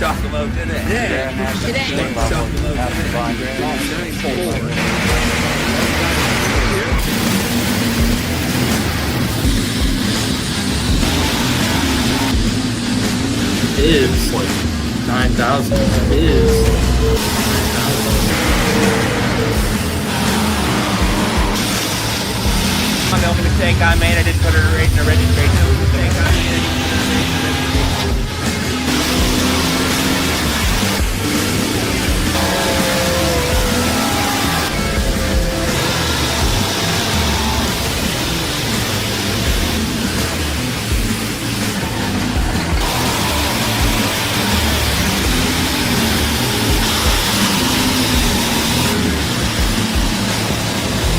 Chocolate today. Is like 9,000. Is 9,000. No mistake I made. I didn't put her in the registration. No mistake I made.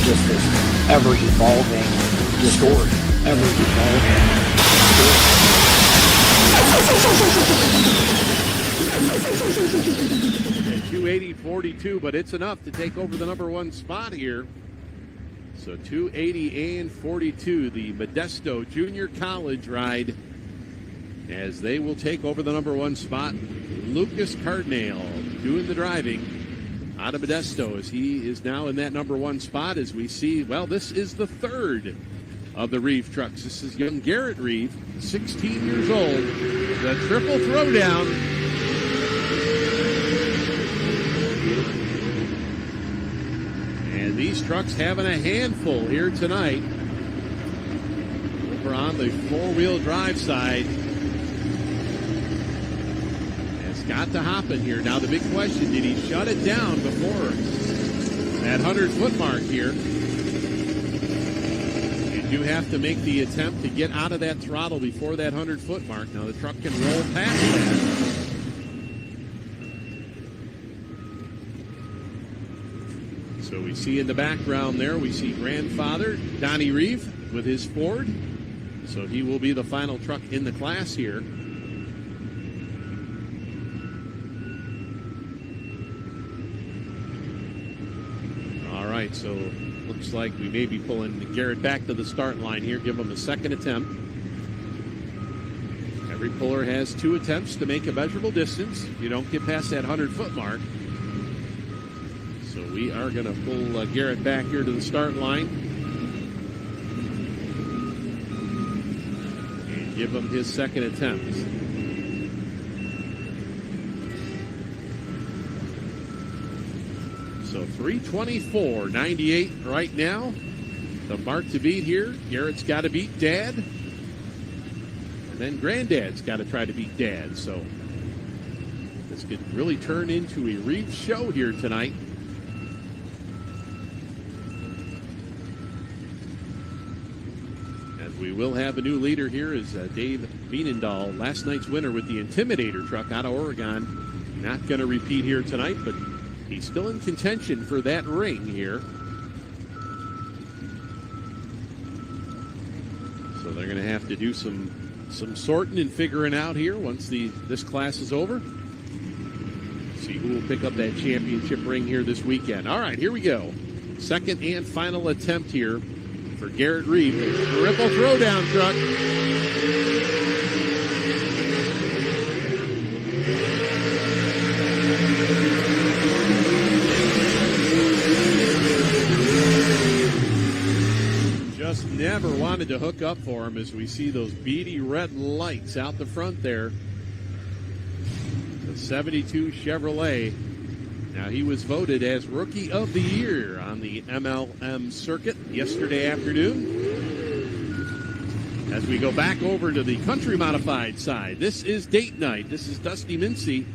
Just this ever-evolving story. Ever-evolving story. 280-42, but it's enough to take over the number one spot here. So 280 and 42, the Modesto Junior College ride, as they will take over the number one spot. Lucas Cardinale doing the driving out of Modesto, as he is now in that number one spot. As we see, well, this is the third of the Reeve trucks. This is young Garrett Reeve, 16 years old. The triple throwdown. And these trucks having a handful here tonight. Over on the four-wheel drive side. Got to happen here. Now the big question, did he shut it down before that 100-foot mark here? You do have to make the attempt to get out of that throttle before that 100-foot mark. Now the truck can roll past that. So we see in the background there, we see grandfather Donnie Reeve with his Ford. So he will be the final truck in the class here. So looks like we may be pulling Garrett back to the start line here. Give him a second attempt. Every puller has two attempts to make a measurable distance. You don't get past that 100-foot mark. So we are going to pull Garrett back here to the start line and give him his second attempt. So 3:24.98 right now. The mark to beat here. Garrett's got to beat Dad. And then Granddad's got to try to beat Dad. So this could really turn into a Reeve show here tonight. And we will have a new leader here as Dave Bienendahl, last night's winner with the Intimidator truck out of Oregon. Not going to repeat here tonight, but he's still in contention for that ring here. So they're going to have to do some sorting and figuring out here once this class is over. See who will pick up that championship ring here this weekend. All right, here we go. Second and final attempt here for Garrett Reeve. Triple throwdown truck. Just never wanted to hook up for him as we see those beady red lights out the front there. The 72 Chevrolet. Now he was voted as Rookie of the Year on the MLM circuit yesterday afternoon. As we go back over to the country modified side, this is date night. This is Dusty Mincy.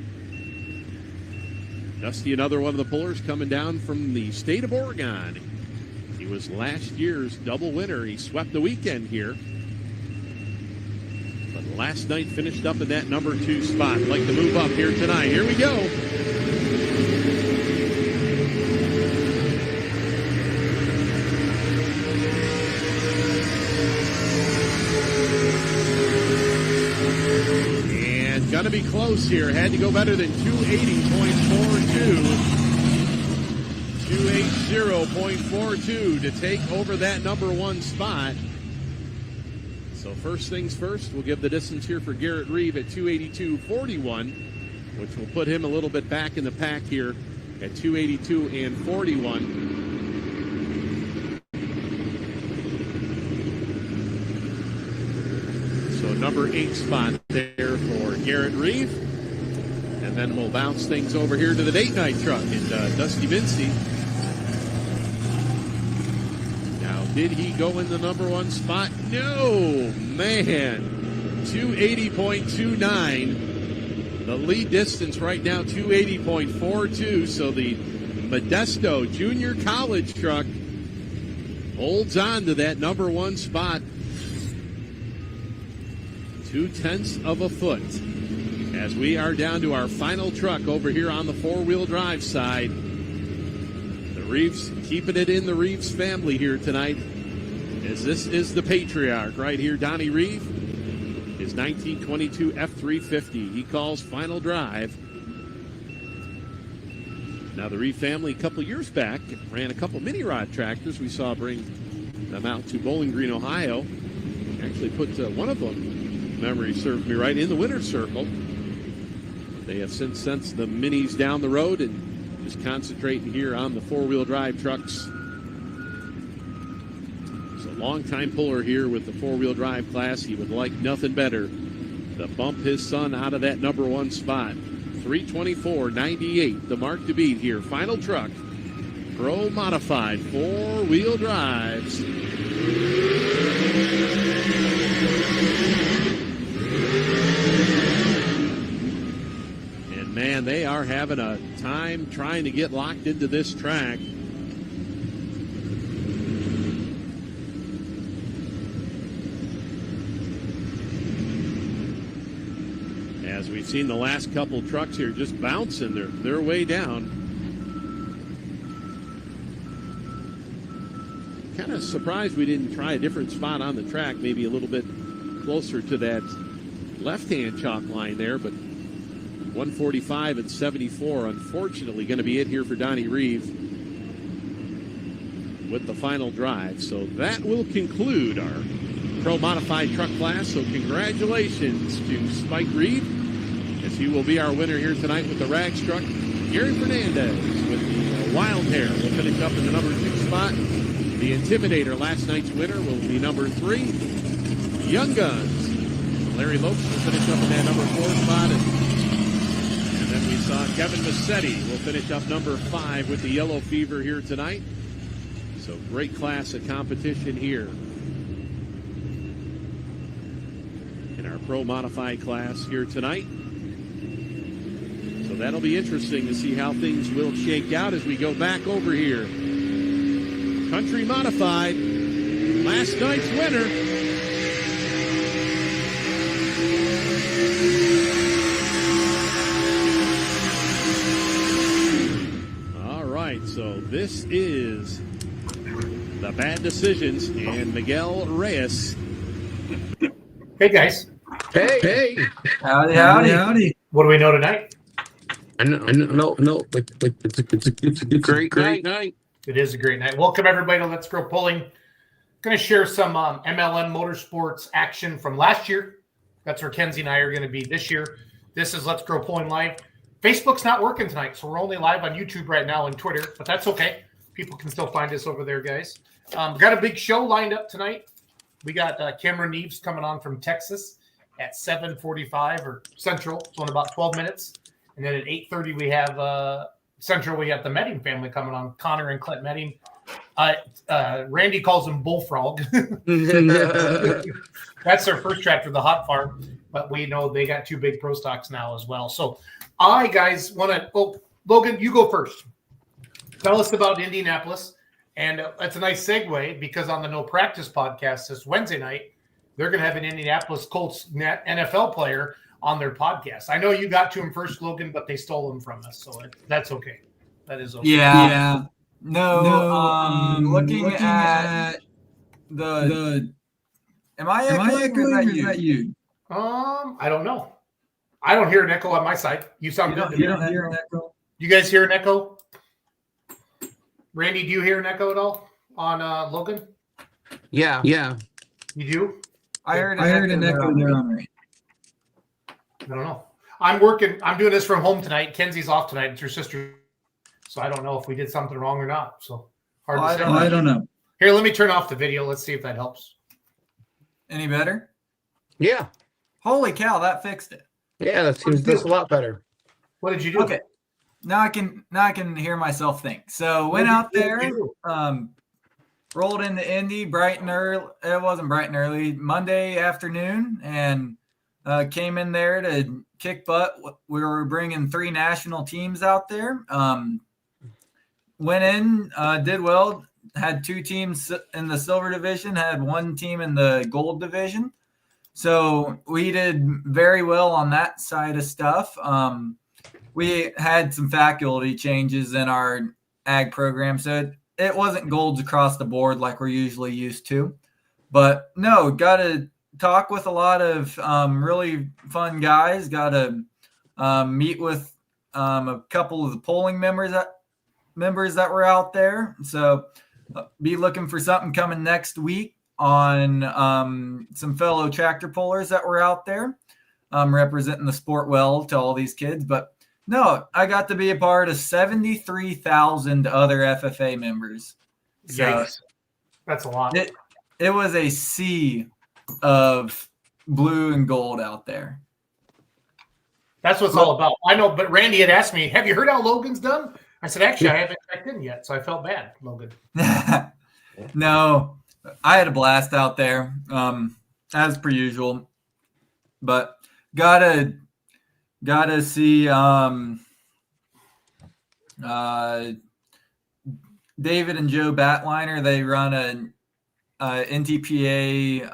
Dusty, another one of the pullers coming down from the state of Oregon. He was last year's double winner. He swept the weekend here. But last night finished up in that number 2 spot. I'd like to move up here tonight. Here we go. And gonna be close here. Had to go better than 280.42. 280.42 to take over that number 1 spot. So first things first, we'll give the distance here for Garrett Reeve at 282.41. which will put him a little bit back in the pack here at 282 and 41. So number 8 spot there for Garrett Reeve. And then we'll bounce things over here to the date night truck in Dusty Mincy. Now, did he go in the number 1 spot? No, man. 280.29. The lead distance right now, 280.42. So the Modesto Junior College truck holds on to that number 1 spot. 0.2 of a foot. As we are down to our final truck over here on the 4-wheel drive side. The Reeves keeping it in the Reeves family here tonight. As this is the patriarch right here, Donnie Reeve. His 1922 F350. He calls final drive. Now the Reeve family a couple years back ran a couple mini rod tractors. We saw bring them out to Bowling Green, Ohio. Actually put one of them, memory serves me right, in the winner's circle. They have since sent the minis down the road and just concentrating here on the 4-wheel drive trucks. He's a long-time puller here with the 4-wheel drive class. He would like nothing better to bump his son out of that number 1 spot. 324.98, the mark to beat here. Final truck, Pro Modified 4-wheel drives. And man, they are having a time trying to get locked into this track. As we've seen the last couple trucks here just bouncing their way down. Kind of surprised we didn't try a different spot on the track, maybe a little bit closer to that left-hand chalk line there, but 145 and 74, unfortunately, going to be it here for Donnie Reeve with the final drive. So that will conclude our Pro Modified truck class. So congratulations to Spike Reeve, as he will be our winner here tonight with the Rags truck. Gary Fernandez with the Wild Hair will finish up in the number 2 spot. The Intimidator, last night's winner, will be number 3. Young Guns, Larry Lopes will finish up in that number 4 spot. And then we saw Kevin Massetti will finish up number 5 with the Yellow Fever here tonight. So great class of competition here in our Pro Modified class here tonight. So that'll be interesting to see how things will shake out as we go back over here. Country Modified, last night's winner. All right, so this is the Bad Decisions and Miguel Reyes. Hey, guys. Hey. Howdy. What do we know tonight? I know. Like it's a great night. It is a great night. Welcome, everybody, to Let's Grow Pulling. Going to share some MLM Motorsports action from last year. That's where Kenzie and I are going to be this year. This is Let's Grow Pulling Live. Facebook's not working tonight, so we're only live on YouTube right now and Twitter, but that's okay. People can still find us over there, guys. Got a big show lined up tonight. We got Cameron Neves coming on from Texas at 7:45 or Central, so in about 12 minutes. And then at 8:30 we have Central. We have the Medding family coming on, Connor and Clint Medding. Randy calls them Bullfrog. That's their first tractor, the Hot Farm. But we know they got 2 big pro stocks now as well. So I, guys, want to Logan, you go first. Tell us about Indianapolis. And that's a nice segue because on the No Practice podcast this Wednesday night, they're going to have an Indianapolis Colts NFL player on their podcast. I know you got to him first, Logan, but they stole him from us, so that's okay. That is okay. Yeah. No. Looking at the. Am I echoing or is that you? I don't know. I don't hear an echo on my side. You sound good. You don't hear an echo? You guys hear an echo? Randy, do you hear an echo at all on Logan? Yeah. You do? I heard an echo there on me. I don't know. I'm working. I'm doing this from home tonight. Kenzie's off tonight. It's her sister, so I don't know if we did something wrong or not. So hard to say. I don't know. Here, let me turn off the video. Let's see if that helps. Any better? Yeah. Holy cow, that fixed it. Yeah, that's a lot better. What did you do? Okay. Now I can hear myself think. So went out there, rolled into Indy bright and early. It wasn't bright and early, Monday afternoon, and came in there to kick butt. We were bringing 3 national teams out there. Went in, did well. Had 2 teams in the silver division, had 1 team in the gold division. So we did very well on that side of stuff. We had some faculty changes in our ag program, so it wasn't golds across the board like we're usually used to. But no, got to talk with a lot of really fun guys. Got to meet with a couple of the polling members that were out there. So be looking for something coming next week on some fellow tractor pullers that were out there representing the sport well to all these kids. But no, I got to be a part of 73,000 other FFA members. So Yikes. That's a lot. It was a sea of blue and gold out there. That's what it's all about. I know, but Randy had asked me, have you heard how Logan's done? I said, actually, I haven't checked in yet, so I felt bad, Logan. No, I had a blast out there, as per usual. But gotta see David and Joe Batliner. They run a NTPA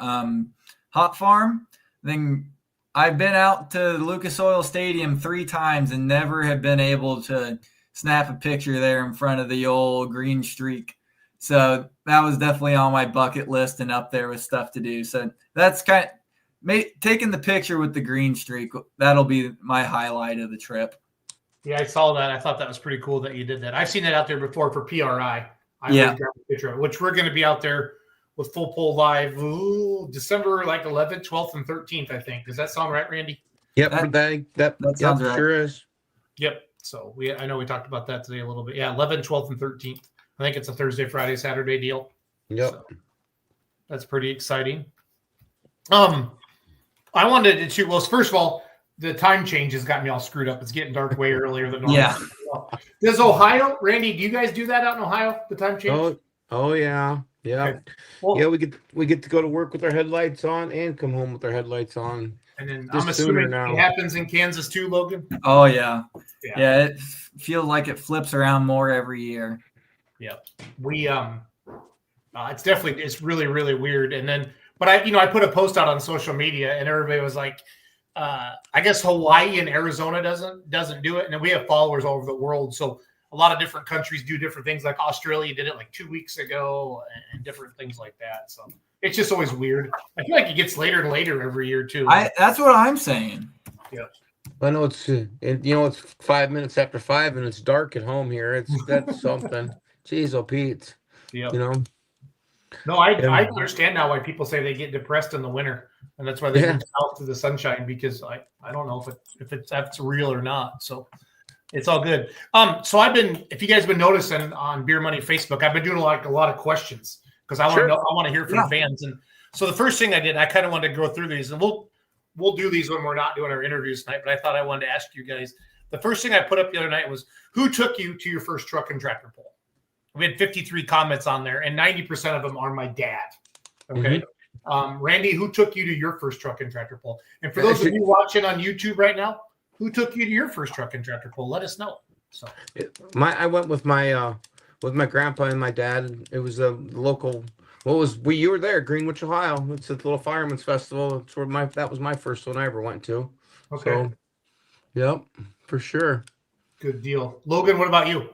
hop farm. Then I've been out to Lucas Oil Stadium 3 times and never have been able to snap a picture there in front of the old green streak. So that was definitely on my bucket list and up there with stuff to do. So that's kind of taking the picture with the green streak. That'll be my highlight of the trip. Yeah, I saw that. I thought that was pretty cool that you did that. I've seen that out there before for PRI. Yeah. Grabbed a picture of it, which we're going to be out there with Full Pull Live December 11th, 12th, and 13th, I think. Does that sound right, Randy? Yep, that sounds right. Sure is. Yep. So I know we talked about that today a little bit. Yeah, 11th, 12th, and 13th. I think it's a Thursday, Friday, Saturday deal. Yep. So that's pretty exciting. I wanted to well, first of all, the time change has got me all screwed up. It's getting dark way earlier than normal. Yeah. Does Ohio, Randy, do you guys do that out in Ohio, the time change? Oh yeah. Yeah. Okay. Well, Yeah, we get to go to work with our headlights on and come home with our headlights on. and then just I'm assuming sooner it now. happens in Kansas too, Logan. Oh, yeah. Yeah. Yeah, it feels like it flips around more every year. Yep. We it's really, really weird. And then but I put a post out on social media and everybody was like, I guess Hawaii and Arizona doesn't do it. And then we have followers all over the world. So a lot of different countries do different things. Like Australia did it like 2 weeks ago and different things like that. So it's just always weird. I feel like it gets later and later every year too. That's what I'm saying. Yeah. I know it's 5 minutes after 5 and it's dark at home here. That's something. Jeez, oh Pete. Yeah. No, I understand now why people say they get depressed in the winter, and that's why they move south to the sunshine, because I don't know if that's real or not. So it's all good. So if you guys have been noticing on Beer Money Facebook, I've been doing a lot of questions because I want to hear from fans. And so the first thing I did, I kind of wanted to go through these, and we'll do these when we're not doing our interviews tonight. But I thought I wanted to ask you guys. The first thing I put up the other night was, who took you to your first truck and tractor pull? We had 53 comments on there, and 90% of them are my dad. Okay. Mm-hmm. Randy, who took you to your first truck and tractor pull? And for those of you watching on YouTube right now, who took you to your first truck and tractor pull? Let us know. So I went with my grandpa and my dad. It was a local. You were there, Greenwich, Ohio. It's a little fireman's festival. It's where that was my first one I ever went to. Okay. So, yep, for sure. Good deal. Logan, what about you?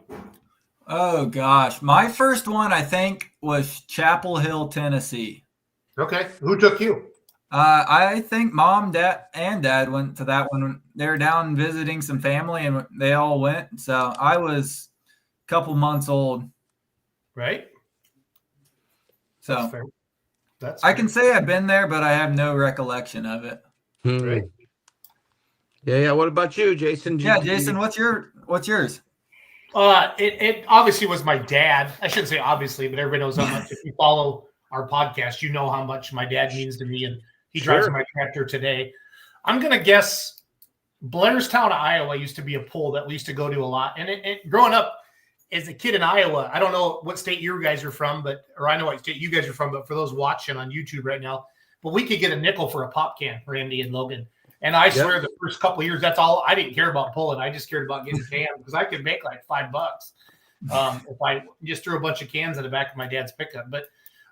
Oh, gosh. My first one, I think, was Chapel Hill, Tennessee. Okay. Who took you? I think Mom, Dad, and Dad went to that one. They were down visiting some family, and they all went. So I was a couple months old. Right. So That's fair. I can say I've been there, but I have no recollection of it. Right. Yeah. What about you, Jason? Yeah, Jason, what's yours? It obviously was my dad. I shouldn't say obviously, but everybody knows how much. If you follow our podcast, you know how much my dad means to me, and he drives Sure. my tractor today. I'm gonna guess Blairstown, Iowa used to be a poll that we used to go to a lot. And growing up as a kid in Iowa, I don't know what state you guys are from, or I know what state you guys are from, but for those watching on YouTube right now, but we could get a nickel for a pop can, Randy and Logan. And I swear the first couple of years, that's all I didn't care about pulling. I just cared about getting canned because I could make like $5 if I just threw a bunch of cans in the back of my dad's pickup. But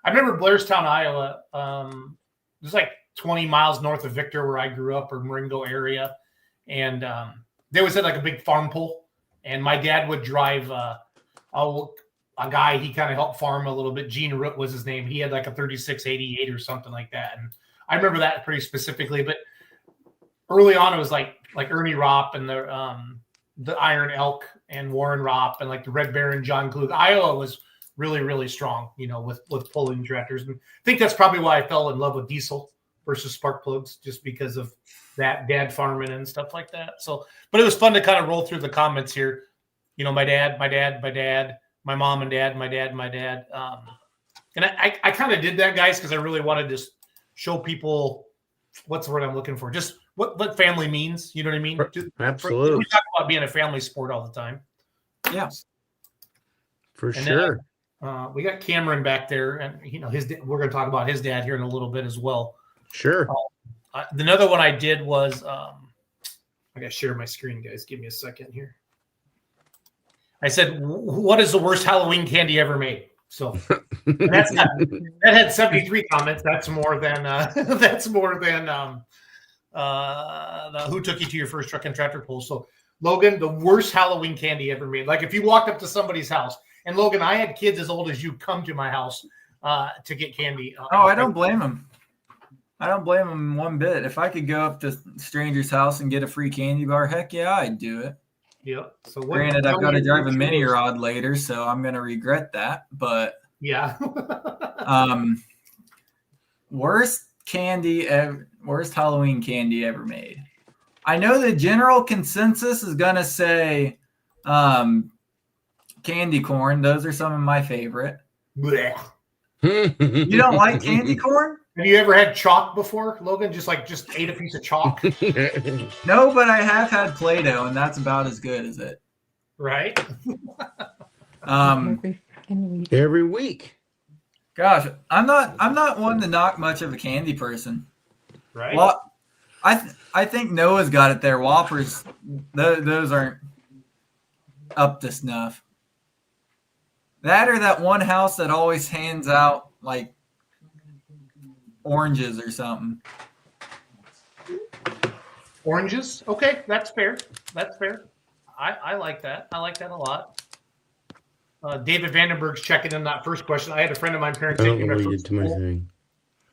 I remember Blairstown, Iowa. It was like 20 miles north of Victor, where I grew up, or Marengo area. And they always had like a big farm pull. And my dad would drive a guy, he kind of helped farm a little bit. Gene Root was his name. He had like a 3688 or something like that. And I remember that pretty specifically. But early on, it was like Ernie Ropp and the Iron Elk and Warren Ropp and like the Red Baron, John Klug. Iowa was really, really strong, with pulling tractors. And I think that's probably why I fell in love with diesel versus spark plugs, just because of that dad farming and stuff like that. So, but it was fun to kind of roll through the comments here. My dad, my mom and dad, my dad. And I kind of did that, guys, because I really wanted to show people what's the word I'm looking for. Just what family means. You know what I mean? Absolutely. We talk about being a family sport all the time. Yeah, For And sure. then, we got Cameron back there, and we're going to talk about his dad here in a little bit as well. Sure. Another one I did was I got to share my screen, guys. Give me a second here. I said, "What is the worst Halloween candy ever made?" So that had 73 comments. That's more than the who took you to your first truck and tractor pull. So Logan, the worst Halloween candy ever made. Like if you walked up to somebody's house, and Logan, I had kids as old as you come to my house to get candy. I don't blame him. I don't blame him one bit. If I could go up to a stranger's house and get a free candy bar, heck yeah, I'd do it. Yeah. So Granted, I've got to drive a mini rod later, so I'm going to regret that. But yeah. worst Halloween candy ever made. I know the general consensus is going to say candy corn. Those are some of my favorite. Blech. You don't like candy corn? Have you ever had chalk before, Logan? Just ate a piece of chalk, No, but I have had Play-Doh, and that's about as good as it. right? Every week. Gosh, I'm not one to knock much of a candy person. Right. Well, I think Noah's got it there. Whoppers, those aren't up to snuff. That or that one house that always hands out like oranges or something. Oranges? Okay, that's fair. That's fair. I like that. I like that a lot. David Vandenberg's checking in that first question. I had a friend of mine, parents I don't taking know my what you first did to my school thing.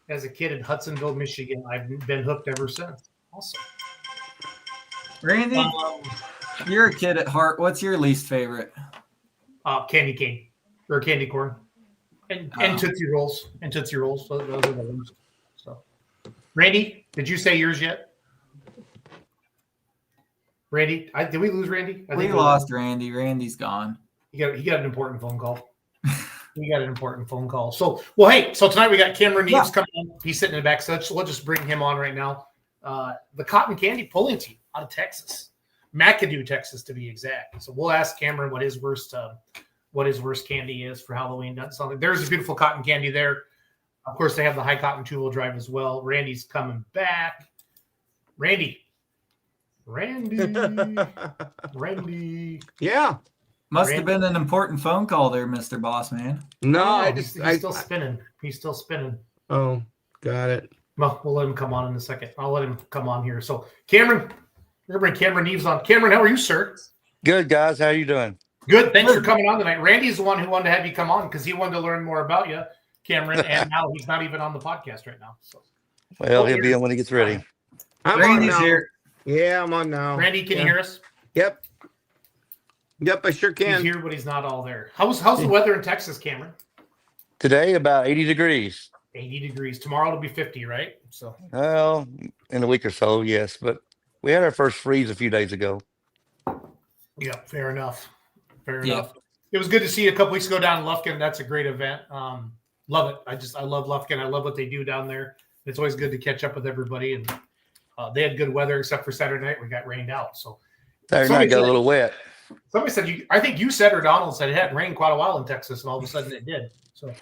as a kid in Hudsonville, Michigan. I've been hooked ever since. Awesome. Randy, you're a kid at heart. What's your least favorite? Candy cane or candy corn, and Tootsie Rolls and Tootsie Rolls. Those are the ones. So, Randy, did you say yours yet? Randy, did we lose Randy? I We think lost Randy. Randy's gone. He got an important phone call. He got an important phone call. So, well, hey, so tonight we got Cameron Neves coming in. He's sitting in the back. So we'll just bring him on right now. The cotton candy pulling team out of Texas, McAdoo, Texas, to be exact. So we'll ask Cameron what his worst candy is for Halloween. That's something. There's a beautiful cotton candy there. Of course, they have the high cotton two-wheel drive as well. Randy's coming back. Randy. Yeah. Must have been an important phone call there, Mr. Boss Man. No, he's still spinning. He's still spinning. Oh, got it. Well, we'll let him come on in a second. I'll let him come on here. So, Cameron, we're going to bring Cameron Neves on. Cameron, how are you, sir? Good, guys. How you doing? Good. Thanks for coming on tonight. Randy's the one who wanted to have you come on because he wanted to learn more about you, Cameron, and now he's not even on the podcast right now. So, Well, he'll be on when he gets ready. I'm on Randy's now. here. Yeah, I'm on now. Randy, can you hear us? Yep. Yep, I sure He's can. here, but he's not all there. How's the weather in Texas, Cameron? Today, about 80 degrees. 80 degrees. Tomorrow it'll be 50, right? So, Well, in a week or so, yes. But We had our first freeze a few days ago. Yeah, fair enough. Fair Yeah. enough. It was good to see you a couple weeks ago down in Lufkin. That's a great event. Love it. I love Lufkin. I love what they do down there. It's always good to catch up with everybody. And they had good weather except for Saturday night. We got rained out. So Saturday Somebody night got a said- little wet. somebody said I think you said or Donald said it hadn't rained quite a while in Texas, and all of a sudden it did. So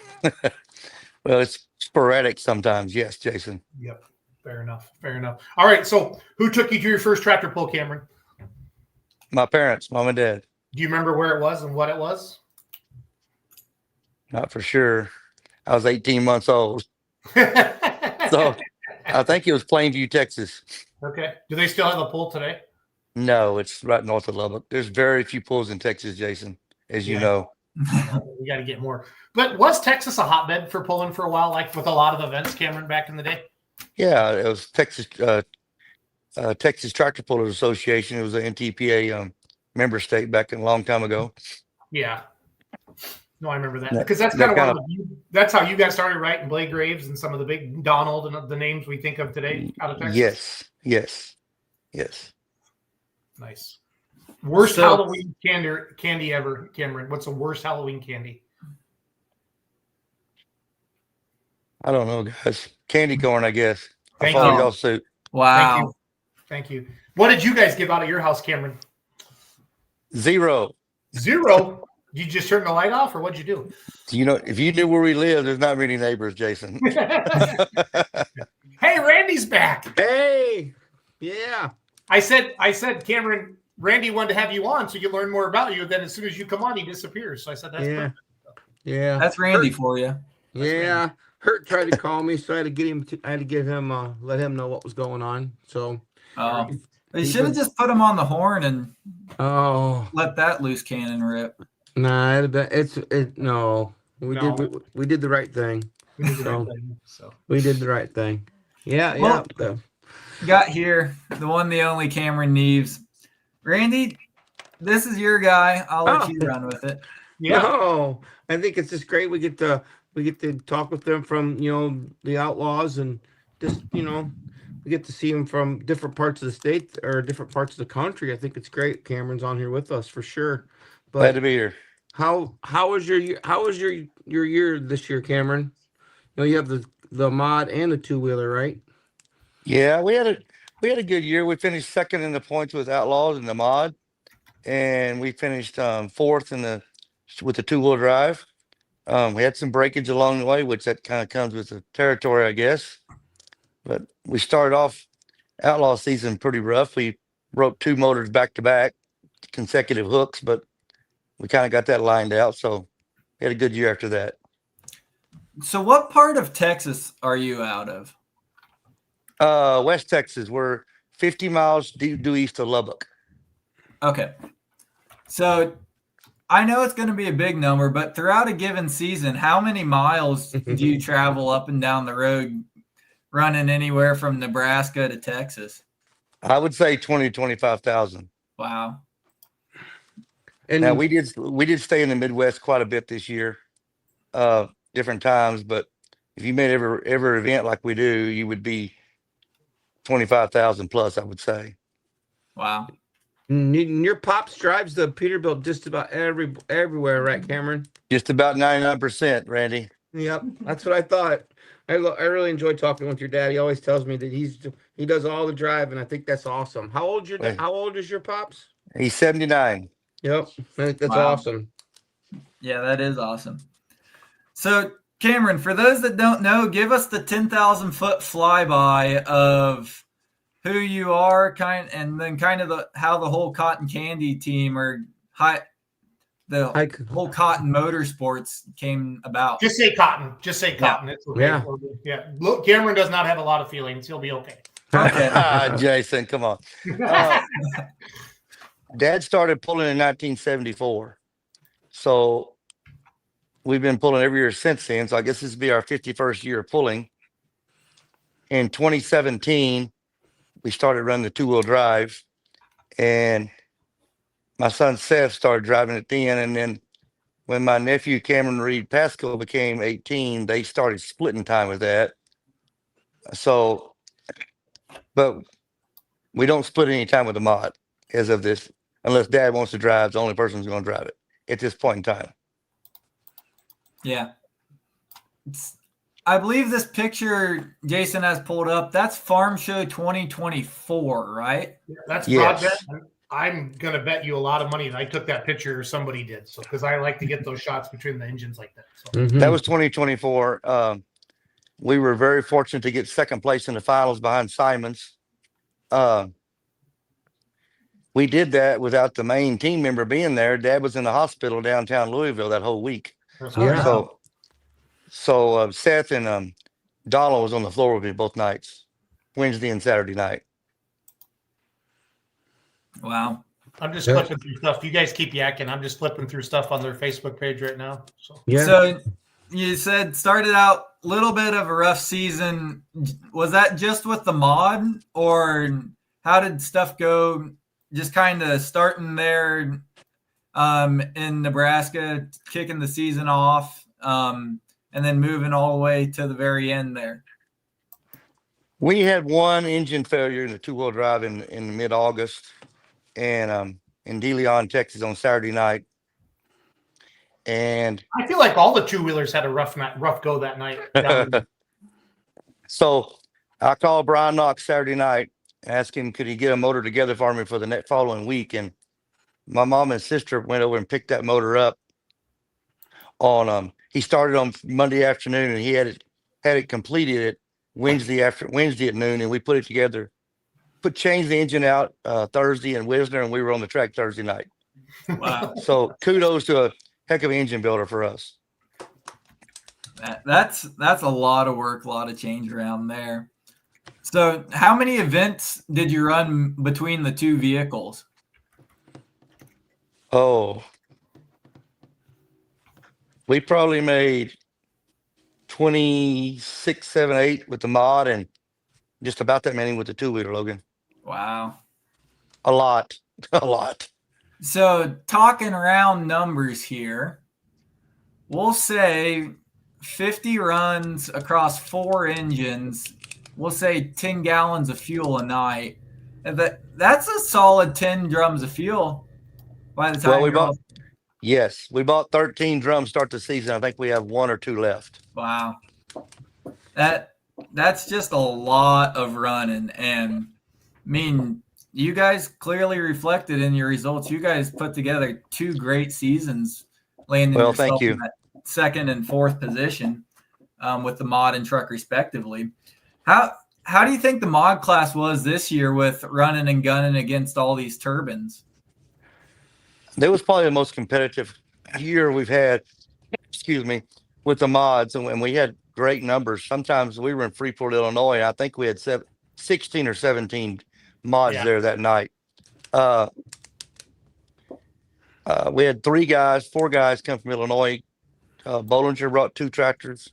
Well, it's sporadic sometimes. Yes, Jason. yep. Fair enough. Fair enough. All right. So who took you to your first tractor pull, Cameron? My parents, mom and dad. Do you remember where it was and what it was? Not for sure. I was 18 months old. So I think it was Plainview, Texas. Okay. Do they still have a pull today? No, it's right north of Lubbock. There's very few pools in Texas, Jason, as you Yeah. know. We got to get more. But was Texas a hotbed for pulling for a while, like with a lot of events, Cameron, back in the day? Yeah, it was Texas Tractor Pullers Association. It was an NTPA member state back a long time ago. Yeah. No, I remember that That- because that's that kind of kind that's how you guys started, right? And Blake Graves and some of the big Donald and the names we think of today out of Texas. Yes. Nice. Worst So- Halloween candy ever, Cameron. What's the worst Halloween candy? I don't know, guys. Candy corn, I guess. I Thank followed you. y'all's suit. Wow. Thank you. What did you guys give out at your house, Cameron? 0. 0. Did you just turn the light off, or what'd you do? You know, if you knew where we live, there's not many neighbors, Jason. Hey, Randy's back. Hey, yeah. I said, Cameron, Randy wanted to have you on so you learn more about you. Then as soon as you come on, he disappears. So I said, that's Yeah. perfect. Yeah. That's Randy for you. Yeah. Hurt tried to call me, so I had to get him. I had to give him, let him know what was going on. So, Oh, they He should have was- just put him on the horn and oh let that loose cannon rip. nah, no. We No. did the right thing. We did the right So- thing, so. We did the right thing. Yeah, Well- yeah. Got here, the one, the only Cameron Neves. Randy, this is your guy. I'll let Oh. you run with it. Yeah. No, I think it's just great. We get to talk with them from the Outlaws, and just we get to see them from different parts of the state or different parts of the country. I think it's great. Cameron's on here with us for sure. Glad But to be here. how was your year? How was your year this year, Cameron? You have the mod and the two-wheeler, right? Yeah, we had a good year. We finished second in the points with Outlaws in the mod, and we finished fourth with the two-wheel drive. We had some breakage along the way, which that kind of comes with the territory, I guess. But we started off Outlaw season pretty rough. We broke 2 motors back to back, consecutive hooks, but we kind of got that lined out. So we had a good year after that. So, what part of Texas are you out of? West Texas, we're 50 miles due east of Lubbock. Okay. So, I know it's going to be a big number, but throughout a given season, how many miles do you travel up and down the road running anywhere from Nebraska to Texas? I would say 20 to 25,000. Wow. And Now we did stay in the Midwest quite a bit this year, different times. But if you made every event like we do, you would be 25,000 plus, I would say. Wow. your pops drives the Peterbilt just about everywhere, right, Cameron? Just about 99%, Randy. Yep, that's what I thought. I really enjoy talking with your dad. He always tells me that he does all the driving. I think that's awesome. How old Right. How old is your pops? He's 79. Yep, I think that's Wow. awesome. Yeah, that is awesome. So, Cameron, for those that don't know, give us the 10,000-foot flyby of who you are, and then kind of how the whole Cotton Candy team or the whole Cotton Motorsports came about. Just say cotton. Just say cotton. It's okay. Yeah. Yeah. Look, Cameron does not have a lot of feelings. He'll be okay. Okay. Jason, come on. Dad started pulling in 1974. So we've been pulling every year since then. So I guess this will be our 51st year of pulling. In 2017, we started running the two-wheel drive. And my son Seth started driving it then. And then when my nephew Cameron Reed Pascal became 18, they started splitting time with that. So, but We don't split any time with the mod as of this, unless Dad wants to drive. The only person who's going to drive it at this point in time. Yeah. I believe this picture Jason has pulled up, that's Farm Show 2024, right? That's Yes. Broadbent. I'm going to bet you a lot of money that I took that picture or somebody did. So, because I like to get those shots between the engines like that. So, Mhm. That was 2024. We were very fortunate to get second place in the finals behind Simons. We did that without the main team member being there. Dad was in the hospital downtown Louisville that whole week. Yeah. So Seth and Donald was on the floor with me both nights, Wednesday and Saturday night. Wow. I'm just Yeah. flipping through stuff. You guys keep yakking. I'm just flipping through stuff on their Facebook page right now. So, Yeah. So you said started out a little bit of a rough season. Was that just with the mod, or how did stuff go? Just kind of starting there in Nebraska, kicking the season off, and then moving all the way to the very end there. We had one engine failure in the two-wheel drive in mid-August, and in De Leon, Texas, on Saturday night. And I feel like all the two-wheelers had a rough go that night. so I called Brian Knox Saturday night, asked him could he get a motor together for me for the next following week, and my mom and sister went over and picked that motor up on he started on Monday afternoon, and he had it completed at Wednesday at noon, and we put it together, changed the engine out Thursday in Wisner, and we were on the track Thursday night. Wow. So kudos to a heck of an engine builder for us. That's a lot of work, a lot of change around there. So how many events did you run between the two vehicles? Oh, we probably made 26, 7, 8 with the mod, and just about that many with the two-wheeler, Logan. Wow. A lot. A lot. So talking around numbers here, we'll say 50 runs across 4 engines. We'll say 10 gallons of fuel a night. And that's a solid 10 drums of fuel by the time Well, we you're all- we bought 13 drums start the season. I think we have 1 or 2 left. Wow. That's just a lot of running. And I mean, you guys clearly reflected in your results. You guys put together 2 great seasons, landing Well, yourself thank you. in that 2nd and 4th position with the mod and truck respectively. How do you think the mod class was this year with running and gunning against all these turbines? That was probably the most competitive year we've had, with the mods, and we had great numbers. Sometimes we were in Freeport, Illinois, and I think we had 16 or 17 mods there that night. We had 4 guys come from Illinois. Bollinger brought 2 tractors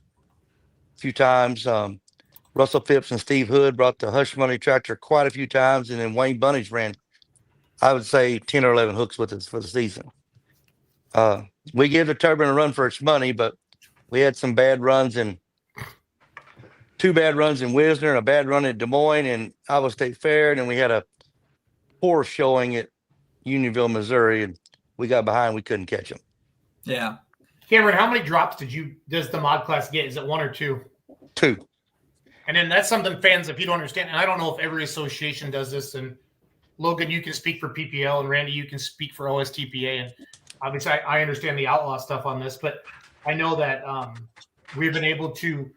a few times. Russell Phipps and Steve Hood brought the Hush Money tractor quite a few times, and then Wayne Bunnage ran, I would say, 10 or 11 hooks with us for the season. We gave the turbine a run for its money, but we had some bad runs, and 2 bad runs in Wisner and a bad run at Des Moines and Iowa State Fair, and then we had a poor showing at Unionville, Missouri, and we got behind. We couldn't catch them. Yeah. Cameron, how many drops does the mod class get? Is it 1 or 2? 2. And then that's something fans, if you don't understand, and I don't know if every association does this, and Logan, you can speak for PPL, and Randy, you can speak for OSTPA, and obviously I understand the outlaw stuff on this, but I know that we've been able to,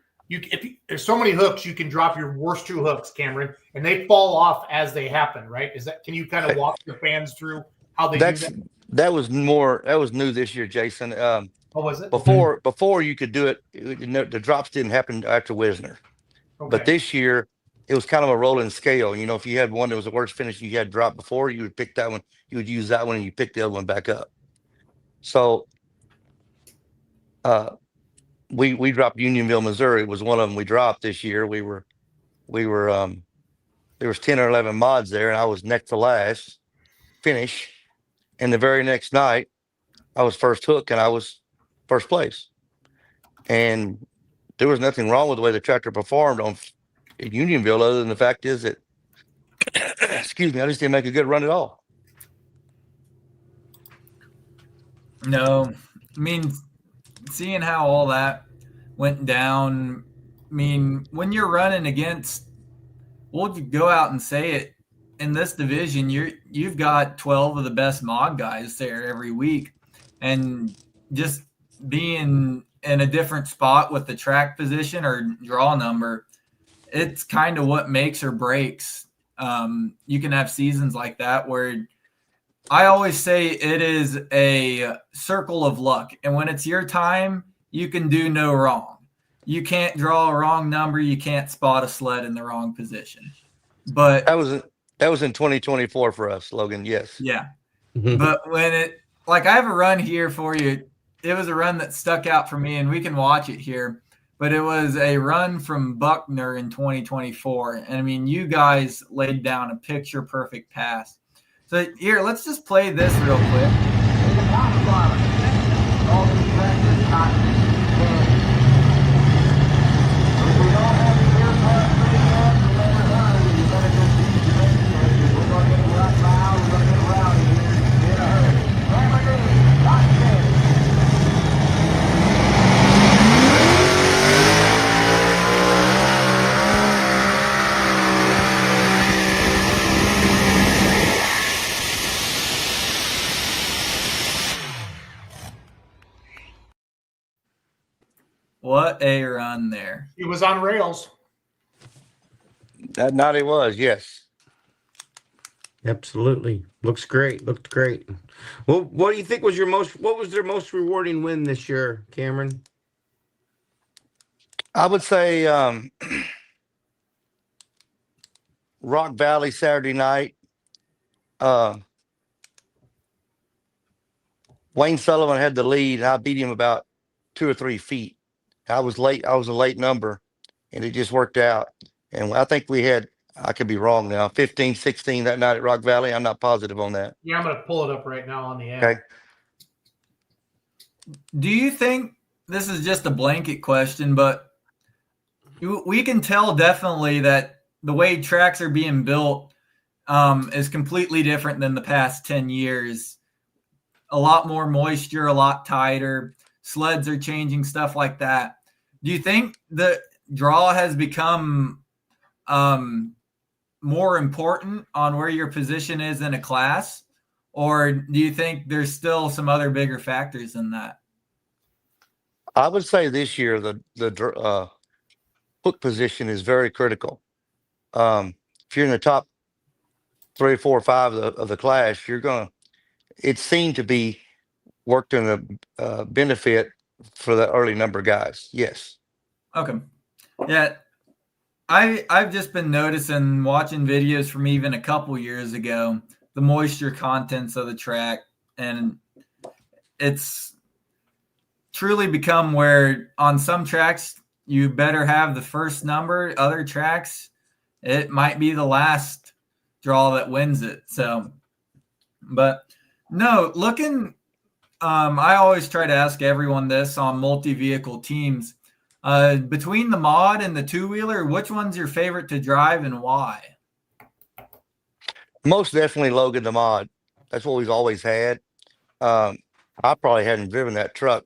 there's so many hooks, you can drop your worst 2 hooks, Cameron, and they fall off as they happen, right? Can you kind of walk the fans through how they do that? That was new this year, Jason. What was it? Before you could do it, the drops didn't happen after Wisner. Okay. But this year, it was kind of a rolling scale. You know, if you had one that was the worst finish you had dropped before, you would pick that one, you would use that one, and you pick the other one back up. So we dropped Unionville, Missouri was one of them we dropped this year. There was 10 or 11 mods there, and I was next to last finish. And the very next night, I was first hook, and I was first place. And there was nothing wrong with the way the tractor performed at Unionville, other than the fact is that excuse me, I just didn't make a good run at all. No, I mean, seeing how all that went down, I mean, when you're running against, we'll go out and say it, in this division, you've got 12 of the best mod guys there every week, and just being in a different spot with the track position or draw number, it's kind of what makes or breaks. You can have seasons like that where I always say it is a circle of luck. And when it's your time, you can do no wrong. You can't draw a wrong number. You can't spot a sled in the wrong position. But That was in 2024 for us, Logan. Yes. yeah. But when it, like, I have a run here for you. It was a run that stuck out for me, and we can watch it here. But it was a run from Buckner in 2024. And I mean, you guys laid down a picture perfect pass. So here, let's just play this real quick. What a run there. He was on rails. That night it was. Yes. Absolutely. Looks great. Looked great. Well, what do you think was what was their most rewarding win this year, Cameron? I would say Rock Valley Saturday night. Wayne Sullivan had the lead, and I beat him about 2 or 3 feet. I was late. I was a late number, and it just worked out. And I think we had, I could be wrong now, 15, 16 that night at Rock Valley. I'm not positive on that. Yeah, I'm going to pull it up right now on the app. Okay. Do you think, this is just a blanket question, but we can tell definitely that the way tracks are being built is completely different than the past 10 years. A lot more moisture, a lot tighter. Sleds are changing, stuff like that. Do you think the draw has become more important on where your position is in a class? Or do you think there's still some other bigger factors in that? I would say this year the hook position is very critical. If you're in the top 3, 4, 5 of the class, it seemed to be worked in a benefit for the early number guys. Yes. Okay. Yeah. I've just been noticing, watching videos from even a couple years ago, the moisture contents of the track, and it's truly become where on some tracks you better have the first number, other tracks it might be the last draw that wins it. So, but no, looking, I always try to ask everyone this on multi-vehicle teams. Between the mod and the two-wheeler, which one's your favorite to drive and why? Most definitely Logan the mod. That's what we've always had. I probably hadn't driven that truck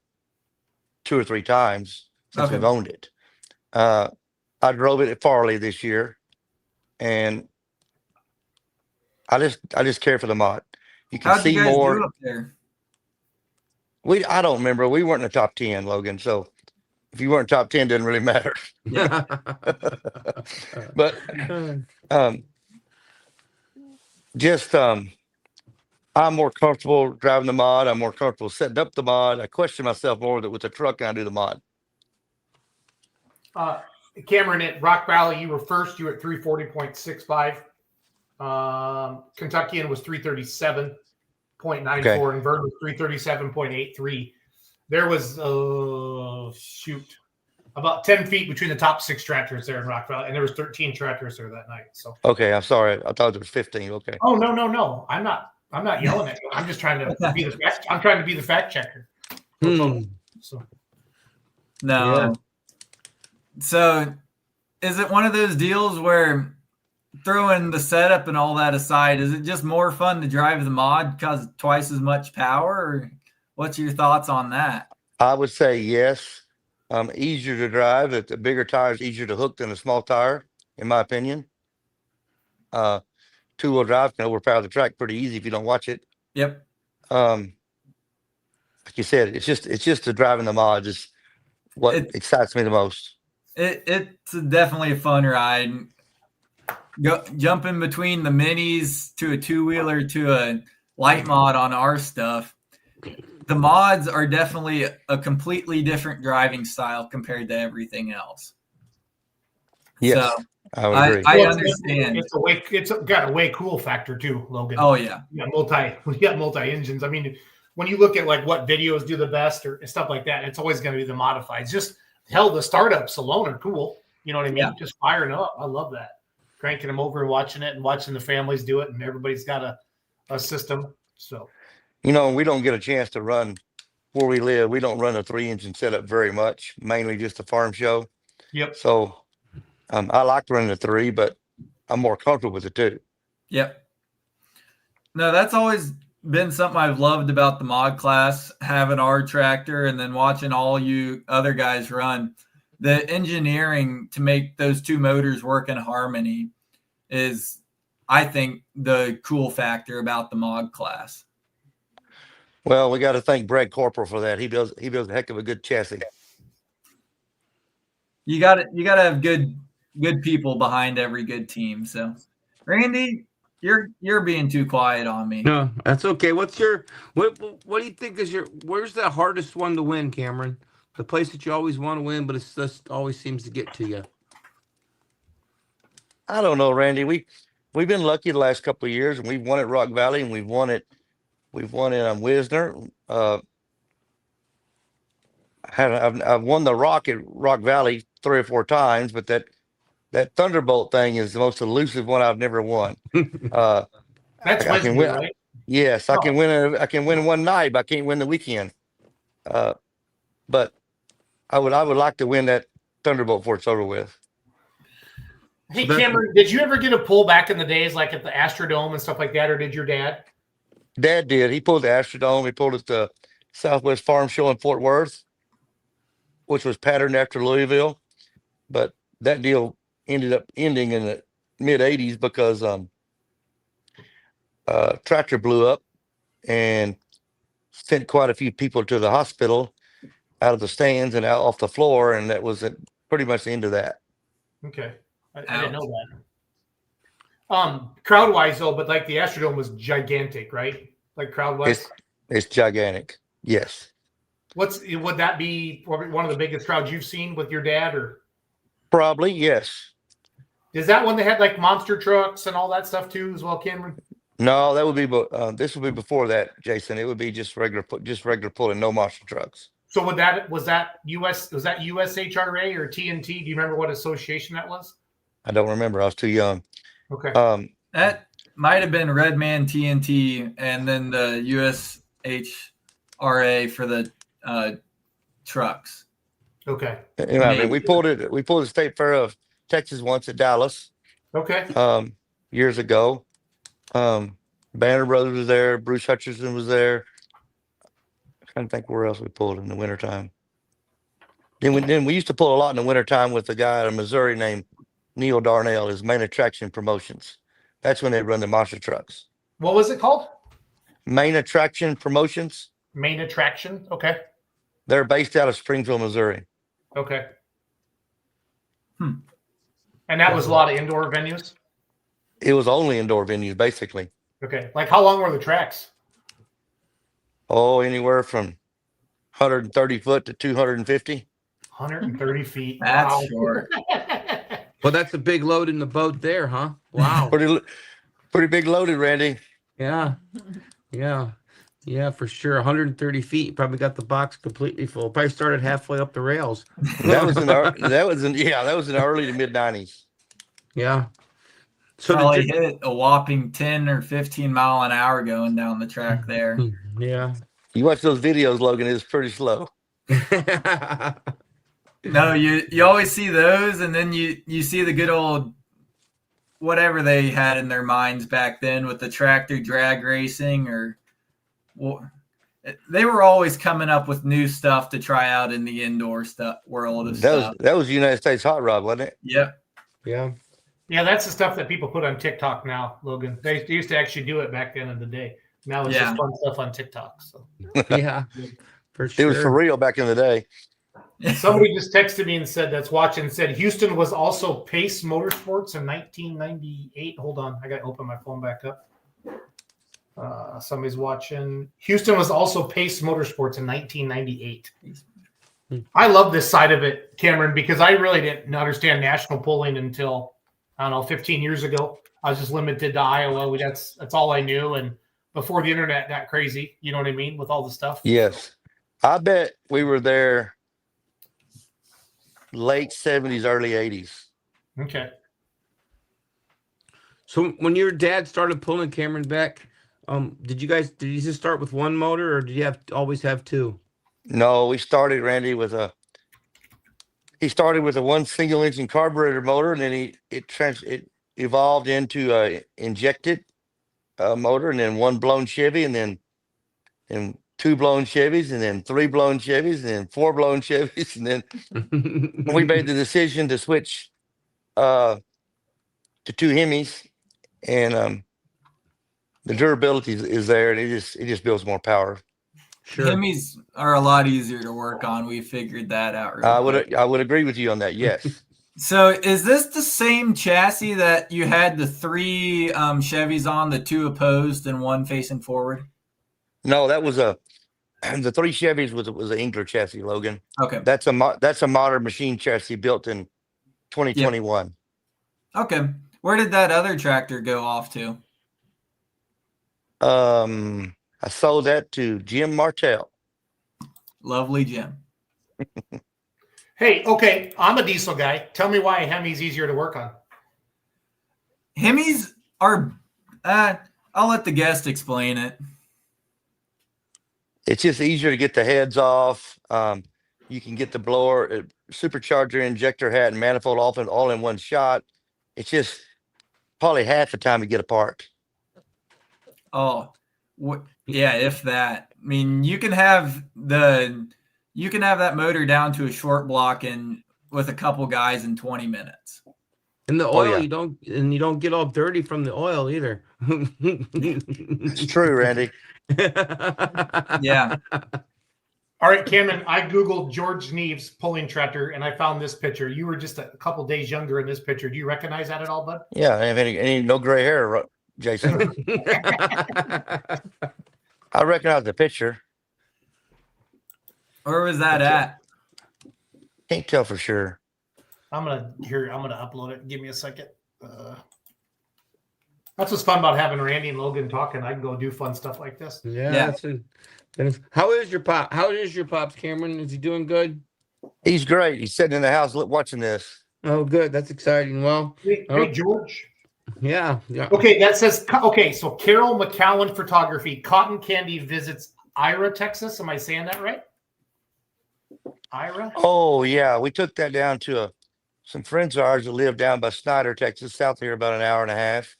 2 or 3 times since we've owned it. I drove it at Farley this year, and I just care for the mod. You can How'd see you guys more. do up there? I don't remember. We weren't in the top 10, Logan. So if you weren't top 10, it doesn't really matter. But I'm more comfortable driving the mod. I'm more comfortable setting up the mod. I question myself more with the truck than I do the mod. Cameron, at Rock Valley, you were first. You were at 340.65. Kentuckian was 337.94, Okay. and Vern was 337.83. There was about 10 feet between the top 6 tractors there in Rock Valley, and there was 13 tractors there that night. So Okay, I'm sorry. I thought there was 15. Okay. oh no. I'm not yelling at you. I'm just trying to be the fact checker. So No. Yeah. So is it one of those deals where throwing the setup and all that aside, is it just more fun to drive the mod because twice as much power? Or what's your thoughts on that? I would say yes. Easier to drive. The bigger tire is easier to hook than a small tire, in my opinion. Two-wheel drive can overpower the track pretty easy if you don't watch it. Yep. Like you said, it's just the driving the mod is what excites me the most. It's definitely a fun ride. Jumping between the minis to a two-wheeler to a light mod on our stuff. The mods are definitely a completely different driving style compared to everything else. Yes, So, I would agree. I understand. It's got a way cool factor too, Logan. Oh yeah. You got multi engines. I mean, when you look at like what videos do the best or stuff like that, it's always going to be the modifieds. Just hell, the startups alone are cool. You know what I mean? Yeah. Just firing up. I love that. Cranking them over and watching it and watching the families do it, and everybody's got a system. So, You know, we don't get a chance to run where we live. We don't run a 3-engine setup very much, mainly just a farm show. yep. So I like running the 3, but I'm more comfortable with the 2. Yep. No, that's always been something I've loved about the mod class, having our tractor and then watching all you other guys run. The engineering to make those two motors work in harmony is, I think, the cool factor about the mod class. Well, we got to thank Brad Corporal for that. He does a heck of a good chassis. You got to have good people behind every good team. So, Randy, you're being too quiet on me. No, that's okay. What do you think is where's the hardest one to win, Cameron? The place that you always want to win, but it just always seems to get to you. I don't know, Randy. We've been lucky the last couple of years, and we've won at Rock Valley, and we've won it Wisner. I've won the Rock at Rock Valley 3 or 4 times, but that Thunderbolt thing is the most elusive one I've never won. That's I can Wednesday, win. right? Yes, I can win. I can win one night, but I can't win the weekend. But I would like to win that Thunderbolt before it's over with. Hey, Cameron, did you ever get a pull back in the days, like at the Astrodome and stuff like that, or did your dad? Dad did. He pulled the Astrodome. He pulled it to Southwest Farm Show in Fort Worth, which was patterned after Louisville. But that deal ended up ending in the mid '80s because tractor blew up and sent quite a few people to the hospital out of the stands and out off the floor, and that was pretty much the end of that. Okay. I didn't know that. Crowd wise though, but like the Astrodome was gigantic, right? Like crowd wise. It's gigantic. Yes. Would that be one of the biggest crowds you've seen with your dad, or Probably, yes. is that one that had like monster trucks and all that stuff too as well, Cameron? No, that would be this would be before that, Jason. It would be just regular pulling, no monster trucks. So was that USHRA or TNT? Do you remember what association that was? I don't remember. I was too young. Okay. That might have been Redman TNT and then the USHRA for the trucks. Okay. You know, I mean, we pulled the State Fair of Texas once at Dallas. Okay. Years ago. Banner Brothers was there. Bruce Hutcherson was there. I'm trying to think where else we pulled in the wintertime. Then we used to pull a lot in the wintertime with a guy out of Missouri named Neil Darnell, his Main Attraction Promotions. That's when they run the monster trucks. What was it called? Main Attraction Promotions. Main Attraction. Okay. They're based out of Springfield, Missouri. Okay. And that was a lot of indoor venues? It was only indoor venues, basically. Okay. Like how long were the tracks? Oh, anywhere from 130 foot to 250. 130 feet. That's Wow. short. Well, that's a big load in the boat there, huh? Wow. Pretty big loaded, Randy. Yeah, for sure. 130 feet. You probably got the box completely full. Probably started halfway up the rails. That was in the early to mid 90s. Yeah. So Probably hit a whopping 10 or 15 mile an hour going down the track there. yeah. You watch those videos, Logan, it's pretty slow. No, you always see those, and then you see the good old whatever they had in their minds back then with the tractor drag racing, or they were always coming up with new stuff to try out in the indoor world of stuff. That was United States Hot Rod, wasn't it? Yep. Yeah. Yeah, that's the stuff that people put on TikTok now, Logan. They used to actually do it back then in the day. Now it's just fun stuff on TikTok. So Yeah. For It sure. was for real back in the day. somebody just texted me and said said Houston was also Pace Motorsports in 1998. Hold on, I got to open my phone back up. Somebody's watching. Houston was also Pace Motorsports in 1998. I love this side of it, Cameron, because I really didn't understand national polling until, I don't know, 15 years ago. I was just limited to Iowa. That's all I knew. And before the internet got crazy, you know what I mean, with all the stuff. Yes. I bet we were there late 70s, early 80s. Okay. So when your dad started pulling Cameron back, did you just start with one motor, or did you always have two? No, we started, Randy, with a one single engine carburetor motor, and then it evolved into a injected motor, and then one blown Chevy, and then two blown Chevys, and then three blown Chevys, and then four blown Chevys, and then we made the decision to switch to two Hemis, and the durability is there, and it just builds more power. Sure. Hemis are a lot easier to work on. We figured that out. Quick. I would agree with you on that. Yes. So is this the same chassis that you had the three Chevys on, the two opposed and one facing forward? No, that was the three Chevys was an Engler chassis, Logan. Okay. That's a modern machine chassis built in 2021. Okay. Where did that other tractor go off to? I sold that to Jim Martell. Lovely Jim. Hey, okay, I'm a diesel guy. Tell me why a Hemi's easier to work on. Hemis are, I'll let the guest explain it. It's just easier to get the heads off. You can get the blower, supercharger, injector hat, and manifold off and all in one shot. It's just probably half the time to get apart. Oh, yeah, if that. I mean, you can have that motor down to a short block and with a couple guys in 20 minutes. And the oil, yeah. you don't get all dirty from the oil either. It's true, Randy. Yeah. All right, Cameron, I Googled George Neves pulling tractor, and I found this picture. You were just a couple days younger in this picture. Do you recognize that at all, bud? Yeah, I have any no gray hair, Jason. I recognize the picture. Where was that at? Can't tell for sure. I'm gonna upload it. Give me a second. That's what's fun about having Randy and Logan talking. I can go do fun stuff like this. Yeah. How is your pop? How is your pops, Cameron? Is he doing good? He's great. He's sitting in the house watching this. Oh, good. That's exciting. Well, Hey, George. yeah. Okay, that says so Carol McCowan Photography, Cotton Candy visits Ira, Texas. Am I saying that right? Ira? Oh yeah, we took that down to some friends of ours that live down by Snyder, Texas, south here about an hour and a half,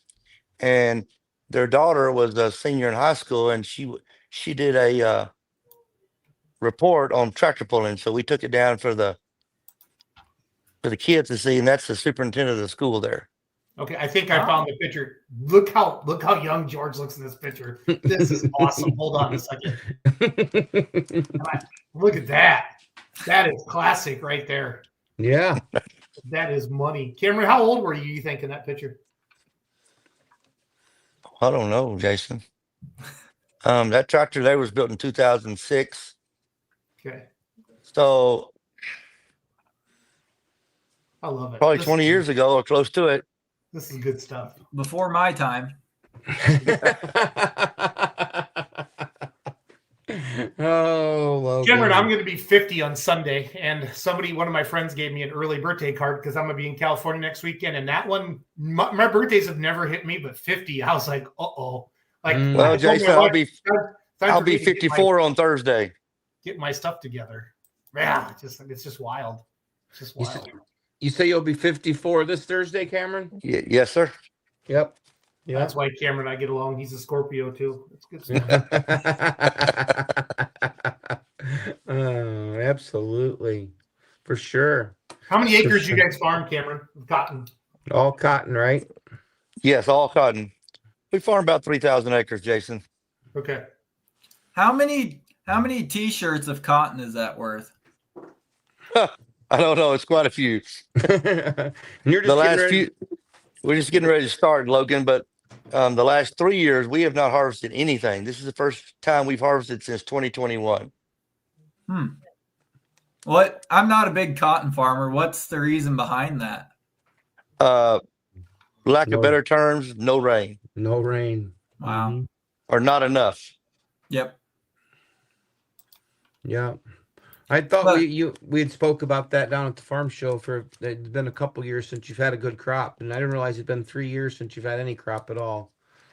and their daughter was a senior in high school, and she did a report on tractor pulling, so we took it down for the kids to see, and that's the superintendent of the school there. Okay, I think I found the picture. Look how young George looks in this picture. This is awesome. Hold on a second. Look at that. That is classic right there. Yeah. That is money. Cameron, how old were you think in that picture? I don't know, Jason. That tractor there was built in 2006. Okay. So I love it. probably 20 years ago or close to it. This is good stuff. Before my time. Oh, Logan. Cameron, I'm going to be 50 on Sunday, and one of my friends gave me an early birthday card because I'm going to be in California next weekend. And that one, my birthdays have never hit me, but 50, I was like, uh-oh. Like, Well, Jason, I'll be 54 on Thursday. Get my stuff together. Yeah, it's just wild. It's just wild. You say you'll be 54 this Thursday, Cameron? Yes, sir. Yep. Yep. That's why Cameron and I get along. He's a Scorpio too. That's good stuff. Oh, absolutely. For sure. How many acres sure. you guys farm, Cameron? Of cotton. All cotton, right? Yes, all cotton. We farm about 3,000 acres, Jason. Okay. How many t-shirts of cotton is that worth? I don't know. It's quite a few. And you're just The getting last ready. few, we're just getting ready to start, Logan. But the last 3 years, we have not harvested anything. This is the first time we've harvested since 2021. What? I'm not a big cotton farmer. What's the reason behind that? Lack No. of better terms, no rain No rain. Wow. Mhm. or not enough. Yep. Yeah. I thought But- we had spoke about that down at the farm show for it's been a couple years since you've had a good crop, and I didn't realize it's been 3 years since you've had any crop at all.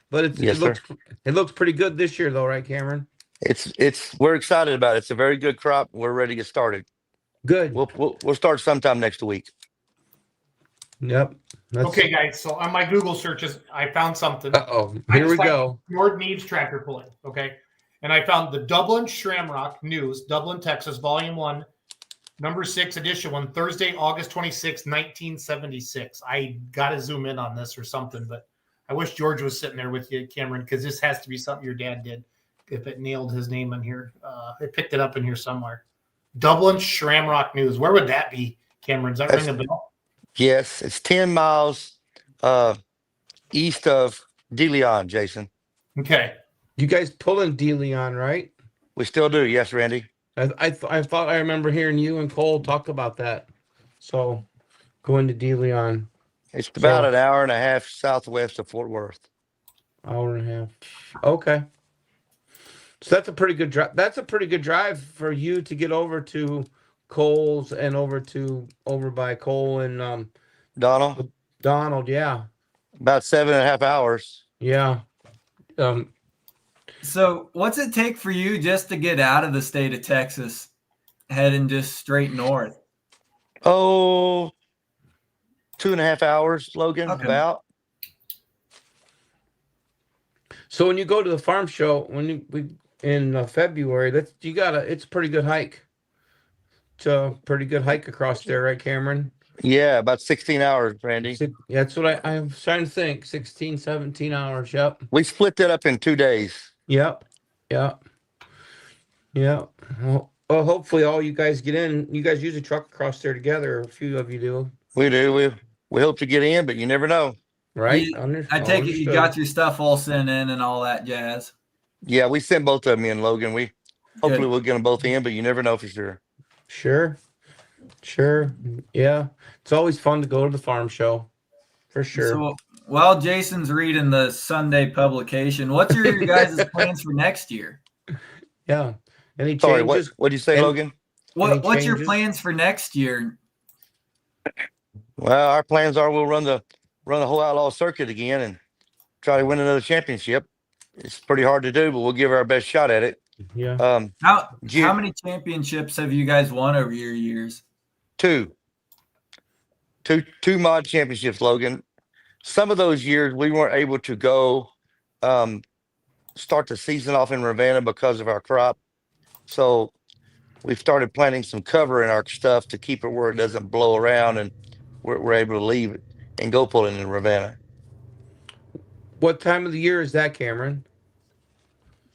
But Yes, sir. it looks pretty good this year though, right, Cameron? We're excited about it. It's a very good crop. We're ready to get started. Good. We'll start sometime next week. Yep. Okay, guys. So on my Google searches, I found something. Uh-oh. Here we go. Nord needs tractor pulling. Okay. And I found the Dublin Shamrock News, Dublin, Texas, Volume 1, Number 6, Edition 1, Thursday, August 26, 1976. I got to zoom in on this or something, but I wish George was sitting there with you, Cameron, because this has to be something your dad did. If it nailed his name in here, I picked it up in here somewhere. Dublin Shamrock News. Where would that be, Cameron? Does that ring a bell? Yes, it's 10 miles east of De Leon, Jason. Okay. You guys pulling De Leon, right? We still do. Yes, Randy. I thought I remember hearing you and Cole talk about that. So going to De Leon, It's about So- an hour and a half southwest of Fort Worth. hour and a half. Okay. So that's a pretty good drive. That's a pretty good drive for you to get over to Cole's and over by Cole and Donald, Donald. Yeah. about 7.5 hours. Yeah. So what's it take for you just to get out of the state of Texas, heading just straight north? Oh, 2.5 hours, Logan, Okay. about. So when you go to the farm show, we in February, it's a pretty good hike. It's a pretty good hike across there, right, Cameron? Yeah, about 16 hours, Randy. Yeah, that's what I'm trying to think. 16, 17 hours. Yep. We split that up in 2 days. Yep. Yep. Yep. Well, hopefully all you guys get in. You guys use a truck across there together. A few of you do. We do. We hope to get in, but you never know. Right? I take it you got your stuff all sent in and all that jazz. Yeah, we sent both of them in, Logan. Hopefully Good. we'll get them both in, but you never know for sure. Sure. Sure. Yeah. It's always fun to go to the farm show. For sure. So while Jason's reading the Sunday publication, what's your guys' plans for next year? Yeah. Any Sorry, changes? what did you say, And- Logan? Any What's your changes? plans for next year? Well, our plans are we'll run the whole outlaw circuit again and try to win another championship. It's pretty hard to do, but we'll give our best shot at it. Yeah. How June- many championships have you guys won over your years? Two mod championships, Logan. Some of those years we weren't able to go start the season off in Ravenna because of our crop. So we've started planting some cover in our stuff to keep it where it doesn't blow around, and we're able to leave it and go pulling in Ravenna. What time of the year is that, Cameron?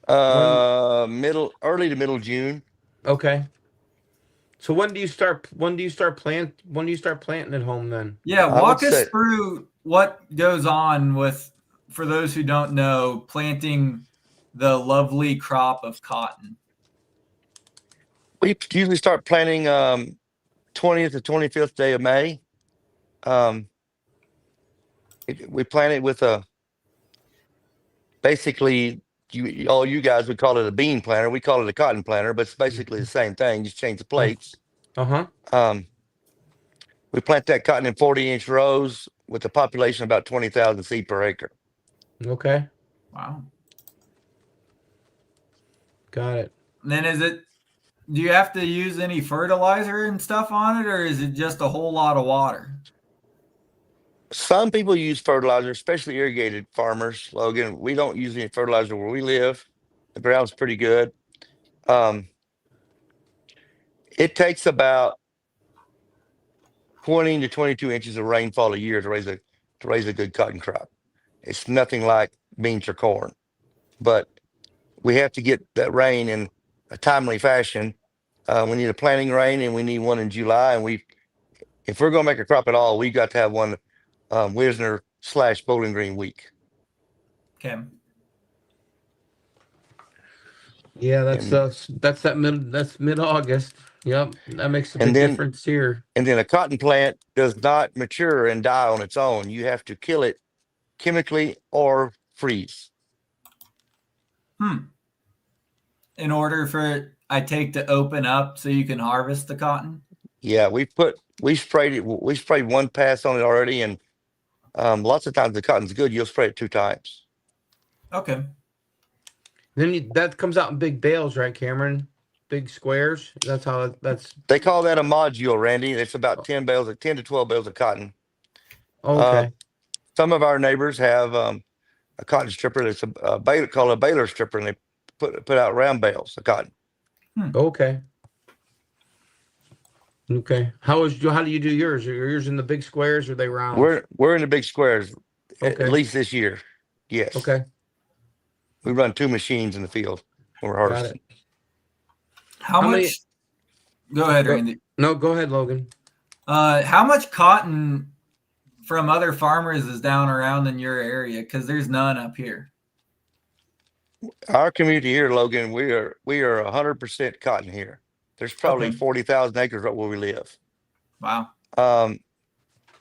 Early to middle June. Okay. So when do you start planting at home then? Yeah, I walk would us say- through what goes on with, for those who don't know, planting the lovely crop of cotton. We usually start planting 20th to 25th day of May. We plant it with basically all you guys would call it a bean planter. We call it a cotton planter, but it's basically the same thing. Just change the plates. Uh-huh. We plant that cotton in 40-inch rows with a population of about 20,000 seed per acre. Okay. Wow. Got it. And then is it do you have to use any fertilizer and stuff on it, or is it just a whole lot of water? Some people use fertilizer, especially irrigated farmers. Logan, we don't use any fertilizer where we live. The ground's pretty good. It takes about 20 to 22 inches of rainfall a year to raise a good cotton crop. It's nothing like beans or corn, but we have to get that rain in a timely fashion. We need a planting rain, and we need one in July. And if we're going to make a crop at all, we got to have one Wisner / Bowling Green week. Okay. Yeah, that's mid-August. Yep, that makes a big difference here. And then a cotton plant does not mature and die on its own. You have to kill it chemically or freeze. In order for it, I take to open up so you can harvest the cotton. Yeah, we sprayed it. We sprayed one pass on it already, and lots of times the cotton's good. You'll spray it 2 times. Okay. Then that comes out in big bales, right, Cameron? Big squares. That's how that's. They call that a module, Randy. It's about 10 to 12 bales of cotton. Okay. Some of our neighbors have a cotton stripper that's called a baler stripper, and they put out round bales of cotton. Okay. Okay. How do you do yours? Are yours in the big squares or are they round? We're in the big squares, Okay. at least this year. Yes. Okay. We run 2 machines in the field when we're Got harvesting. it. How How much? many- Go ahead, Randy. No, go ahead, Logan. How much cotton from other farmers is down around in your area? Because there's none up here. Our community here, Logan, we are 100% cotton here. There's probably Okay. 40,000 acres right where we live. Wow.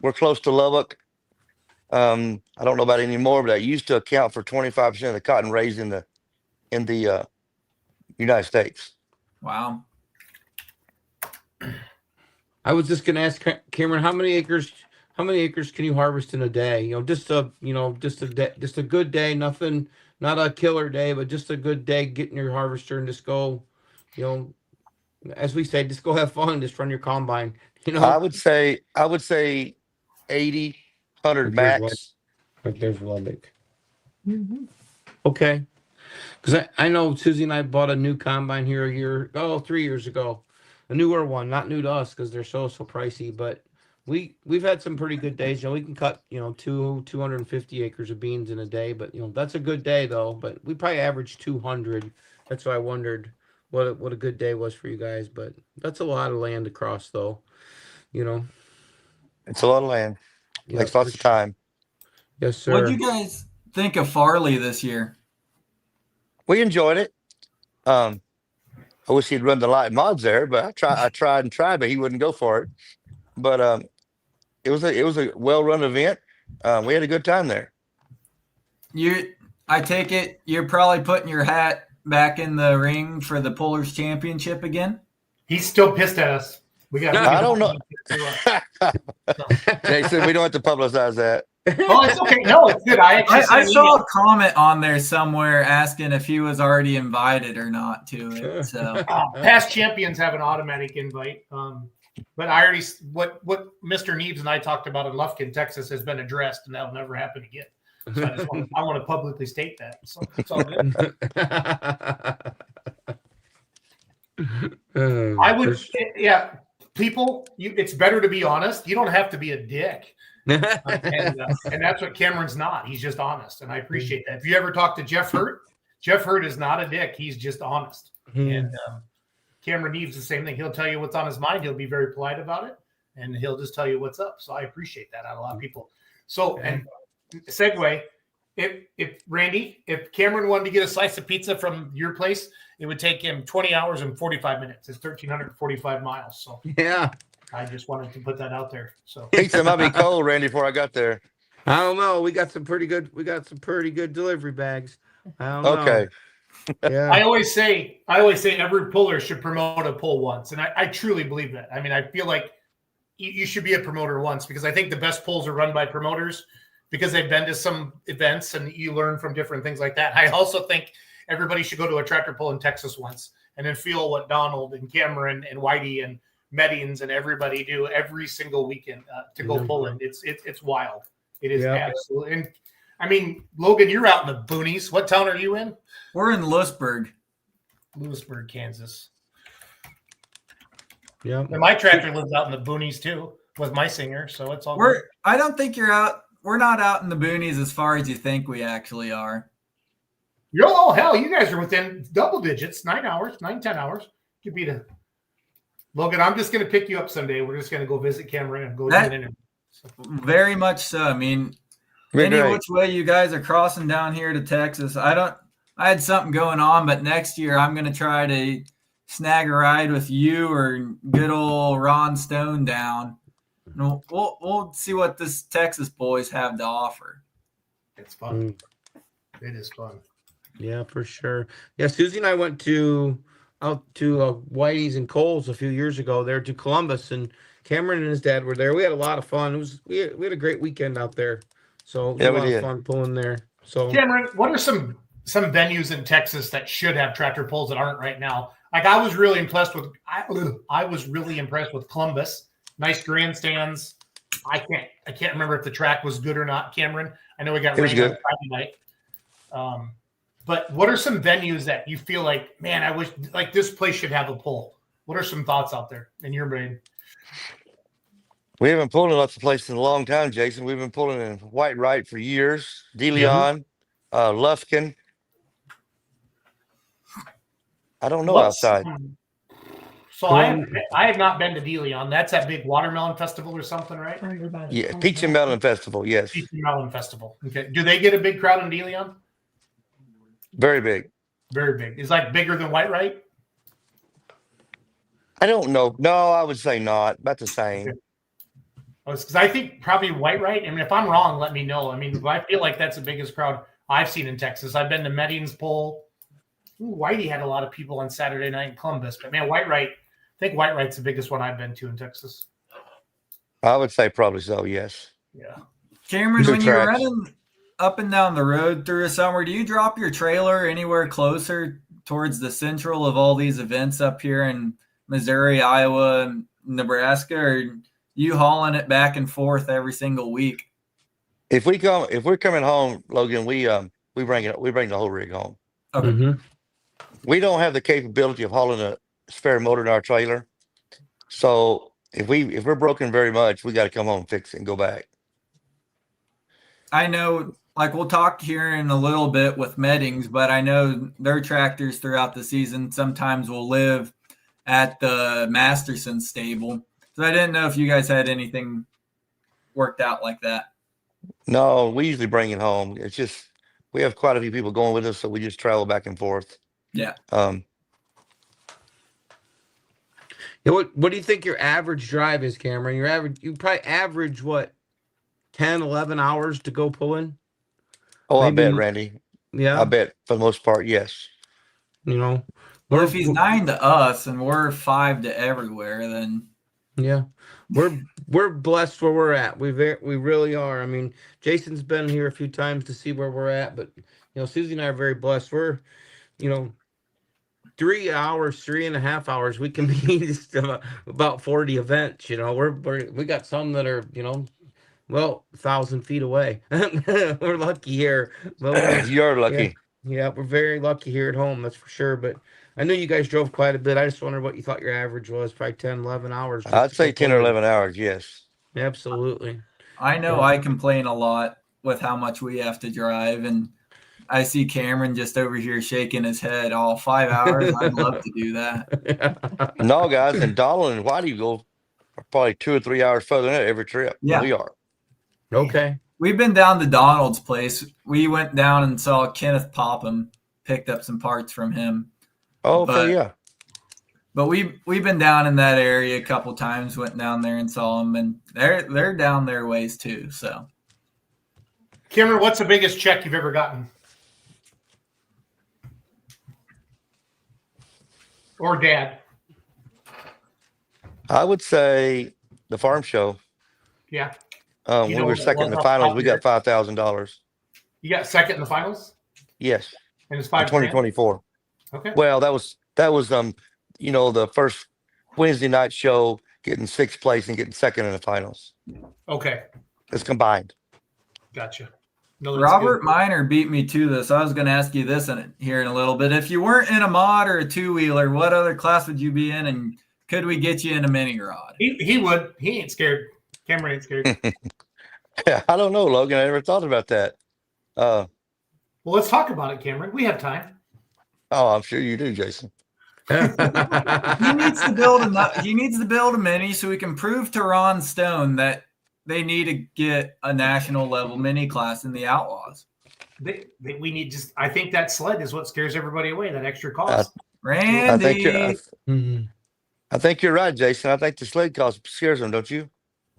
We're close to Lubbock. I don't know about it anymore, but that used to account for 25% of the cotton raised in the United States. Wow. I was just gonna ask Cameron, how many acres can you harvest in a day? Just a good day, nothing, not a killer day, but just a good day getting your harvester and just go, as we say, just go have fun, just run your combine. I would say 80, 100 max. Like there's Lubbock. Okay. Because I know Susie and I bought a new combine here 3 years ago. A newer one, not new to us because they're so pricey, but we've had some pretty good days. We can cut 250 acres of beans in a day, but that's a good day though. But we probably average 200. That's why I wondered what a good day was for you guys. But that's a lot of land to cross though. It's a lot of land. Yeah, Takes lots of time. Yes, sir. What do you guys think of Farley this year? We enjoyed it. I wish he'd run the light mods there, but I tried, but he wouldn't go for it. But it was a well-run event. We had a good time there. I take it you're probably putting your hat back in the ring for the Pullers Championship again? He's still pissed at us. I don't know. Jason, we don't have to publicize that. Oh, it's okay. No, it's good. I saw a comment on there somewhere asking if he was already invited or not to it. So past champions have an automatic invite. But I already what Mr. Neebs and I talked about in Lufkin, Texas, has been addressed, and that'll never happen again. So I want to publicly state that. So it's all good. I would, yeah. People, it's better to be honest. You don't have to be a dick. And that's what Cameron's not. He's just honest, and I appreciate that. If you ever talk to Jeff Hurt is not a dick. He's just honest. And Cameron Neves the same thing. He'll tell you what's on his mind. He'll be very polite about it, and he'll just tell you what's up. So I appreciate that out of a lot of people. So and segue, if Cameron wanted to get a slice of pizza from your place, it would take him 20 hours and 45 minutes. It's 1,345 miles. So yeah. I just wanted to put that out there. So Pizza might be cold, Randy, before I got there. I don't know. We got some pretty good delivery bags. I don't know. Okay. Yeah. I always say every puller should promote a pull once. And I truly believe that. I mean, I feel like you should be a promoter once, because I think the best pulls are run by promoters because they've been to some events and you learn from different things like that. I also think everybody should go to a tractor pull in Texas once and then feel what Donald and Cameron and Whitey and Meddings and everybody do every single weekend to go pulling. It's wild. It is absolutely. And I mean, Logan, you're out in the boonies. What town are you in? We're in Lewisburg. Lewisburg, Kansas. Yeah. And my tractor lives out in the boonies too with my singer, so it's all good. I don't think you're out. We're not out in the boonies as far as you think we actually are. Oh, hell, you guys are within double digits, 10 hours. Could be the Logan. I'm just going to pick you up someday. We're just going to go visit Cameron and go do an interview. Very much so. I mean, any which way you guys are crossing down here to Texas, I had something going on, but next year I'm going to try to snag a ride with you or good old Ron Stone down. We'll see what this Texas boys have to offer. It's fun. It is fun. Yeah, for sure. Yeah, Susie and I went out to Whitey's and Cole's a few years ago there to Columbus, and Cameron and his dad were there. We had a lot of fun. We had a great weekend out there. So it was a lot of fun pulling there. So Cameron, what are some venues in Texas that should have tractor pulls that aren't right now? Like I was really impressed with Columbus. Nice grandstands. I can't remember if the track was good or not, Cameron. I know we got rain on Friday night. But what are some venues that you feel like, man, I wish like this place should have a pull? What are some thoughts out there in your brain? We haven't pulled in lots of places in a long time, Jason. We've been pulling in White Wright for years, DeLeon, Lufkin. I don't know outside. So I have not been to DeLeon. That's that big watermelon festival or something, right? Yeah, Peach and Melon Festival, yes. Peach and Melon Festival. Okay. Do they get a big crowd in DeLeon? Very big. Very big. Is like bigger than White Wright? I don't know. No, I would say not. About the same. Because I think probably White Wright. I mean, if I'm wrong, let me know. I mean, I feel like that's the biggest crowd I've seen in Texas. I've been to Meddings Poll. Whitey had a lot of people on Saturday night in Columbus. But, man, White Wright, I think White Wright's the biggest one I've been to in Texas. I would say probably so, yes. Yeah. Cameron, when you're running up and down the road through a summer, do you drop your trailer anywhere closer towards the central of all these events up here in Missouri, Iowa, and Nebraska, or you hauling it back and forth every single week? If we're coming home, Logan, we bring the whole rig home. Okay. Mm-hmm. We don't have the capability of hauling a spare motor in our trailer. So if we're broken very much, we got to come home and fix it and go back. I know, like we'll talk here in a little bit with Meddings, but I know their tractors throughout the season sometimes will live at the Masterson stable. So I didn't know if you guys had anything worked out like that. No, we usually bring it home. It's just we have quite a few people going with us, so we just travel back and forth. Yeah. Yeah, what do you think your average drive is, Cameron? You probably average what, 10, 11 hours to go pulling? Oh, Maybe, I bet, Randy. Yeah. I bet for the most part, yes. You know. Well, if he's 9 to us and we're 5 to everywhere, then yeah, we're blessed where we're at. We really are. I mean, Jason's been here a few times to see where we're at, but Susie and I are very blessed. We're, 3 hours, 3.5 hours, we can be just about 40 events. We got some that are 1,000 feet away. We're lucky here. You're lucky. Yeah, we're very lucky here at home, that's for sure. But I know you guys drove quite a bit. I just wondered what you thought your average was. Probably 10, 11 hours. I'd say 10 or 11 hours, yes. Absolutely. I know I complain a lot with how much we have to drive, and I see Cameron just over here shaking his head. All 5 hours. I'd love to do that. No, guys, and Donald and Whitey go probably 2 or 3 hours further than every trip. Yeah. We are. Okay. We've been down to Donald's place. We went down and saw Kenneth Popham, picked up some parts from him. Oh, okay, yeah. But we've been down in that area a couple times, went down there and saw them, and they're down their ways too. So, Cameron, what's the biggest check you've ever gotten? Or Dad? I would say the farm show. Yeah. When we were second in the finals, we got $5,000. You got second in the finals? Yes. And it's In 5 2024. Okay. Well, that was that was the first Wednesday night show, getting 6th place and getting 2nd in the finals. Okay, It's combined. gotcha. No, that's Robert good. Miner beat me to this. I was going to ask you this here in a little bit. If you weren't in a mod or a two-wheeler, what other class would you be in, and could we get you in a mini rod? He would. He ain't scared. Cameron ain't scared. Yeah, I don't know, Logan. I never thought about that. Well, let's talk about it, Cameron. We have time. I'm sure you do, Jason. He needs to build a mini so we can prove to Ron Stone that they need to get a national level mini class in the Outlaws. We need just. I think that sled is what scares everybody away. That extra cost. Randy, I think you're right, Jason. I think the sled cost scares them, don't you?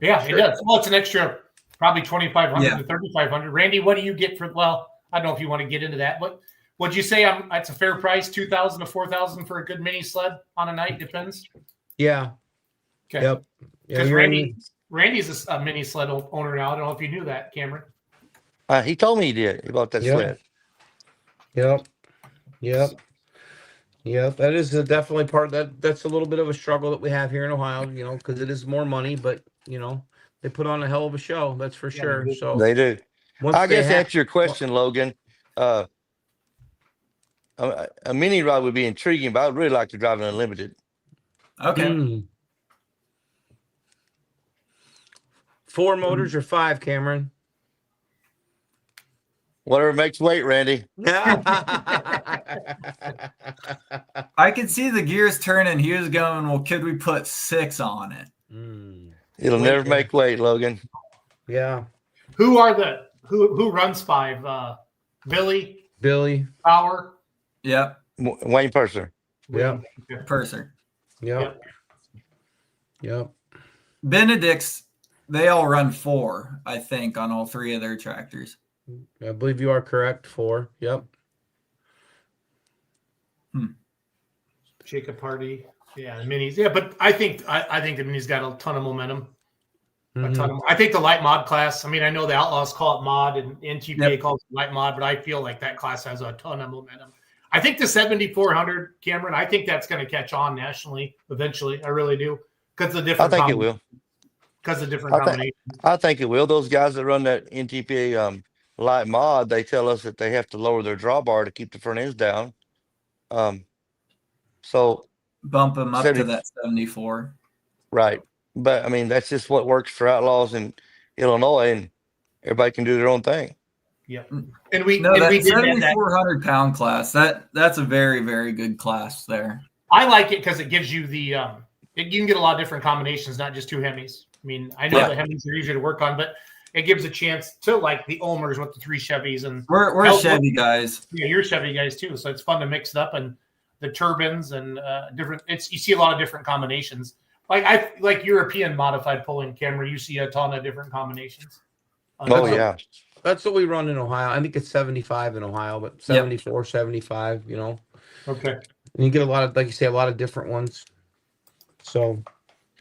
Yeah, it does. Well, it's an extra, probably 2,500 Yeah. to 3,500. Randy, what do you get for? Well, I don't know if you want to get into that, but would you say it's a fair price, 2,000 to 4,000 for a good mini sled on a night? Depends. Yeah. Okay. Yep. Yeah, Because you're in- Randy's a mini sled owner now. I don't know if you knew that, Cameron. He told me he did. He bought that Yeah. sled. Yep. That is definitely part that's a little bit of a struggle that we have here in Ohio, because it is more money, but they put on a hell of a show, that's for Yeah, sure. they do. So They do. once I they guess to have- answer your question, Logan, a mini rod would be intriguing, but I'd really like to drive an unlimited. okay. Mm. 4 motors or 5, Cameron? Whatever makes weight, Randy. I could see the gears turning. He was going, well, could we put 6 on it? Mm. It'll Weight, never yeah. make weight, Logan. Yeah, Who runs 5? Billy, Billy. Power. Yep. Wayne Purser. Yep. Purser. Yep. Benedict's, they all run 4, I think, on all 3 of their tractors. I believe you are correct. 4. Yep. Jacob Hardy. Yeah, the minis. Yeah, but I think the minis got a ton of momentum. Mhm. I think the light mod class. I mean, I know the Outlaws call it mod and NTPA Yep. calls it light mod, but I feel like that class has a ton of momentum. I think the 7,400, Cameron. I think that's going to catch on nationally eventually. I really do, because the I different. think it will. Because the different I think- combinations. I think it will. Those guys that run that NTPA light mod, they tell us that they have to lower their drawbar to keep the front ends down. So Bump them up 70 to that 74. right, but I mean that's just what works for Outlaws in Illinois, and everybody can do their own thing. Yeah, and we No, and that we did that. 7,400 pound class, that's a very, very good class there. I like it because it gives you the you can get a lot of different combinations, not just 2 Hemis. I mean, I know Yeah. the Hemis are easier to work on, but it gives a chance to like the Ulmers with the 3 Chevys and We're Hell, Chevy guys. yeah, you're Chevy guys too. So it's fun to mix it up and the turbines and different. You see a lot of different combinations. Like European modified pulling camera, you see a ton of different combinations. Oh yeah, That's what we run in Ohio. I think it's 75 in Ohio, but 74, 75, Okay. And you get a lot of, like you say, a lot of different ones. So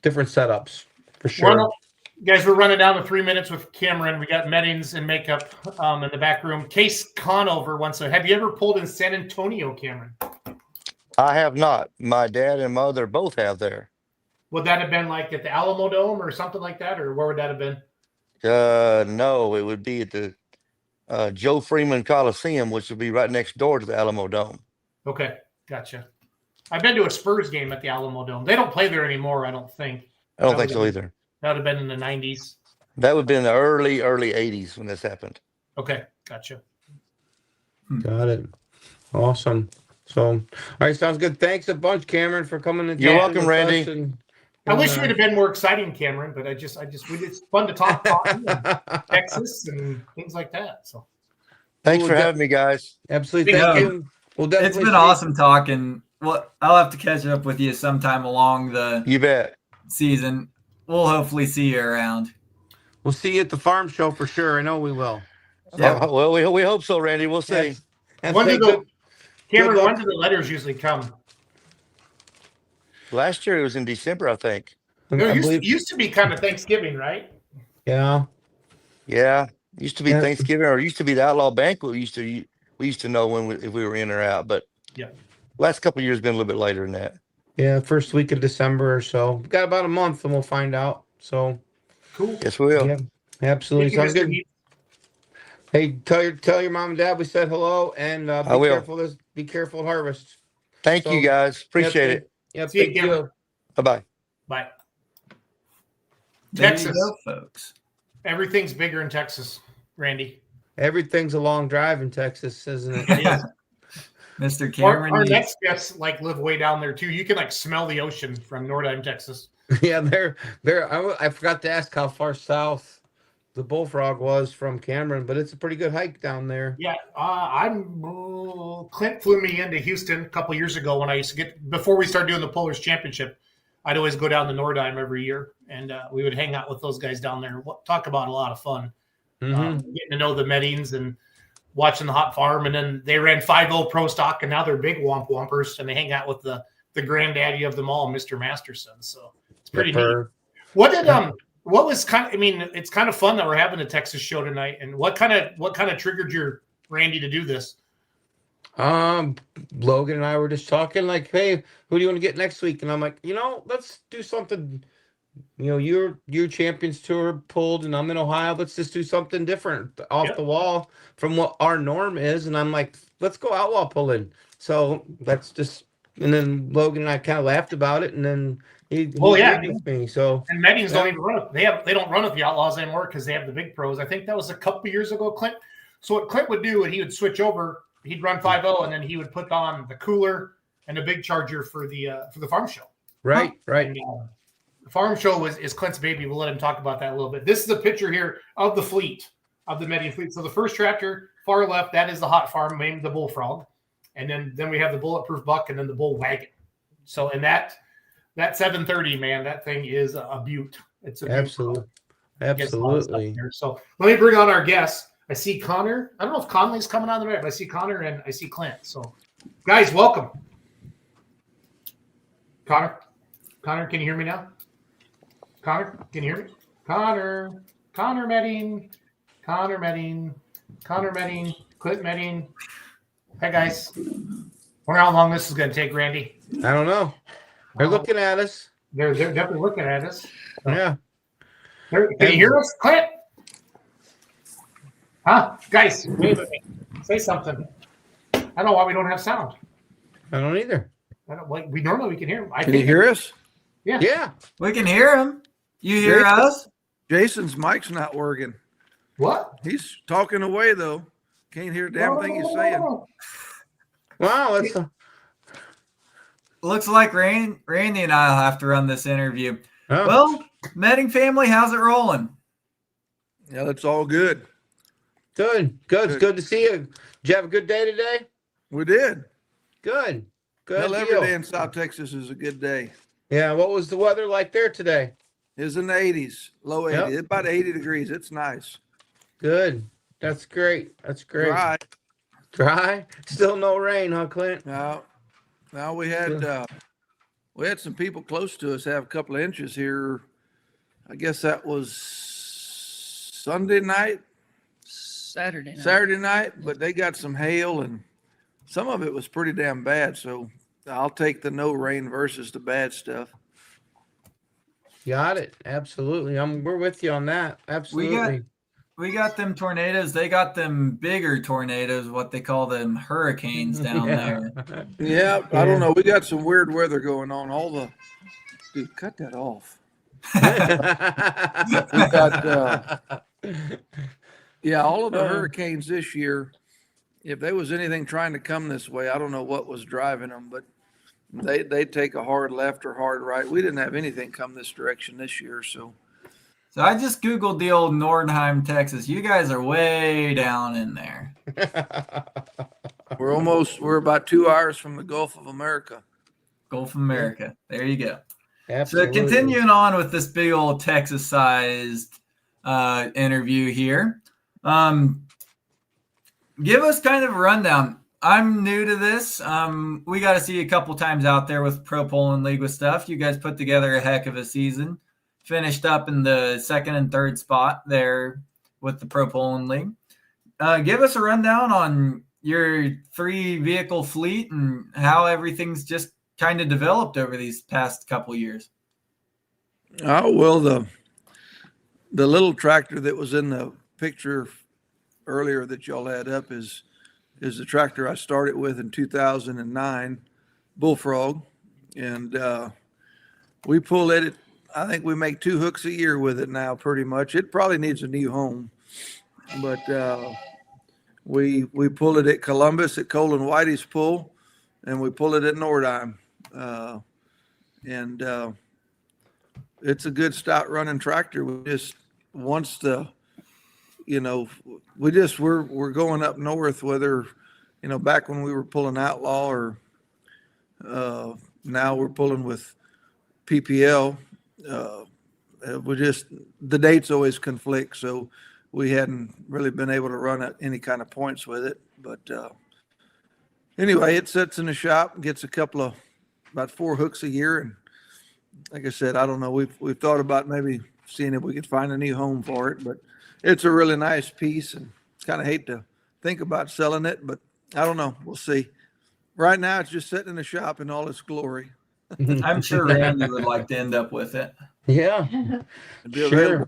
different setups for sure. Guys, we're running down to 3 minutes with Cameron. We got Mettings and makeup in the back room. Case Conover wants to. Have you ever pulled in San Antonio, Cameron? I have not. My dad and mother both have there. Would that have been like at the Alamo Dome or something like that, or where would that have been? No, it would be at the Joe Freeman Coliseum, which would be right next door to the Alamo Dome. Okay, gotcha. I've been to a Spurs game at the Alamo Dome. They don't play there anymore, I don't think. I don't think so either. That would have been in the 90s. That would have been in the early 80s when this happened. Okay, gotcha. Got it. Awesome. So, all right, sounds good. Thanks a bunch, Cameron, for coming and You're talking welcome, with Randy. us and I wish it would have been more exciting, Cameron, but it's fun to talk about Texas and things like that. So Thanks Cool, for de- having me, guys. Absolutely. Thank Thank you. you. We'll definitely It's been see- awesome talking. Well, I'll have to catch up with you sometime along the You bet. season. We'll hopefully see you around. We'll see you at the farm show for sure. I know we will. Yeah. Well, we hope so, Randy. We'll see. Yes. And when say do the good- Cameron, luck. when do the letters usually come? Last year it was in December, I think. There I used, believe- used to be kind of Thanksgiving, right? yeah. Yeah, used to be Yeah. Thanksgiving, or used to be the Outlaw Banquet. We used to know when if we were in or out. But Last couple of years been a little bit later than that. Yeah, first week of December or so. We've got about a month and we'll find out. So Cool. Yes, we will. yeah, absolutely. Thank you, Sounds Mr. good. Heath. Hey, tell your mom and dad we said hello and I be will. careful. Be careful at harvest. Thank So, you guys. Appreciate it. Yep. See you, Thank Cameron. you. Bye-bye. Bye. There Texas. you go, folks. Everything's bigger in Texas, Randy. Everything's a long drive in Texas, isn't it? Mr. Cameron. Our you- next guests like live way down there too. You can like smell the ocean from Nordheim, Texas. Yeah, I forgot to ask how far south the Bullfrog was from Cameron, but it's a pretty good hike down there. Yeah, Clint flew me into Houston a couple years ago when I used to before we started doing the Polars Championship. I'd always go down to Nordheim every year, and we would hang out with those guys down there. Talk about a lot of fun, getting to know the Meddings and watching the hot farm. And then they ran 5-0 Pro Stock, and now they're big Wompers, and they hang out with the granddaddy of them all, Mr. Masterson. So it's pretty neat. What was kind of? I mean, it's kind of fun that we're having a Texas show tonight. And what kind of triggered your Randy to do this? Logan and I were just talking like, hey, who do you want to get next week? And I'm like, let's do something. Your Champions Tour pulled, and I'm in Ohio. Let's just do something different off the wall from what our norm is. And I'm like, let's go outlaw pulling. So let's just. And then Logan and I kind of laughed about it, and then he agreed with me. So and Meddings don't even run it. They don't run with the Outlaws anymore because they have the big pros. I think that was a couple years ago, Clint. So what Clint would do, and he would switch over. He'd run 5-0, and then he would put on the cooler and the big charger for the farm show. right. And, the farm show is Clint's baby. We'll let him talk about that a little bit. This is a picture here of the fleet, of the Medding fleet. So the first tractor, far left, that is the hot farm named the Bullfrog. And then we have the Bulletproof Buck and then the Bull Wagon. So, and that 730, man, that thing is a beaut. It's a beaut. Absolutely. So let me bring on our guests. I see Connor. I don't know if Conley's coming on the right, but I see Connor and I see Clint. So, guys, welcome. Connor, can you hear me now? Connor, can you hear me? Connor Medding, Clint Medding. Hey, guys. Wonder how long this is going to take, Randy. I don't know. They're looking at us. They're definitely looking at us. Yeah. Can you hear us, Clint? Huh? Guys, wait a minute. Say something. I don't know why we don't have sound. I don't either. We normally can hear him. Can you hear us? Yeah. We can hear him. You hear us? Jason's mic's not working. What? He's talking away though. Can't hear a damn thing he's saying. Wow. That's Looks like Randy and I'll have to run this interview. oh. Well, Medding family, how's it rolling? Yeah, that's all good. Good. It's good to see you. Did you have a good day today? We did. Good. Well, every deal. day in South Texas is a good day. Yeah. What was the weather like there today? It's in the 80s, low 80s. Yep. It's about 80 degrees. It's nice. Good. That's great. Dry. Dry. Still no rain, huh, Clint? Now we had some people close to us have a couple of inches here. I guess that was Saturday night, but they got some hail and some of it was pretty damn bad. So I'll take the no rain versus the bad stuff. Got it. Absolutely. We're with you on that. Absolutely. We got them tornadoes. They got them bigger tornadoes, what they call them hurricanes down there. Yeah, I don't know. We got some weird weather going on. Dude, cut that off. We got, all of the hurricanes this year. If there was anything trying to come this way, I don't know what was driving them, but they take a hard left or hard right. We didn't have anything come this direction this year, so. So I just Googled the old Nordheim, Texas. You guys are way down in there. We're about 2 hours from the Gulf of America. Gulf of America. There you go. Absolutely. So continuing on with this big old Texas-sized interview here. Give us kind of a rundown. I'm new to this. We got to see a couple times out there with Pro Poland League with stuff. You guys put together a heck of a season. Finished up in the second and third spot there with the Pro Poland League. Give us a rundown on your 3-vehicle fleet and how everything's just kind of developed over these past couple years. Oh, well, the little tractor that was in the picture earlier that y'all had up is the tractor I started with in 2009, Bullfrog. And we pull it. I think we make 2 hooks a year with it now, pretty much. It probably needs a new home. But we pull it at Columbus at Cole and Whitey's Pull, and we pull it at Nordheim. And it's a good stout running tractor. We just once we're going up north, whether back when we were pulling Outlaw or now we're pulling with PPL. The dates always conflict, so we hadn't really been able to run any kind of points with it. But anyway, it sits in the shop and gets about 4 hooks a year. And like I said, I don't know. We've thought about maybe seeing if we could find a new home for it, but it's a really nice piece, and kind of hate to think about selling it, but I don't know. We'll see. Right now, it's just sitting in the shop in all its glory. I'm sure Randy would like to end up with it. Yeah. It'd be available.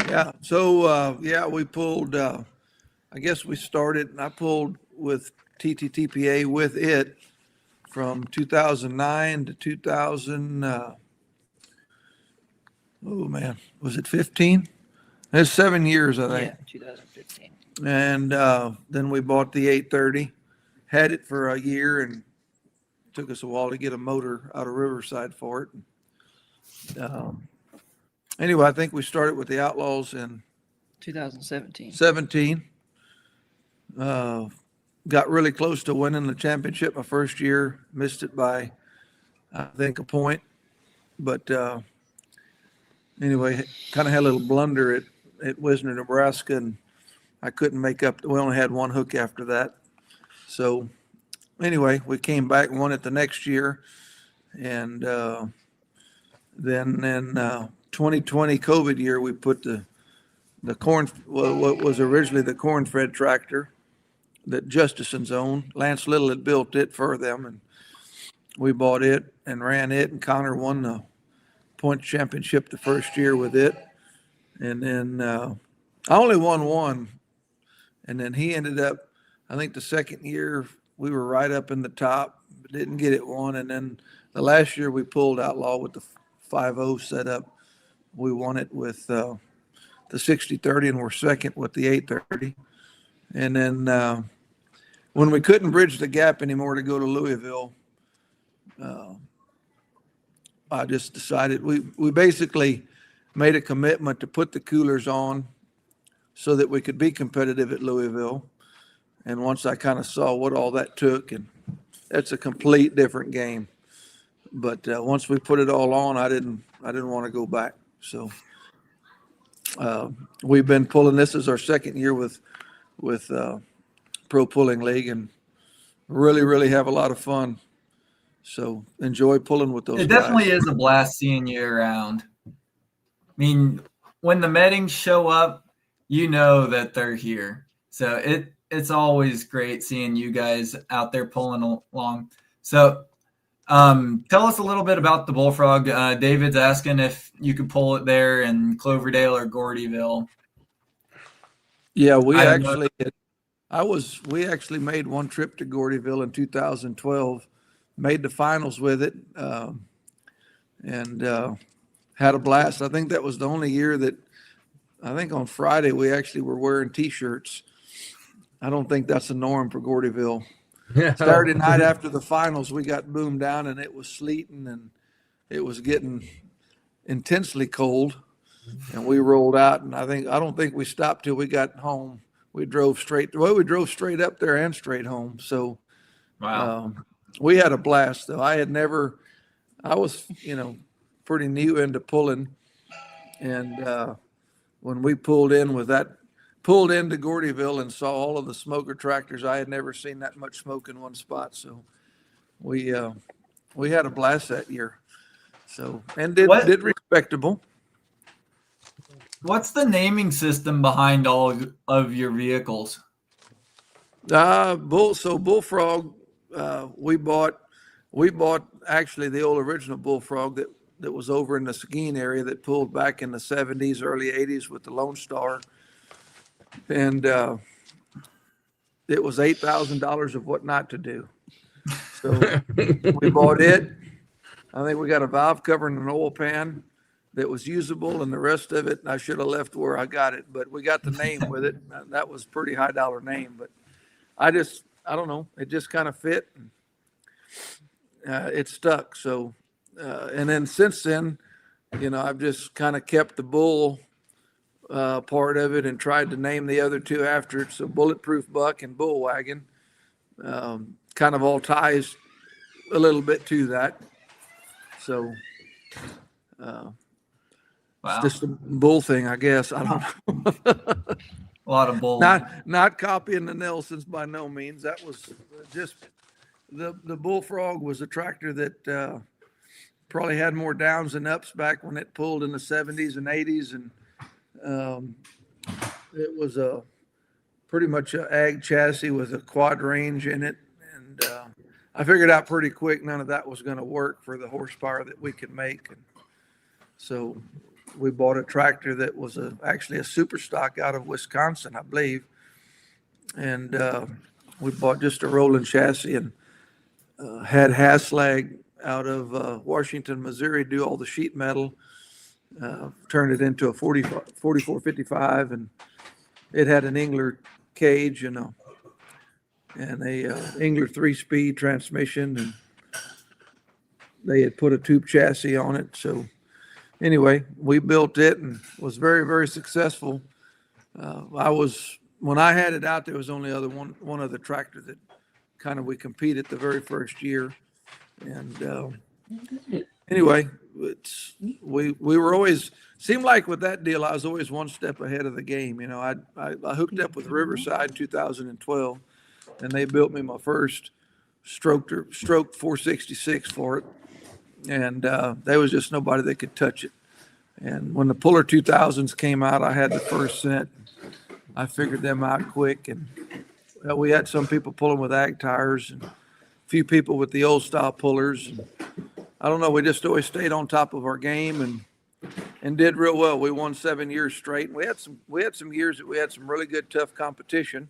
Yeah. So, we pulled, I guess I pulled with TTTPA with it from 2009 to 2000. Was it 15? It's 7 years, I think. Yeah, 2015. And then we bought the 830, had it for a year, and took us a while to get a motor out of Riverside for it. Anyway, I think we started with the Outlaws in 2017. 17. Got really close to winning the championship my first year. Missed it by, I think, a point. But anyway, kind of had a little blunder at Wisner, Nebraska, and I couldn't make up. We only had 1 hook after that. So anyway, we came back and won it the next year. And then in 2020 COVID year, we put the what was originally the corn-fed tractor that Justison's owned. Lance Little had built it for them, and we bought it and ran it, and Connor won the point championship the first year with it. And then I only won 1, and then he ended up, I think the second year we were right up in the top, but didn't get it won. And then the last year we pulled Outlaw with the 5.0 setup. We won it with the 60/30, and we're second with the 830. And then when we couldn't bridge the gap anymore to go to Louisville, I just decided we basically made a commitment to put the coolers on so that we could be competitive at Louisville. And once I kind of saw what all that took, and it's a complete different game. But once we put it all on, I didn't want to go back. So we've been pulling. This is our second year with Pro Pulling League, and really, really have a lot of fun. So enjoy pulling with those. It guys. definitely is a blast seeing you around. I mean, when the Mettings show up, you know that they're here. So it's always great seeing you guys out there pulling along. So tell us a little bit about the Bullfrog. David's asking if you could pull it there in Cloverdale or Gordyville. Yeah, we actually made one trip to Gordyville in 2012, made the finals with it, and had a blast. I think that was the only year that, I think on Friday we actually were wearing T-shirts. I don't think that's the norm for Gordyville. Saturday night after the finals, we got boomed down, and it was sleeting, and it was getting intensely cold, and we rolled out. And I don't think we stopped till we got home. We drove straight up there and straight home. So, Wow. We had a blast though. I was, pretty new into pulling, and when we pulled into Gordyville and saw all of the smoker tractors, I had never seen that much smoke in one spot. So we had a blast that year. So, and did respectable. What's the naming system behind all of your vehicles? Bullfrog, we bought actually the old original Bullfrog that was over in the Seguin area that pulled back in the 70s, early 80s with the Lone Star. And it was $8,000 of what not to do. So we bought it. I think we got a valve cover and an oil pan that was usable, and the rest of it I should have left where I got it, but we got the name with it. That was a pretty high dollar name, but I don't know, it just kind of fit. It stuck. So and then since then, I've just kind of kept the bull part of it and tried to name the other two after it. So Bulletproof Buck and Bull Wagon kind of all ties a little bit to that. So Wow. it's just a bull thing, I guess. I don't know. A lot of bull. Not copying the Nelsons by no means. That was just the Bullfrog was a tractor that probably had more downs than ups back when it pulled in the 70s and 80s, and it was a pretty much an ag chassis with a quad range in it, and I figured out pretty quick none of that was going to work for the horsepower that we could make, and so we bought a tractor that was actually a super stock out of Wisconsin, I believe, and we bought just a rolling chassis and had Haslag out of Washington, Missouri, do all the sheet metal, turned it into a 4455, and it had an Engler cage and a Engler 3-speed transmission, and they had put a tube chassis on it. So anyway, we built it and was very, very successful. When I had it out, there was only one other tractor that kind of we competed the very first year. And anyway, we were always, seemed like with that deal, I was always one step ahead of the game. I hooked up with Riverside 2012, and they built me my first stroke 466 for it. And there was just nobody that could touch it. And when the Puller 2000s came out, I had the first set. I figured them out quick, and we had some people pulling with ag tires and a few people with the old style pullers. And I don't know, we just always stayed on top of our game and did real well. We won 7 years straight. And we had some years that we had some really good, tough competition.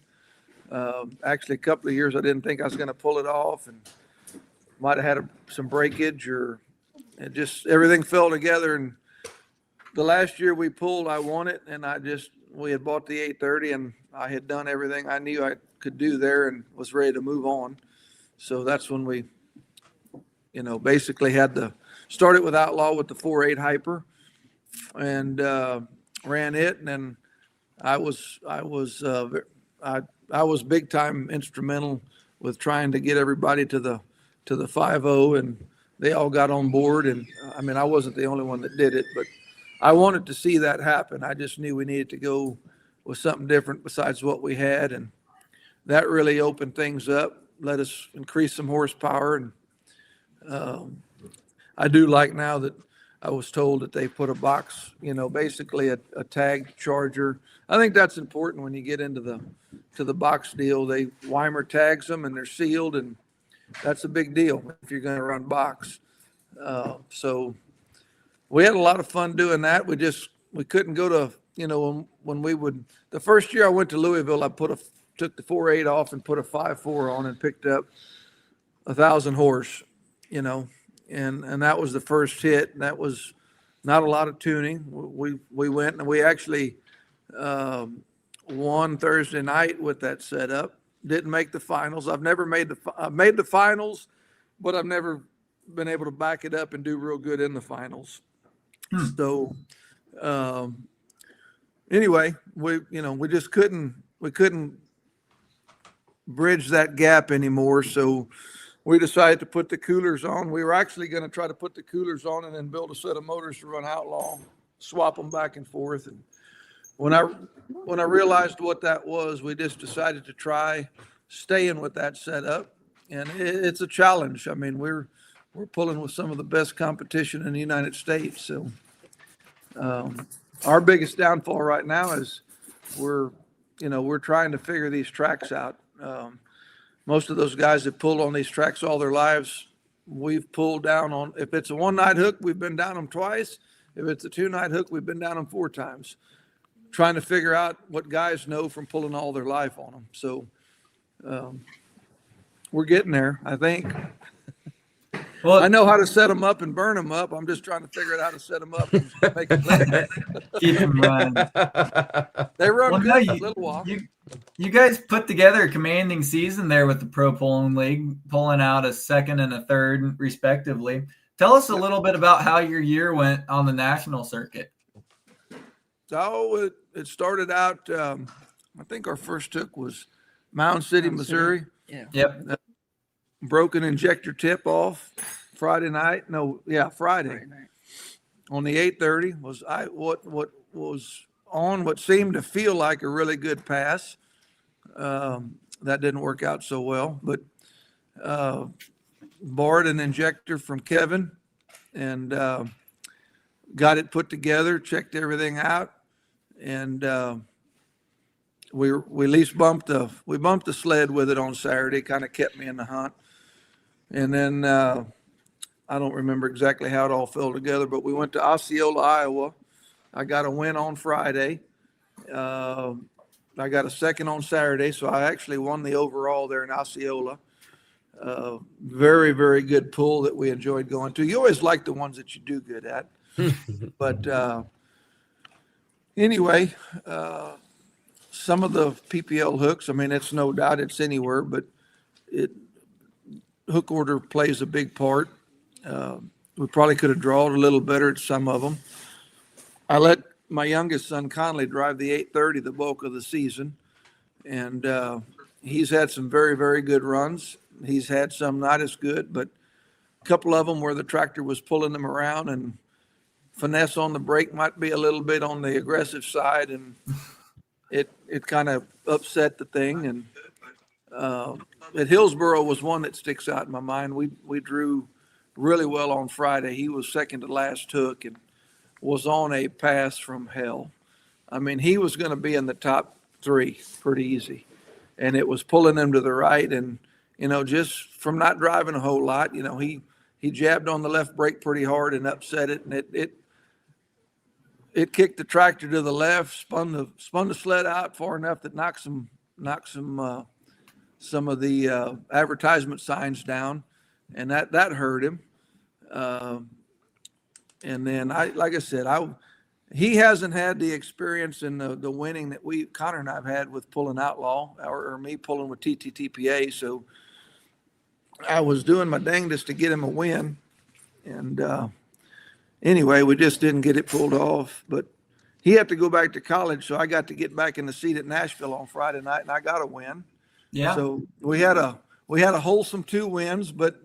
Actually, a couple of years I didn't think I was going to pull it off, and might have had some breakage, or it just everything fell together. And the last year we pulled, I won it, and we had bought the 830, and I had done everything I knew I could do there and was ready to move on. So that's when we, basically started with Outlaw with the 4.8 Hyper, and ran it. And then I was big time instrumental with trying to get everybody to the 5.0, and they all got on board. And I mean, I wasn't the only one that did it, but I wanted to see that happen. I just knew we needed to go with something different besides what we had. And that really opened things up, let us increase some horsepower. And I do like now that I was told that they put a box, basically a tagged charger. I think that's important when you get into the box deal. Weimer tags them and they're sealed, and that's a big deal if you're going to run box. So we had a lot of fun doing that. We couldn't go to, when we would, the first year I went to Louisville, I took the 4.8 off and put a 5.4 on and picked up 1,000 horse, and that was the first hit. And that was not a lot of tuning. We went and we actually won Thursday night with that setup. Didn't make the finals. I've made the finals, but I've never been able to back it up and do real good in the finals. So anyway, we just couldn't bridge that gap anymore. So we decided to put the coolers on. We were actually going to try to put the coolers on and then build a set of motors to run Outlaw, swap them back and forth. And when I realized what that was, we just decided to try staying with that setup. And it's a challenge. I mean, we're pulling with some of the best competition in the United States. So our biggest downfall right now is we're trying to figure these tracks out. Most of those guys that pulled on these tracks all their lives, we've pulled down on. If it's a one-night hook, we've been down them twice. If it's a two-night hook, we've been down them 4 times, trying to figure out what guys know from pulling all their life on them. So we're getting there, I think. Well, I know how to set them up and burn them up. I'm just trying to figure out how to set them up and make them play. keep them running. They run Well, good no, for a little while. You guys put together a commanding season there with the Pro Pulling League, pulling out a second and a third, respectively. Tell us a little bit about how your year went on the national circuit. So it started out, I think our first hook was Mound City, Mound City. Missouri. Yeah. Yep. Broken injector tip off Friday night. Friday. Right. On the 830 was what was on what seemed to feel like a really good pass. That didn't work out so well, but borrowed an injector from Kevin and got it put together, checked everything out, and we at least bumped the sled with it on Saturday. Kind of kept me in the hunt, and then I don't remember exactly how it all fell together, but we went to Osceola, Iowa. I got a win on Friday. I got a second on Saturday, so I actually won the overall there in Osceola. Very, very good pull that we enjoyed going to. You always like the ones that you do good at. But anyway, some of the PPL hooks, I mean, it's no doubt it's anywhere, but hook order plays a big part. We probably could have drawn a little better at some of them. I let my youngest son, Conley, drive the 830 the bulk of the season, and he's had some very, very good runs. He's had some not as good, but a couple of them where the tractor was pulling them around and finesse on the brake might be a little bit on the aggressive side, and it kind of upset the thing. And at Hillsboro was one that sticks out in my mind. We drew really well on Friday. He was second to last hook and was on a pass from hell. I mean, he was going to be in the top 3 pretty easy, and it was pulling him to the right. And just from not driving a whole lot, he jabbed on the left brake pretty hard and upset it, and it kicked the tractor to the left, spun the sled out far enough that knocked some of the advertisement signs down, and that hurt him. And then like I said, he hasn't had the experience in the winning that Connor and I've had with pulling Outlaw or me pulling with TTTPA. So I was doing my dangest to get him a win. And anyway, we just didn't get it pulled off, but he had to go back to college. So I got to get back in the seat at Nashville on Friday night, and I got a win. Yeah. So we had a wholesome 2 wins, but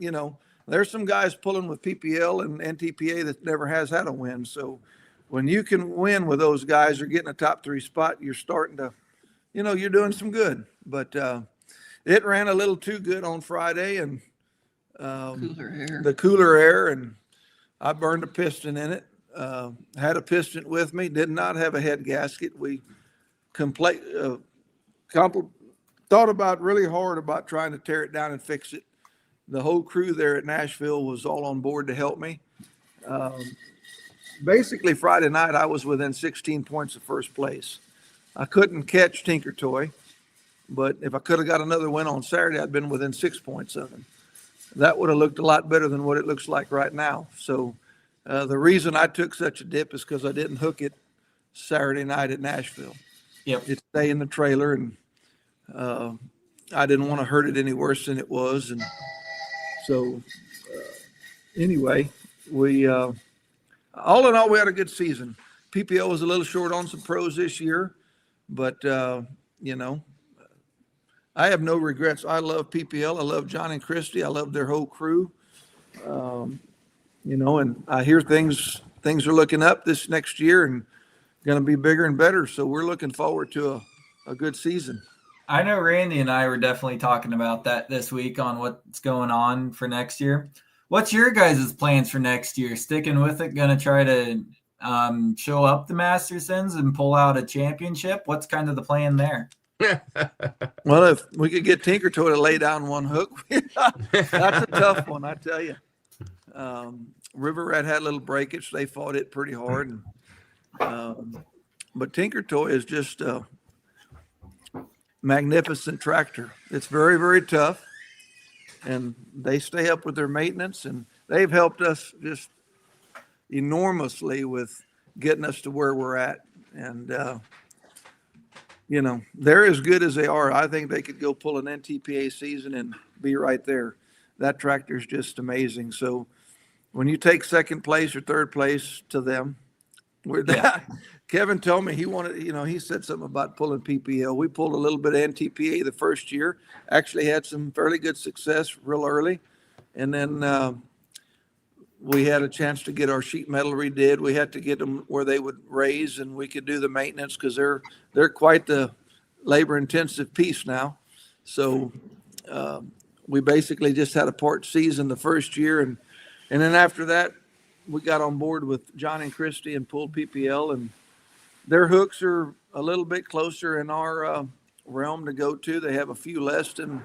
there's some guys pulling with PPL and NTPA that never has had a win. So when you can win with those guys or get in a top 3 spot, you're starting to, you're doing some good. But it ran a little too good on Friday, and the cooler air, and I burned a piston in it. Had a piston with me, did not have a head gasket. We thought about really hard about trying to tear it down and fix it. The whole crew there at Nashville was all on board to help me. Basically, Friday night, I was within 16 points of first place. I couldn't catch Tinker Toy, but if I could have got another win on Saturday, I'd been within 6 points of him. That would have looked a lot better than what it looks like right now. So the reason I took such a dip is because I didn't hook it Saturday night at Nashville. Yep. It stayed in the trailer, and I didn't want to hurt it any worse than it was. And so anyway, we all in all, we had a good season. PPL was a little short on some pros this year, but I have no regrets. I love PPL. I love John and Christy. I love their whole crew. And I hear things are looking up this next year and going to be bigger and better. So we're looking forward to a good season. I know Randy and I were definitely talking about that this week on what's going on for next year. What's your guys' plans for next year? Sticking with it, going to try to show up the Mastersons and pull out a championship? What's kind of the plan there? Well, if we could get Tinker Toy to lay down one hook, that's a tough one, I tell you. River Rat had a little breakage. They fought it pretty hard. But Tinker Toy is just a magnificent tractor. It's very, very tough. And they stay up with their maintenance, and they've helped us just enormously with getting us to where we're at. And, you know, they're as good as they are. I think they could go pull an NTPA season and be right there. That tractor is just amazing. So when you take second place or third place to them, Kevin told me he wanted, you know, he said something about pulling PPL. We pulled a little bit of NTPA the first year, actually had some fairly good success real early. And then we had a chance to get our sheet metal redid. We had to get them where they would raise and we could do the maintenance because they're quite the labor intensive piece now. So we basically just had a part season the first year. And then after that, we got on board with John and Christie and pulled PPL, and their hooks are a little bit closer in our realm to go to. They have a few less than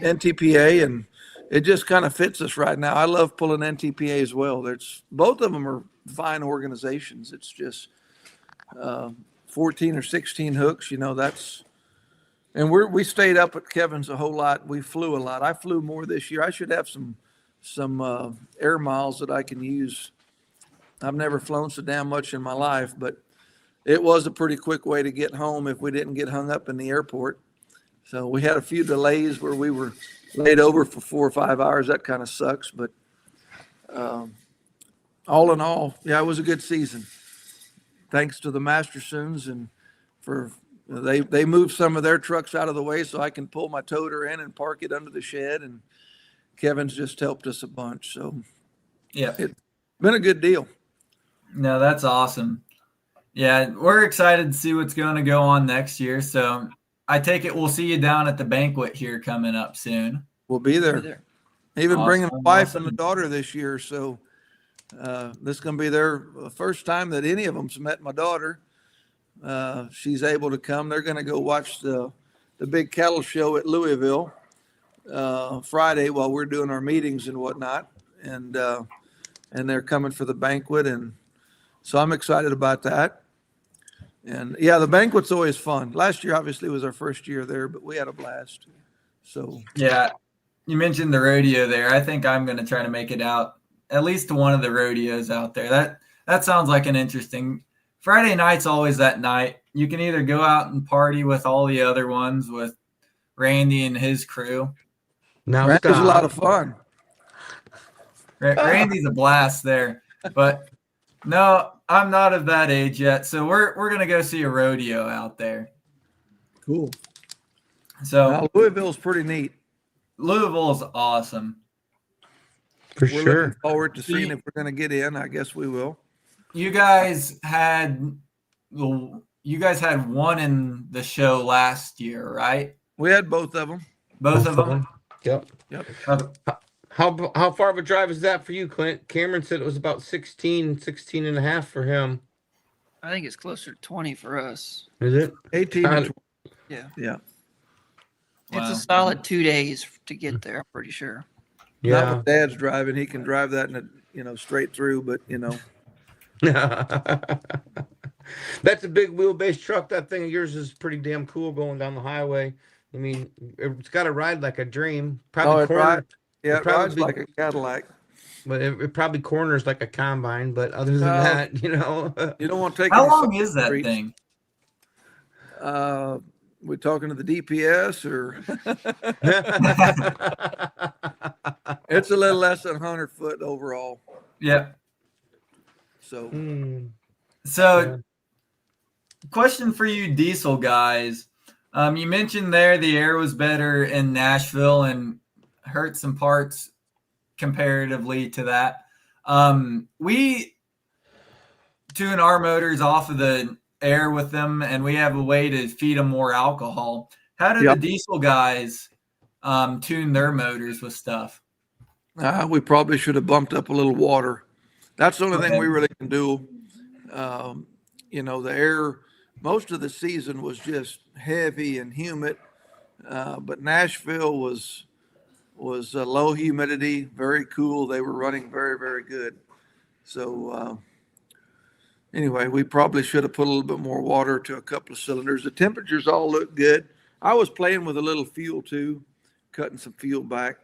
NTPA, and it just kind of fits us right now. I love pulling NTPA as well. Both of them are fine organizations. It's just 14 or 16 hooks, you know, and we stayed up at Kevin's a whole lot. We flew a lot. I flew more this year. I should have some air miles that I can use. I've never flown so damn much in my life, but it was a pretty quick way to get home if we didn't get hung up in the airport. So we had a few delays where we were laid over for 4 or 5 hours. That kind of sucks, but all in all, yeah, it was a good season. Thanks to the Mastersons and they moved some of their trucks out of the way so I can pull my toter in and park it under the shed, and Kevin's just helped us a bunch. So Yeah. it's been a good deal. No, that's awesome. Yeah, we're excited to see what's going to go on next year. So I take it we'll see you down at the banquet here coming up soon. We'll be there. Even Awesome, bringing a wife and awesome. a daughter this year. So this is going to be their first time that any of them's met my daughter. She's able to come. They're going to go watch the big cattle show at Louisville Friday while we're doing our meetings and whatnot. And they're coming for the banquet. And so I'm excited about that. And yeah, the banquet's always fun. Last year, obviously, was our first year there, but we had a blast. So Yeah. You mentioned the rodeo there. I think I'm going to try to make it out at least to one of the rodeos out there. That sounds like an interesting Friday night's always that night. You can either go out and party with all the other ones with Randy and his crew. Now that was a stop. lot of fun. Randy's a blast there, but no, I'm not of that age yet. So we're going to go see a rodeo out there. Cool. So Now, Louisville's pretty neat. Louisville's awesome. For We're sure. looking forward to seeing if we're going to get in. I guess we will. You guys had one in the show last year, right? We had both of them. Both of them. Yep. How far of a drive is that for you, Clint? Cameron said it was about 16 and a half for him. I think it's closer to 20 for us. Is it? 18 and 20. Yeah. Yeah. It's Wow. a solid 2 days to get there, I'm pretty sure. Not Yeah. with Dad's driving. He can drive that straight through, but That's a big wheelbase truck. That thing of yours is pretty damn cool going down the highway. I mean, it's got to ride like a dream. Probably it rides. Yeah, it probably rides like a Cadillac. but it probably corners like a combine. But other than No. that, you know. You don't want to take How any long side is that streets. thing? We talking to the DPS or it's a little less than 100 foot overall. Yeah. So Hmm. So, question for you, diesel guys. You mentioned there the air was better in Nashville and hurt some parts comparatively to that. We tune our motors off of the air with them, and we have a way to feed them more alcohol. How do Yep. the diesel guys tune their motors with stuff? we probably should have bumped up a little water. That's the only thing Okay. we really can do. The air, most of the season was just heavy and humid. But Nashville was low humidity, very cool. They were running very, very good. So anyway, we probably should have put a little bit more water to a couple of cylinders. The temperatures all look good. I was playing with a little fuel too, cutting some fuel back,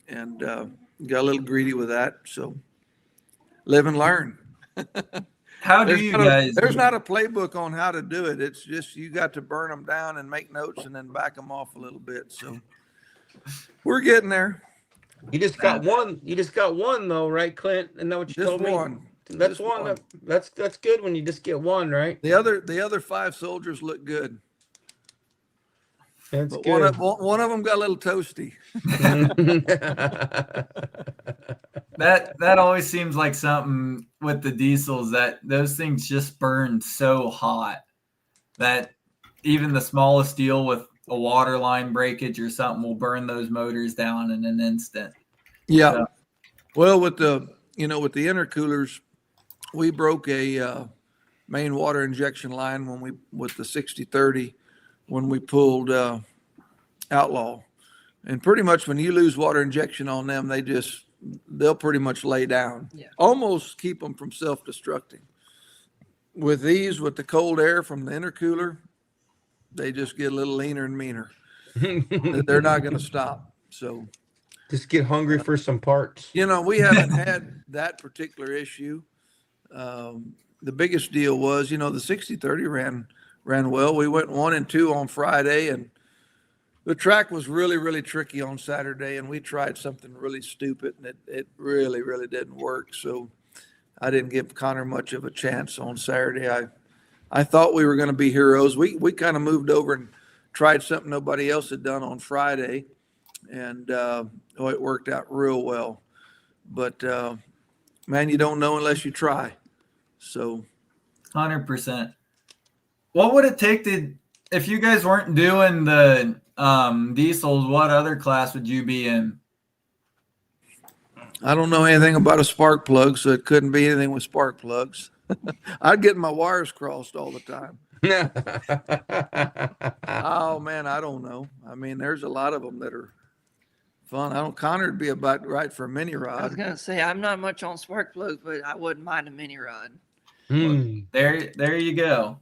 and got a little greedy with that. So live and learn. How do you guys? There's not a playbook on how to do it. It's just you got to burn them down and make notes and then back them off a little bit. So we're getting there. You just got one. You just got one though, right, Clint? Isn't that what you Just told me? one. That's Just one. one. That's good when you just get one, right? The other 5 soldiers look good, That's but good. one of them got a little toasty. That always seems like something with the diesels, that those things just burn so hot that even the smallest steel with a water line breakage or something will burn those motors down in an instant. Yeah. So- Well, with the intercoolers, we broke a main water injection line with the 6030 when we pulled Outlaw, and pretty much when you lose water injection on them, they'll pretty much lay down. Yeah. Almost keep them from self-destructing. With these, with the cold air from the intercooler, they just get a little leaner and meaner. They're not going to stop. So, Just get hungry for some parts. we haven't had that particular issue. The biggest deal was, the 6030 ran well. We went 1 and 2 on Friday, and the track was really, really tricky on Saturday, and we tried something really stupid, and it really, really didn't work. So I didn't give Connor much of a chance on Saturday. I thought we were going to be heroes. We kind of moved over and tried something nobody else had done on Friday, and it worked out real well. But man, you don't know unless you try. So 100%. What would it take if you guys weren't doing the diesels, what other class would you be in? I don't know anything about a spark plug, so it couldn't be anything with spark plugs. I'd get my wires crossed all the time. Oh man, I don't know. I mean, there's a lot of them that are fun. Connor would be about right for a mini I was rod. gonna say I'm not much on spark plugs, but I wouldn't mind a mini rod. There you go.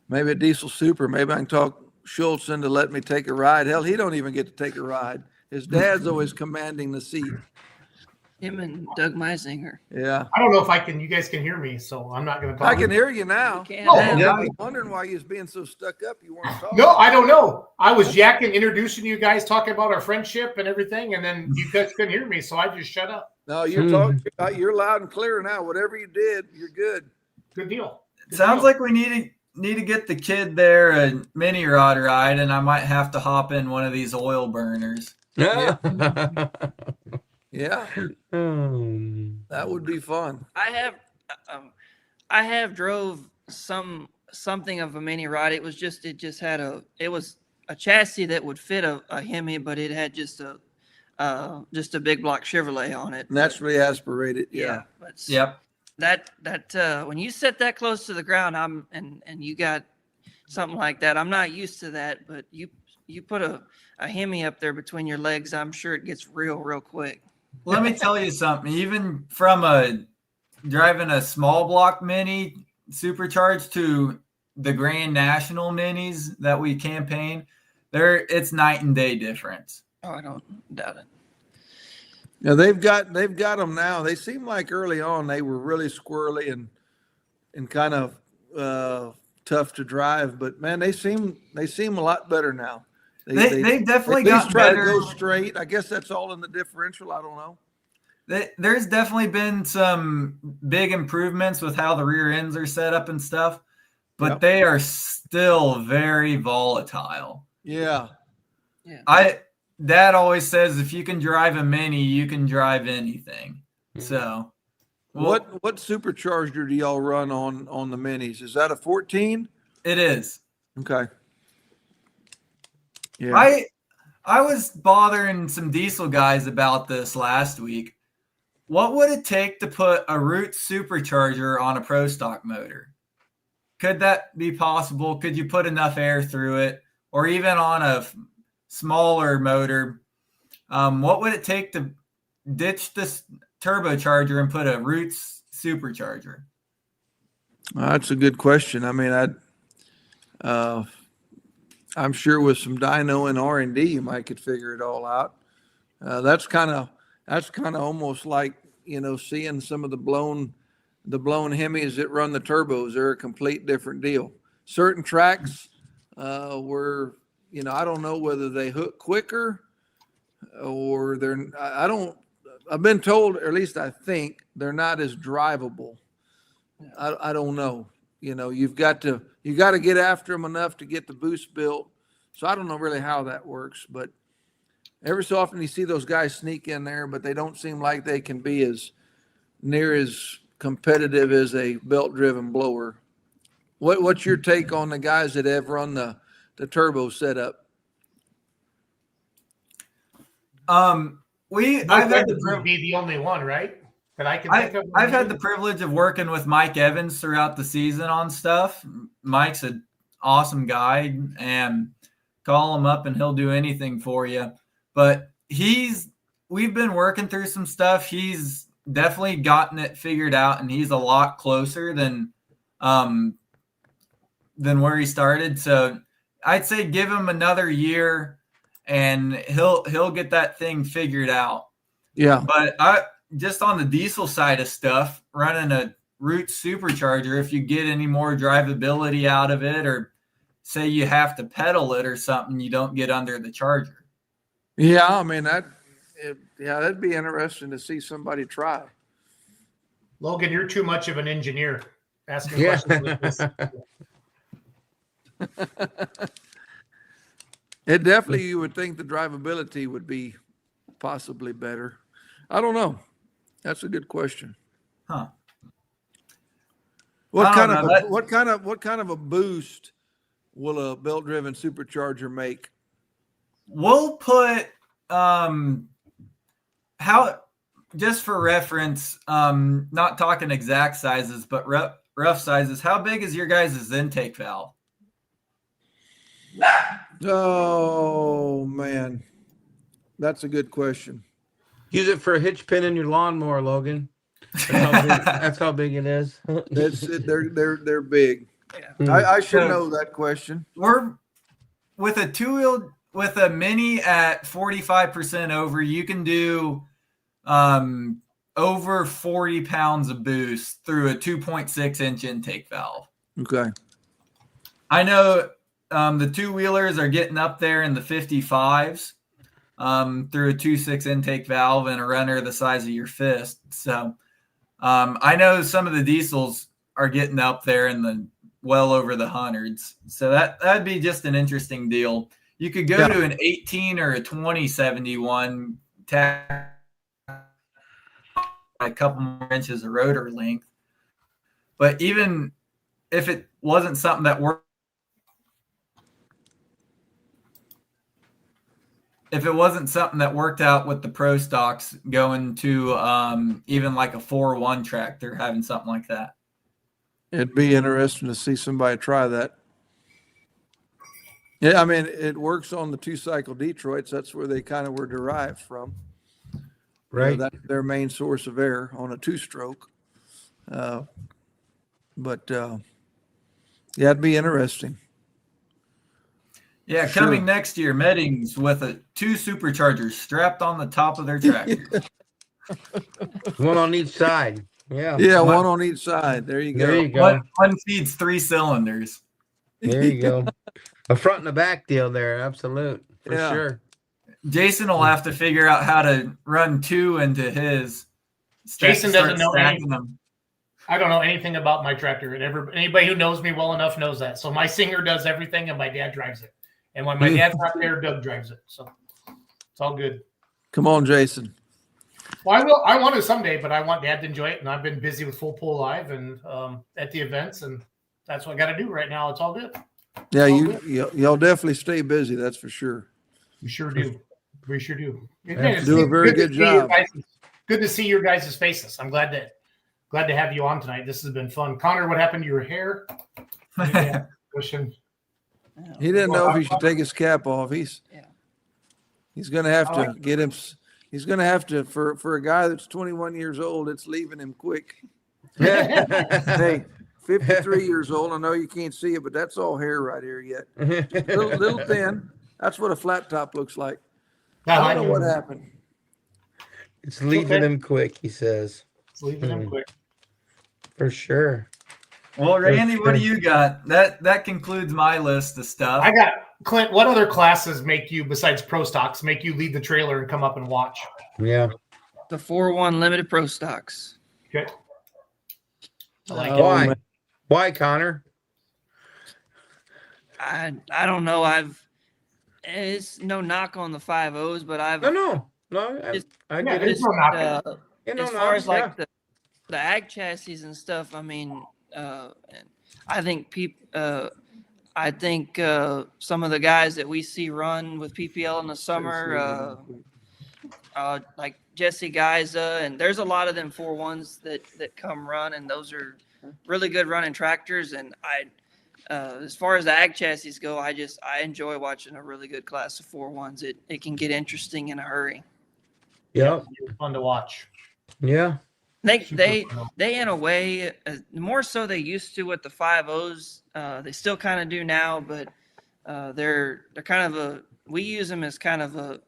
Maybe a diesel super. Maybe I can talk Schultz into let me take a ride. Hell, he don't even get to take a ride. His dad's always commanding the seat. Him and Doug Meisinger. Yeah. I don't know if you guys can hear me, so I'm not going to talk. I can hear you now. Can't Oh, have- yeah. I was wondering why you was being so stuck up. You weren't talking. No, I don't know. I was yakking, introducing you guys, talking about our friendship and everything, and then you guys couldn't hear me, so I just shut up. No, you're talking. You're loud and clear now. Whatever you did, you're good. Good deal. Good Sounds deal. like we need to get the kid there a mini rod ride, and I might have to hop in one of these oil burners. Yeah, Hmm. that would be fun. I have drove something of a mini rod. It was just a chassis that would fit a Hemi, but it had just a big block Chevrolet on it. Naturally aspirated. Yeah. But Yep. that when you set that close to the ground, and you got something like that, I'm not used to that, but you put a Hemi up there between your legs, I'm sure it gets real quick. Let me tell you something. Even from driving a small block mini supercharged to the Grand National minis that we campaign, it's night and day difference. Oh, I don't doubt it. Yeah, they've got them now. They seem like early on they were really squirrely and kind of tough to drive, but man, they seem a lot better now. They definitely at least got try better. to go straight. I guess that's all in the differential. I don't know. There's definitely been some big improvements with how the rear ends are set up and stuff, but Yep. they are still very volatile. Yeah. Dad always says if you can drive a mini, you can drive anything. So, What supercharger do y'all run on the minis? Is that a 14? it is. Okay. Yeah. I was bothering some diesel guys about this last week. What would it take to put a Root supercharger on a Pro Stock motor? could that be possible? Could you put enough air through it, or even on a smaller motor? What would it take to ditch this turbocharger and put a Roots supercharger? That's a good question. I mean, I'm sure with some dyno and R&D, you might could figure it all out. That's kind of almost like, seeing some of the blown Hemis that run the turbos. They're a complete different deal. Certain tracks were, I don't know whether they hook quicker or I've been told, or at least I think, they're not as drivable. I don't know. You've got to get after them enough to get the boost built. So I don't know really how that works, but every so often you see those guys sneak in there, but they don't seem like they can be as near as competitive as a belt-driven blower. What's your take on the guys that have run the turbo setup? I've had to be the only one, right? That I can think of. I've had the privilege of working with Mike Evans throughout the season on stuff. Mike's an awesome guy, and call him up and he'll do anything for you. But we've been working through some stuff. He's definitely gotten it figured out, and he's a lot closer than where he started. So I'd say give him another year and he'll get that thing figured out. Yeah. But just on the diesel side of stuff, running a Roots supercharger, if you get any more drivability out of it, or say you have to pedal it or something, you don't get under the charger. Yeah, I mean that'd be interesting to see somebody try. Logan, you're too much of an engineer asking questions like this. It definitely, you would think the drivability would be possibly better. I don't know. That's a good question. Huh. What kind of a boost will a belt-driven supercharger make? We'll put just for reference, not talking exact sizes, but rough sizes. How big is your guys' intake valve? Oh man, that's a good question. Use it for a hitch pin in your lawnmower, Logan. That's how big it is. They're big. Yeah. I should know that question. We're with a two-wheel with a mini at 45% over. You can do over 40 pounds of boost through a 2.6-inch intake valve. Okay. I know the two-wheelers are getting up there in the 55s through a 2.6 intake valve and a runner the size of your fist. So I know some of the diesels are getting up there in the well over the hundreds. So that'd be just an interesting deal. You could go to an 18 or a 2071, tack a couple more inches of rotor length. But even if it wasn't something that worked, out with the pro stocks, going to even like a 4.1 tractor, having something like that. It'd be interesting to see somebody try that. Yeah, I mean, it works on the 2-cycle Detroits. That's where they kind of were derived from. Right. That's their main source of air on a 2-stroke. It'd be interesting. Yeah, Sure. coming next year, Meddings with 2 superchargers strapped on the top of their tractor. One on each side. Yeah. Yeah, one on each side. There you go. There you go. One feeds 3 cylinders. There you go. A front and a back deal there. Absolute. For Yeah. sure. Jason will have to figure out how to run 2 into his. Jason doesn't know stacking anything. them. I don't know anything about my tractor. And anybody who knows me well enough knows that. So my Singer does everything and my dad drives it. And when my dad's not there, Doug drives it. So it's all good. Come on, Jason. Well, I want to someday, but I want Dad to enjoy it. And I've been busy with Full Pull Live and at the events, and that's what I got to do right now. It's all good. Yeah, y'all definitely stay busy. That's for sure. We sure do. We sure do. Do a very good job. Good to see your guys' faces. I'm glad to have you on tonight. This has been fun. Connor, what happened to your hair? Yeah, pushing. He didn't know if he should take his cap off. He's going to have to get him. He's going to have to, for a guy that's 21 years old, it's leaving him quick. Hey, 53 years old. I know you can't see it, but that's all hair right here yet. Little thin. That's what a flat top looks like. I don't know what happened. It's leaving him quick, he says. It's leaving him quick. For sure. Well, Randy, what do you got? That concludes my list of stuff. I got Clint. What other classes make you, besides pro stocks, make you leave the trailer and come up and watch? Yeah. The 4-1 limited pro stocks. Okay. I like Why? it. Why, Connor? I don't know. It's no knock on the 5.0s, but No. I get it. there's no knock. As far as like the ag chassis and stuff, I mean, I think some of the guys that we see run with PPL in the summer, like Jesse Geiza, and there's a lot of them 4.1s that come run, and those are really good running tractors. And as far as the ag chassis go, I enjoy watching a really good class of 4.1s. It can get interesting in a hurry. Yeah. Fun to watch. Yeah. They in a way, more so they used to with the 5.0s. They still kind of do now, but they're kind of we use them as kind of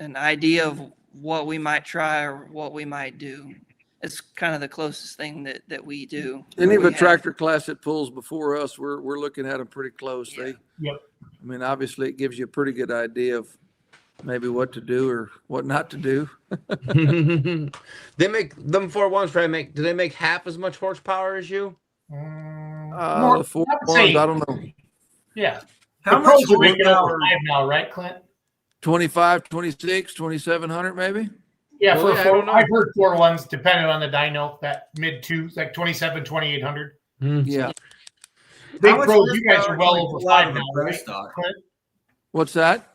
an idea of what we might try or what we might do. It's kind of the closest thing that we do. Any of a tractor class that pulls before us, we're looking at them pretty close. Yeah. Yep. I mean, obviously, it gives you a pretty good idea of maybe what to do or what not to do. They make them 4.1s. Do they make half as much horsepower as you? The 4.1s, I don't know. Yeah. How The much pros are making over horsepower? 5 now, right, Clint? 25, 26, 2,700 maybe. Yeah, Really? I don't know. I've heard 4.1s, depending on the dyno, that mid twos, like 27, 2,800. Yeah. Big How much pros, you guys horsepower are well can we over pull out 5 of a now, pro right, stock? Clint? What's that?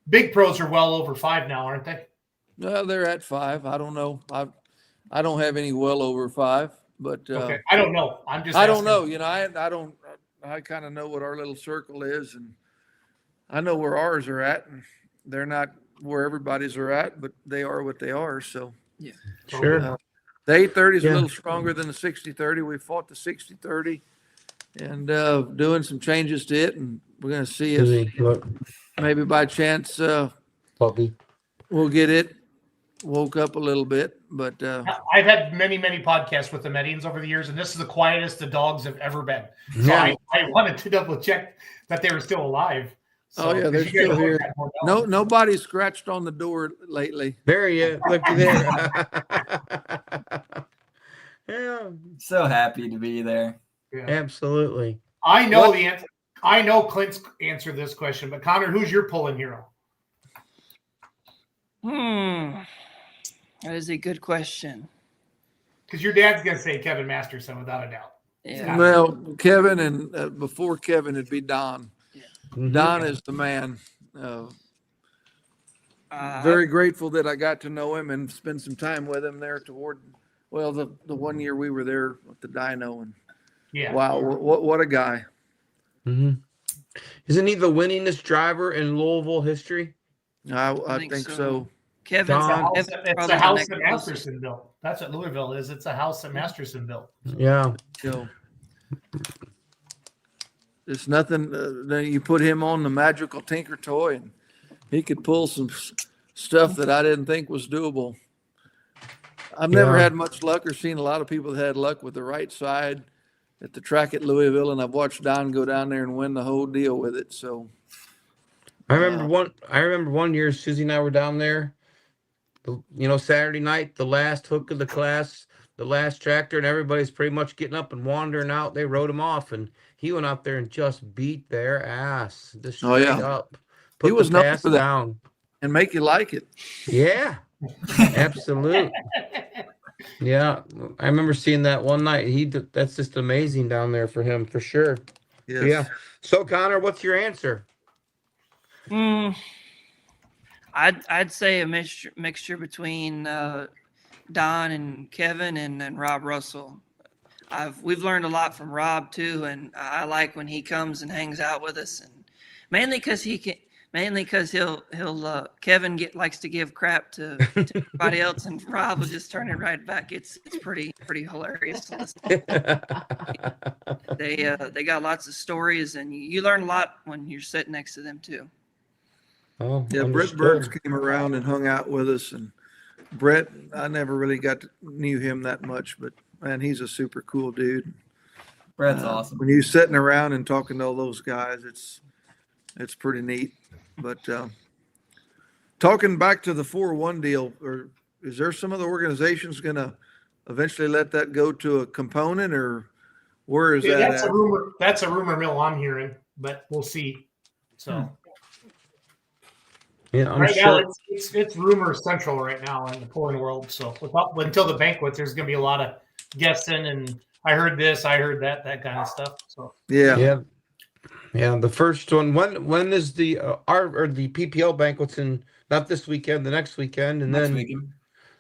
Big pros are well over 5 now, aren't they? Well, they're at 5. I don't know. I don't have any well over 5, but Okay. I don't know. I'm just I don't asking. know. You know, I don't. I kind of know what our little circle is, and I know where ours are at, and they're not where everybody's are at, but they are what they are. So Sure. the 830 is Yeah. a little stronger than the 6030. We fought the 6030 and doing some changes to it, and we're going to see if Look, maybe by chance puppy. we'll get it woke up a little bit. But I've had many, many podcasts with the Medians over the years, and this is the quietest the dogs have ever been. So Yeah. I wanted to double check that they were still alive. So, Oh, yeah, they're 'cause you guys still always here. got more dogs. nobody scratched on the door lately. There you look there. Yeah, So happy to be there. Yeah. absolutely. I know the answer. I know Clint's answered this question, but Connor, who's your pulling hero? That is a good question. Because your dad's going to say Kevin Masterson without a doubt. Yeah. Well, Kevin and before Kevin, it'd be Don. Mhm. Don is the man. Very grateful that I got to know him and spend some time with him there toward, well, the 1 year we were there with the dyno. And Yeah. wow, what a guy. Mhm. Isn't he the winningest driver in Louisville history? I think think so. so. Kevin, Don- It's Kevin's a probably the house next that closest. Masterson built. That's what Louisville is. It's a house that Masterson built. Yeah. So it's nothing. Then you put him on the magical Tinker toy, and he could pull some stuff that I didn't think was doable. I've never Yeah. had much luck or seen a lot of people that had luck with the right side at the track at Louisville, and I've watched Don go down there and win the whole deal with it. So I remember one year Susie and I were down there. Saturday night, the last hook of the class, the last tractor, and everybody's pretty much getting up and wandering out. They rode him off, and he went out there and just beat their ass. Just Oh, straight yeah. up. He Put was the known pass for that. down. and make you like it. Yeah. Absolute. Yeah. I remember seeing that one night. That's just amazing down there for him, for sure. Yes. Yeah. So Connor, what's your answer? I'd say a mixture between Don and Kevin and Rob Russell. we've learned a lot from Rob too, and I like when he comes and hangs out with us, and mainly because Kevin likes to give crap to everybody else, and Rob will just turn it right back. It's pretty hilarious to listen. They got lots of stories, and you learn a lot when you're sitting next to them too. Oh, Yeah, Brett understood. Burns came around and hung out with us, and Brett, I never really knew him that much, but man, he's a super cool dude. Brett's awesome. When you're sitting around and talking to all those guys, it's pretty neat. But talking back to the 4-1 deal, or is there some of the organizations going to eventually let that go to a component, or where is Yeah, that that's at? a rumor. That's a rumor mill I'm hearing, but we'll see. So Yeah, I'm right now sure. it's rumor central right now in the pulling world. So until the banquet, there's going to be a lot of guessing, and I heard this, I heard that kind of stuff. So Yeah. Yeah. The first one. When is the the PPL banquets in? Not this weekend, the next weekend, and Next then weekend.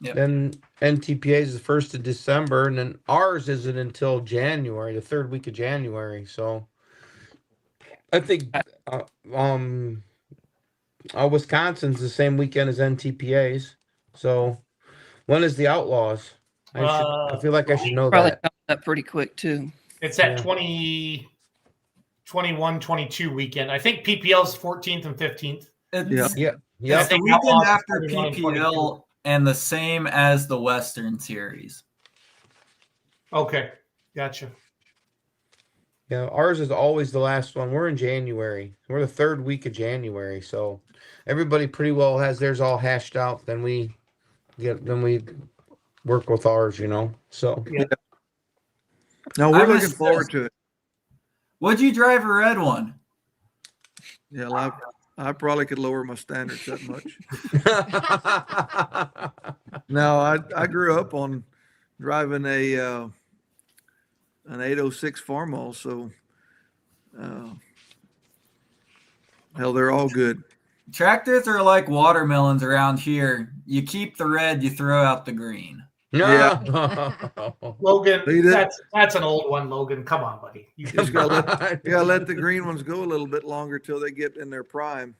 Yep. then NTPA is the 1st of December, and then ours isn't until January, the 3rd week of January. So I think Wisconsin's the same weekend as NTPA's. So when is the Outlaws? I feel like I should know Probably that. coming up pretty quick too. it's that Yeah. 2021, 22 weekend. I think PPL's 14th and 15th. It's, Yeah. I Yeah. it's the think weekend Outlaws after 21 and 22. PPL and the same as the Western Series. Okay, gotcha. Yeah, ours is always the last one. We're in January. We're the 3rd week of January, so everybody pretty well has theirs all hashed out. Then we work with ours, So No, I we're looking missed forward this. to it. Would you drive a red one? Yeah, I probably could lower my standards that much. No, I grew up on driving an 806 Farmall, so hell, they're all good. Tractors are like watermelons around here. You keep the red, you throw out the green. Logan, See that? that's an old one, Logan. Come on, buddy. You Just gotta let the green ones go a little bit longer till they get in their prime.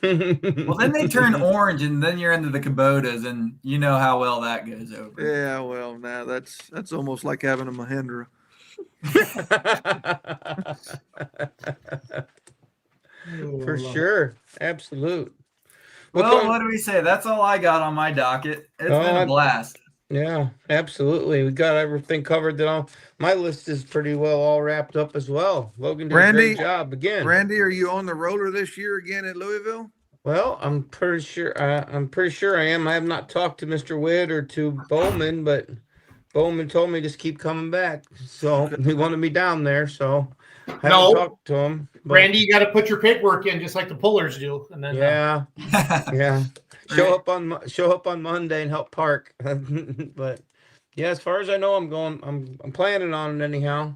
Well, then they turn orange, and then you're into the Kubotas, and you know how well that goes over. Yeah, well, now that's almost like having a Mahindra. For sure. Absolute. Well, what do we say? That's all I got on my docket. It's been a blast. Yeah, absolutely. We got everything covered. My list is pretty well all wrapped up as well. Logan did a Randy- great job again. Randy, are you on the roller this year again at Louisville? Well, I'm pretty sure I am. I have not talked to Mr. Witt or to Bowman, but Bowman told me just keep coming back. So he wanted me down there. So I haven't No. talked to him. but- Randy, you got to put your paperwork in just like the pullers do, and then Yeah, yeah. Show up on Monday and help park. But yeah, as far as I know, I'm planning on it anyhow.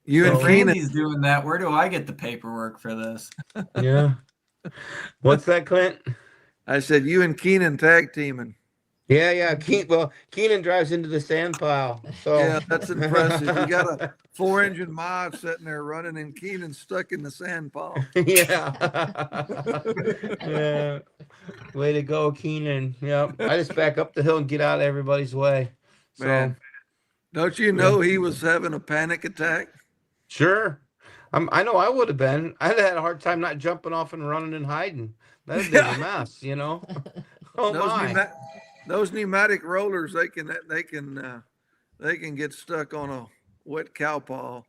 You and So- Keenan. Randy's doing that. Where do I get the paperwork for this? Yeah. What's that, Clint? I said you and Keenan tag teaming. Yeah. Keenan drives into the sand pile. So Yeah, that's impressive. You got a 4-engine mod sitting there running, and Keenan stuck in the sand pile. yeah. Yeah. Way to go, Keenan. Yep. I just back up the hill and get out of everybody's way. So Man, don't you know he was having a panic attack? sure. I know I would have been. I'd had a hard time not jumping off and running and hiding. That'd been a mess, Oh Those, my. those pneumatic rollers, they can get stuck on a wet cow paw.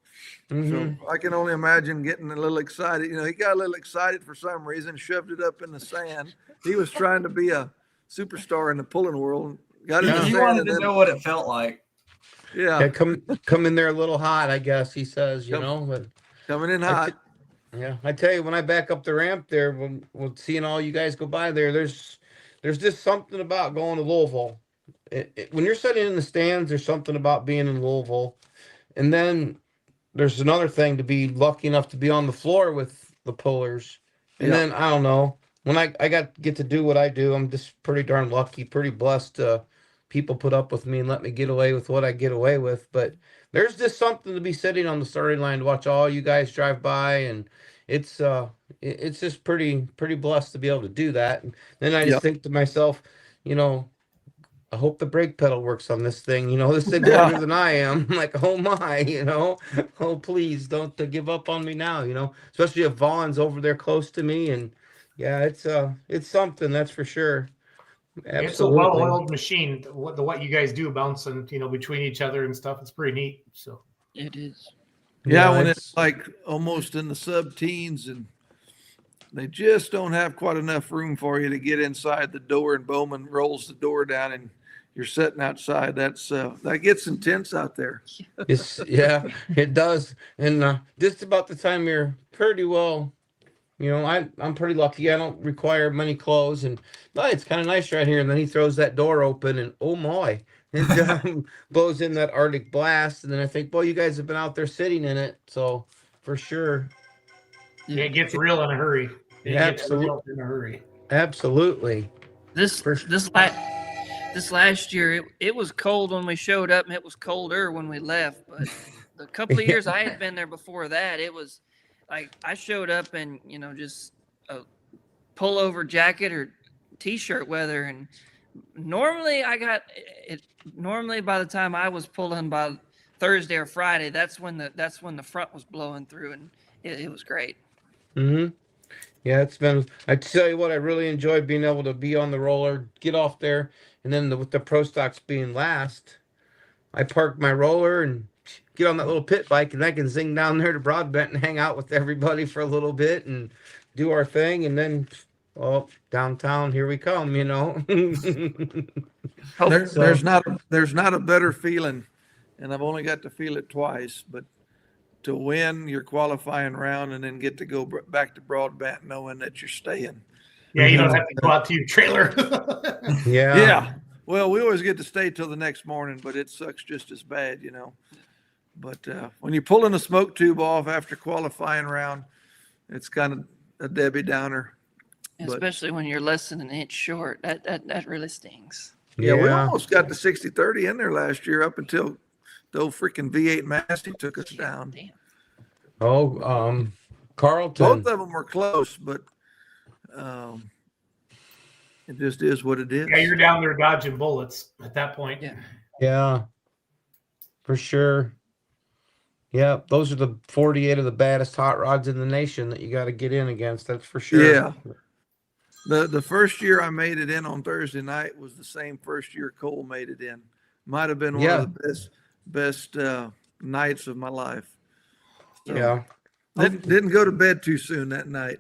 Mhm. So I can only imagine getting a little excited. He got a little excited for some reason, shoved it up in the sand. He was trying to be a superstar in the pulling world. Got in the He sand wanted and to then, know what it felt like. Yeah, come in there a little hot, I guess he says, but coming in I hot. yeah, I tell you, when I back up the ramp there, when seeing all you guys go by there, there's just something about going to Louisville. When you're sitting in the stands, there's something about being in Louisville, and then there's another thing to be lucky enough to be on the floor with the pullers, and Yeah. then I don't know, when I get to do what I do, I'm just pretty darn lucky, pretty blessed. People put up with me and let me get away with what I get away with, but there's just something to be sitting on the starting line to watch all you guys drive by, and it's it's just pretty blessed to be able to do that. And then I just Yep. think to myself, you know, I hope the brake pedal works on this thing. You know, this thing's Yeah. older than I am. I'm like, oh my, you know, oh please don't give up on me now. You know, especially if Vaughn's over there close to me, and yeah, it's something, that's for sure. It's a Absolutely. well-oiled machine. What you guys do bouncing, between each other and stuff, it's pretty neat. So It is. Yeah, when it's it's like almost in the sub-teens and they just don't have quite enough room for you to get inside the door, and Bowman rolls the door down and you're sitting outside. That gets intense out there. yeah, it does. And just about the time you're pretty well, you know, I'm pretty lucky. I don't require many clothes, and but it's kind of nice right here. And then he throws that door open, and oh my, it blows in that Arctic blast. And then I think, boy, you guys have been out there sitting in it, so for sure, it gets real in a hurry. It gets Absolutely. real in a hurry. absolutely. This For- this last year, it was cold when we showed up, and it was colder when we left. But the couple of years I had been there before that, it was like I showed up in just a pullover jacket or t-shirt weather, and normally I got it. Normally by the time I was pulling by Thursday or Friday, that's when the front was blowing through, and it was great. Mm-hmm. Yeah, it's been. I tell you what, I really enjoyed being able to be on the roller, get off there, and then with the Pro Stocks being last, I park my roller and get on that little pit bike, and I can zing down there to Broadbent and hang out with everybody for a little bit and do our thing, and then, oh, downtown, here we come. You know. So- There's not a better feeling, and I've only got to feel it twice, but to win your qualifying round and then get to go back to Broadbent knowing that you're staying. Yeah, you don't have to go out to your trailer. Yeah. Yeah. Well, we always get to stay till the next morning, but it sucks just as bad, But when you're pulling a smoke tube off after qualifying round, it's kind of a Debbie Downer. But- Especially when you're less than an inch short. That really stings. Yeah, we almost got the 60-30 in there last year up until the old freaking V8 Massey took us down. Damn. Oh, Carlton. Both of them were close, but it just is what it is. Yeah, you're down there dodging bullets at that point. Yeah. Yeah, for sure. Yeah, those are the 48 of the baddest hot rods in the nation that you got to get in against. That's for sure. Yeah. The first year I made it in on Thursday night was the same first year Cole made it in. Might have been one Yeah. of the best nights of my life. So, Yeah. Didn't go to bed too soon that night.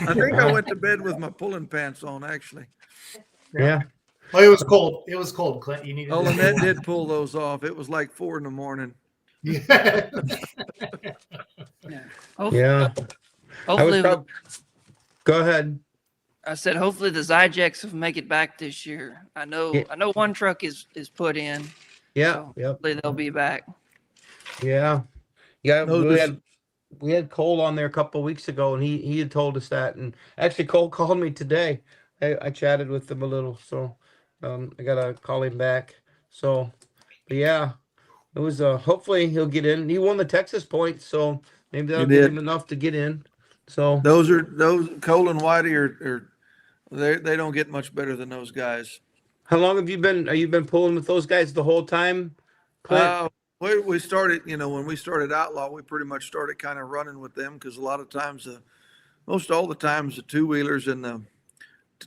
I think I went to bed with my pulling pants on, actually. Yeah. Well, it was cold. It was cold, Clint. You needed. Oh, Lynette did pull those off. It was like 4 a.m. Yeah. Hopefully, Yeah. hopefully Go ahead. I said hopefully the Zyjeks will make it back this year. I know one truck is put in. Yeah. So Yep. hopefully they'll be back. Yeah. Yeah. No, We had Cole on there a couple of weeks ago, and he had told us that. And actually, Cole called me today. I chatted with him a little, so I gotta call him back. So, but yeah, it was. Hopefully, he'll get in. He won the Texas points, so maybe that'll He give did. him enough to get in. So Those Cole and Whitey are they don't get much better than those guys. how long have you been? Are you been pulling with those guys the whole time, Clint? We started, when we started Outlaw, we pretty much started kind of running with them because a lot of times, most all the times, the two-wheelers and the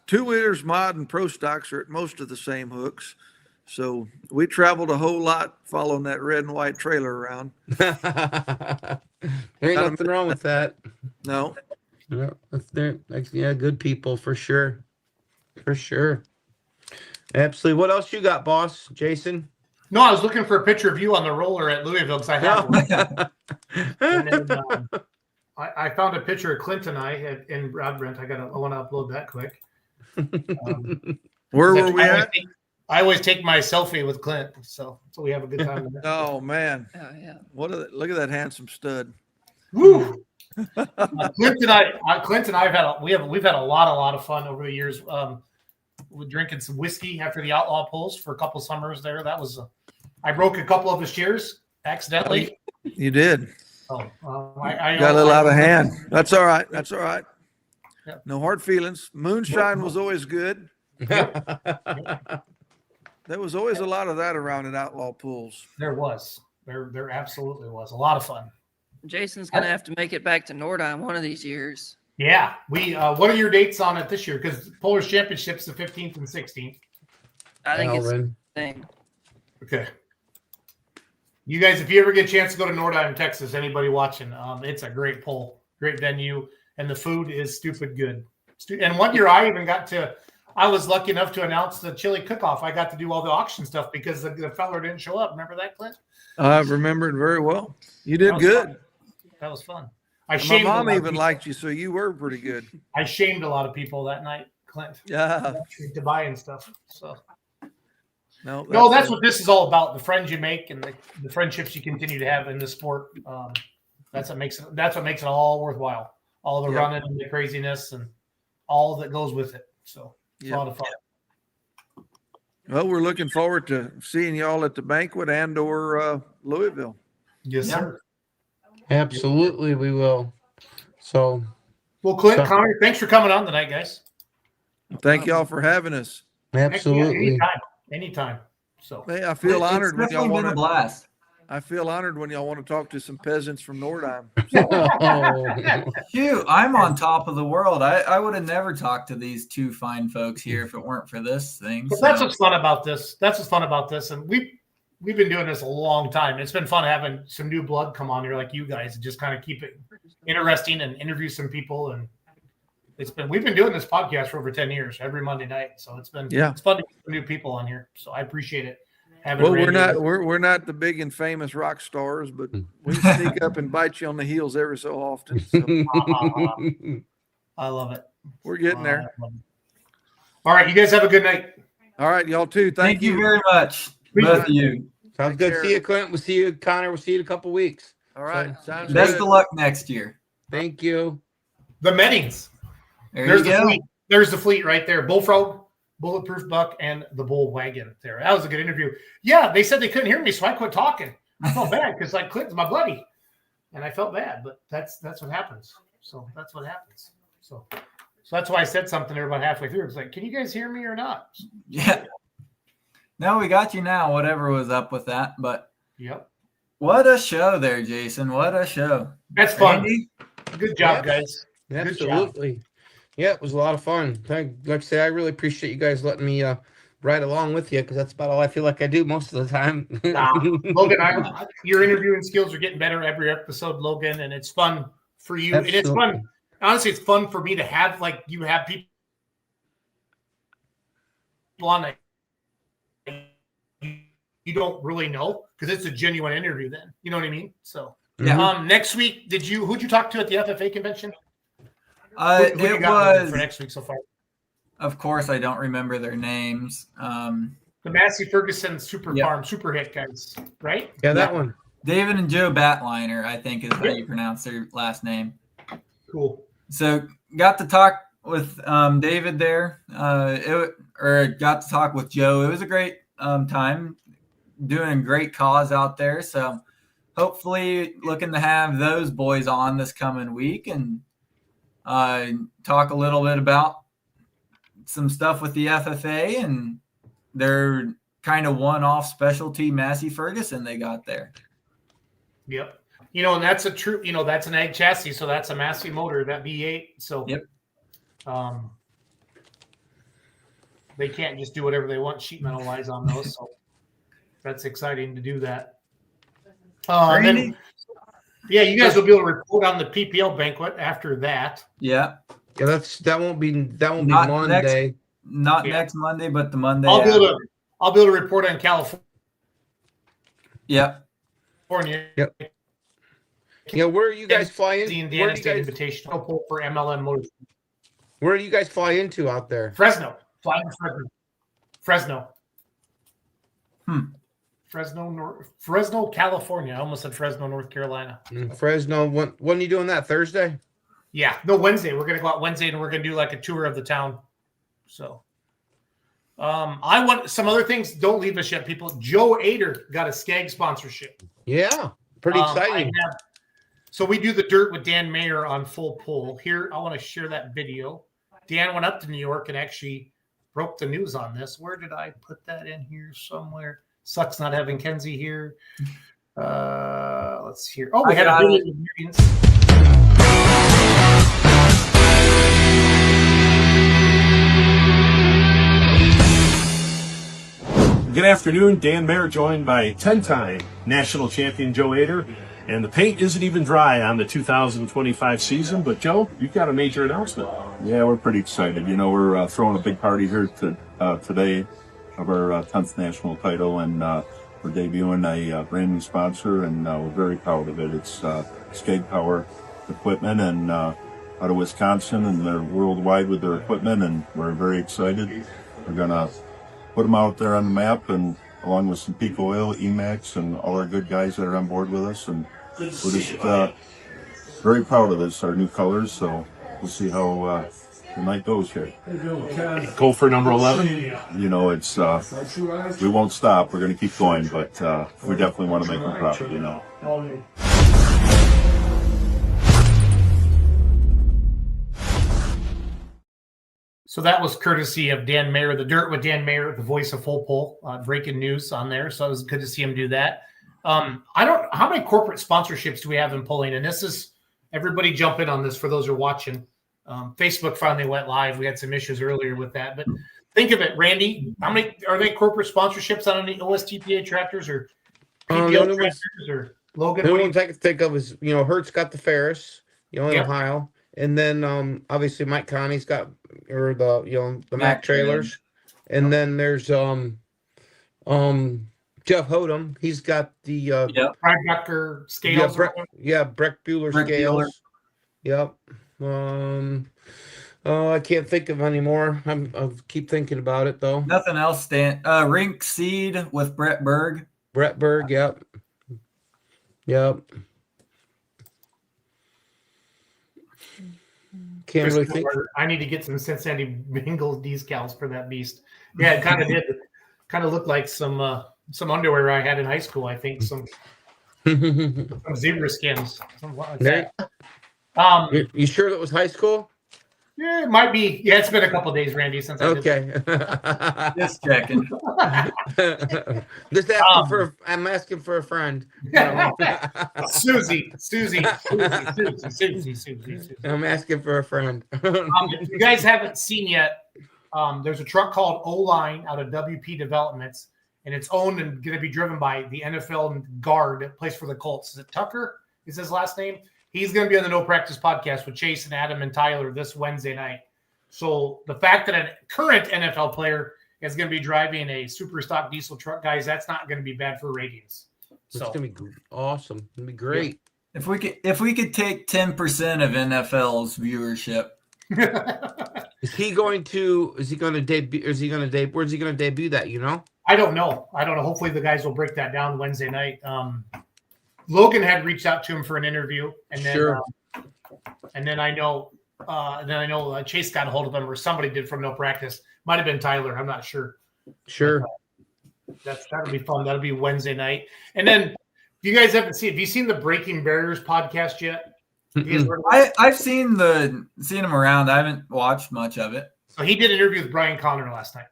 two-wheelers, mod, and pro stocks are at most of the same hooks. So we traveled a whole lot following that red and white trailer around. There ain't nothing wrong with that. No, Yeah, yeah, good people for sure. For sure. Absolutely. What else you got, boss? Jason? No, I was looking for a picture of you on the roller at Louisville because I have one. And then, I found a picture of Clint and I in Broadbent. I want to upload that quick. where were we at? I always take my selfie with Clint, so we have a good time. With that. Oh man, Oh yeah. look at that handsome stud. Woo! Clint and I we've had a lot of fun over the years. We're drinking some whiskey after the Outlaw pulls for a couple summers there. That was I broke a couple of his cheers accidentally. You did. Oh, I Got a little out of hand. That's all right. That's all right. Yep. No hard feelings. Moonshine was always good. There was always a lot of that around at Outlaw Pools. There was. There absolutely was a lot of fun. Jason's gonna have to make it back to Nordheim one of these years. Yeah, we. What are your dates on it this year? Because Polaris Championship's the 15th and 16th. I think it's the Alvin. thing. Okay. You guys, if you ever get a chance to go to Nordheim, Texas, anybody watching, it's a great poll, great venue, and the food is stupid good. And one year I was lucky enough to announce the chili cook-off. I got to do all the auction stuff because the feller didn't show up. Remember that, Clint? I remember it very well. You did That was good. fun. That was fun. My mom even liked you, so you were pretty good. I shamed a lot of people that night, Clint, Yeah. to buy and stuff. So. No, No, that's what this is all about. The friends you make and the friendships you continue to have in the sport. That's what makes it all worthwhile. All the Yep. running and the craziness and all that goes with it. So it's a lot of fun. Well, we're looking forward to seeing y'all at the banquet and/or Louisville. Yes, Yeah. sir. Absolutely, we will. So, Well, Clint, Connor, thanks for coming on tonight, guys. Thank y'all for having us. absolutely. Anytime. So Hey, I feel It's honored when y'all definitely been a want to. blast. I feel honored when y'all want to talk to some peasants from Nordheim. Shoot, I'm on top of the world. I would have never talked to these two fine folks here if it weren't for this thing. but So. that's what's fun about this. That's what's fun about this. And we've been doing this a long time. It's been fun having some new blood come on here like you guys and just kind of keep it interesting and interview some people. And we've been doing this podcast for over 10 years every Monday night. So it's fun to get some new people on here. So I appreciate it. Well, we're not the big and famous rock stars, but we sneak up and bite you on the heels every so often. So I love it. we're getting there. All right, you guys have a good night. All right, y'all too. Thank you very much, Appreciate both of you. Sounds good. See you, Clint. We'll see you, Connor. We'll see you in a couple weeks. All right, sounds Best good. of luck next year. Thank you. The Mettings. There's the fleet. There's the fleet right there. Bullfrog, Bulletproof Buck, and the Bull Wagon there. That was a good interview. Yeah, they said they couldn't hear me, so I quit talking. I felt bad because like Clint's my buddy. And I felt bad, but that's what happens. So that's what happens. So that's why I said something there about halfway through. It's like, can you guys hear me or not? Yeah. No, we got you now, whatever was up with that. But Yep. what a show there, Jason. What a show. That's fun. Andy? Good job, guys. Absolutely. Yeah, it was a lot of fun. Like I say, I really appreciate you guys letting me ride along with you because that's about all I feel like I do most of the time. Logan, your interviewing skills are getting better every episode, Logan, and it's fun for you. And it's fun. Honestly, it's fun for me to have you have people on that you don't really know because it's a genuine interview. Then you know what I mean. So next week, who'd you talk to at the FFA convention? Who you It got was for next week so far. Of course, I don't remember their names. The Massey Ferguson Farm Super Hit guys, right? Yeah, that one. David and Joe Batliner, I think is how you pronounce their last name. Cool. So got to talk with David there, got to talk with Joe. It was a great time, doing a great cause out there. So hopefully looking to have those boys on this coming week and talk a little bit about some stuff with the FFA and their kind of one-off specialty Massey Ferguson they got there. Yep. And that's that's an ag chassis. So that's a Massey motor, that V8. So yep. They can't just do whatever they want sheet metal wise on those. So that's exciting to do that. Then, you guys will be able to report on the PPL banquet after that. Yeah. Yeah, that won't be Monday. Next Monday, but the Monday. I'll be able to report on California. Yep. Yep. Yeah, where are you guys flying? The Indiana State Invitational for MLM Motors. Where do you guys fly into out there? Fresno. Flying to Fresno. Fresno, California. I almost said Fresno, North Carolina. Fresno. When are you doing that? Thursday? Yeah. No, Wednesday. We're going to go out Wednesday and we're going to do like a tour of the town. So I want some other things. Don't leave us yet, people. Joe Ader got a Skag sponsorship. Yeah, pretty exciting. So we do the dirt with Dan Mayer on Full Pull. Here, I want to share that video. Dan went up to New York and actually broke the news on this. Where did I put that in here somewhere? Sucks not having Kenzie here. Let's hear. Oh, we had a video experience. Good afternoon. Dan Mayer joined by 10-time national champion Joe Ader. And the paint isn't even dry on the 2025 season. But, Joe, you've got a major announcement. Yeah, we're pretty excited. You know, we're throwing a big party here today of our 10th national title. And we're debuting a brand new sponsor. And we're very proud of it. It's Skeg Power Equipment and out of Wisconsin. And they're worldwide with their equipment. And we're very excited. We're going to put them out there on the map, and along with some Peak Oil, Emax, and all our good guys that are on board with us. And we're just very proud of this, our new colors. So we'll see how the night goes here. Go for number 11. You know, it's we won't stop. We're going to keep going, but we definitely want to make them proud. You know. So that was courtesy of Dan Mayer, the Dirt with Dan Mayer, the voice of Full Pull, breaking news on there. So it was good to see him do that. How many corporate sponsorships do we have in pulling? And this is, everybody jump in on this for those who are watching. Facebook finally went live. We had some issues earlier with that, but think of it, Randy. How many are they corporate sponsorships on any OSTPA tractors or PPL tractors or Logan? The only ones I can think of is, Hertz got the Ferris, in Ohio. And then obviously Mike Connie's got the Mac trailers. And then there's Jeff Hodem. He's got the Brad Becker scales. Breck Bueller scales. Yep. I can't think of any more. I'll keep thinking about it though. Nothing else, Stan. Rink Seed with Brett Berg. Brett Berg, yep. Can't really think. I need to get some Cincinnati Bengals decals for that beast. Yeah, it kind of did. Kind of looked like some underwear I had in high school. I think some zebra skins. Something like that. You sure that was high school? Yeah, it might be. Yeah, it's been a couple of days, Randy, since I did. Just checking. I'm asking for a friend. Susie. I'm asking for a friend. If you guys haven't seen yet, there's a truck called O-Line out of WP Developments, and it's owned and going to be driven by the NFL guard that plays for the Colts. Is it Tucker? Is his last name? He's going to be on the No Practice podcast with Chase and Adam and Tyler this Wednesday night. So the fact that a current NFL player is going to be driving a super stock diesel truck, guys, that's not going to be bad for ratings. So it's going to be awesome. It's going to be great. If we could take 10% of NFL's viewership. Is he going to debut? Where's he going to debut that? I don't know. Hopefully the guys will break that down Wednesday night. Logan had reached out to him for an interview, and then I know Chase got a hold of him, or somebody did from No Practice. Might have been Tyler. I'm not sure. Sure. That'll be fun. That'll be Wednesday night. And then you guys have you seen the Breaking Barriers podcast yet? I've seen him around. I haven't watched much of it. So he did an interview with Brian Connor last night.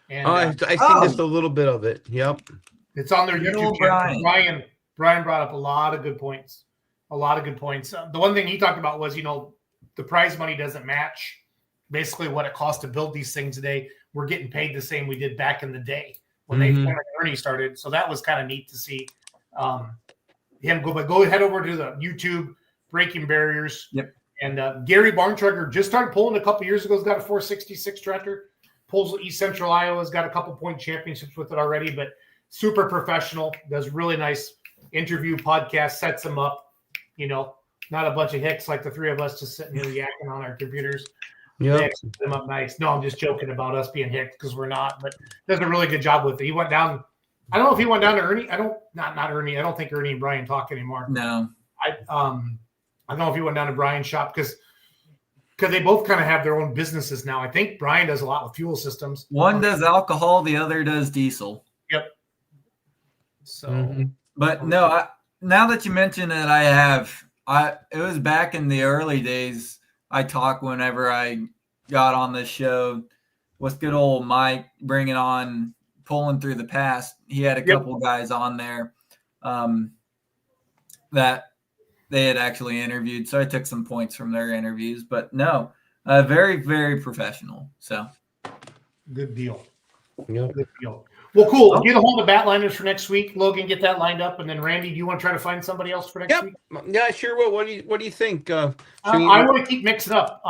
And, I seen just a little bit of it. Yep. It's on their YouTube channel. Brian brought up a lot of good points. The one thing he talked about was, the prize money doesn't match basically what it costs to build these things today. We're getting paid the same we did back in the day when Ernie started. So that was kind of neat to see him go. But go head over to the YouTube Breaking Barriers. Yep. And Gary Barntrucker just started pulling a couple years ago. He's got a 466 tractor. Pulls East Central Iowa. Has got a couple point championships with it already, but super professional. Does really nice interview podcast, sets them up, not a bunch of hicks like the three of us just sitting here yakking on our computers. Yeah, set them up nice. No, I'm just joking about us being hicked because we're not, but does a really good job with it. He went down. I don't know if he went down to Ernie. Not Ernie. I don't think Ernie and Brian talk anymore. No. I don't know if he went down to Brian's shop because they both kind of have their own businesses now. I think Brian does a lot with fuel systems. One does alcohol, the other does diesel. Yep. So But no, now that you mention it, it was back in the early days. I talk whenever I got on this show with good old Mike, bringing on Pulling Through the Past. He had a couple guys on there that they had actually interviewed. So I took some points from their interviews, but no, very, very professional. So Good deal. Yep. Good deal. Well, cool. Get a hold of Batliners for next week. Logan, get that lined up. And then Randy, do you want to try to find somebody else for next Yep. week? Yeah, I sure will. What do you think? I want to keep mixing up.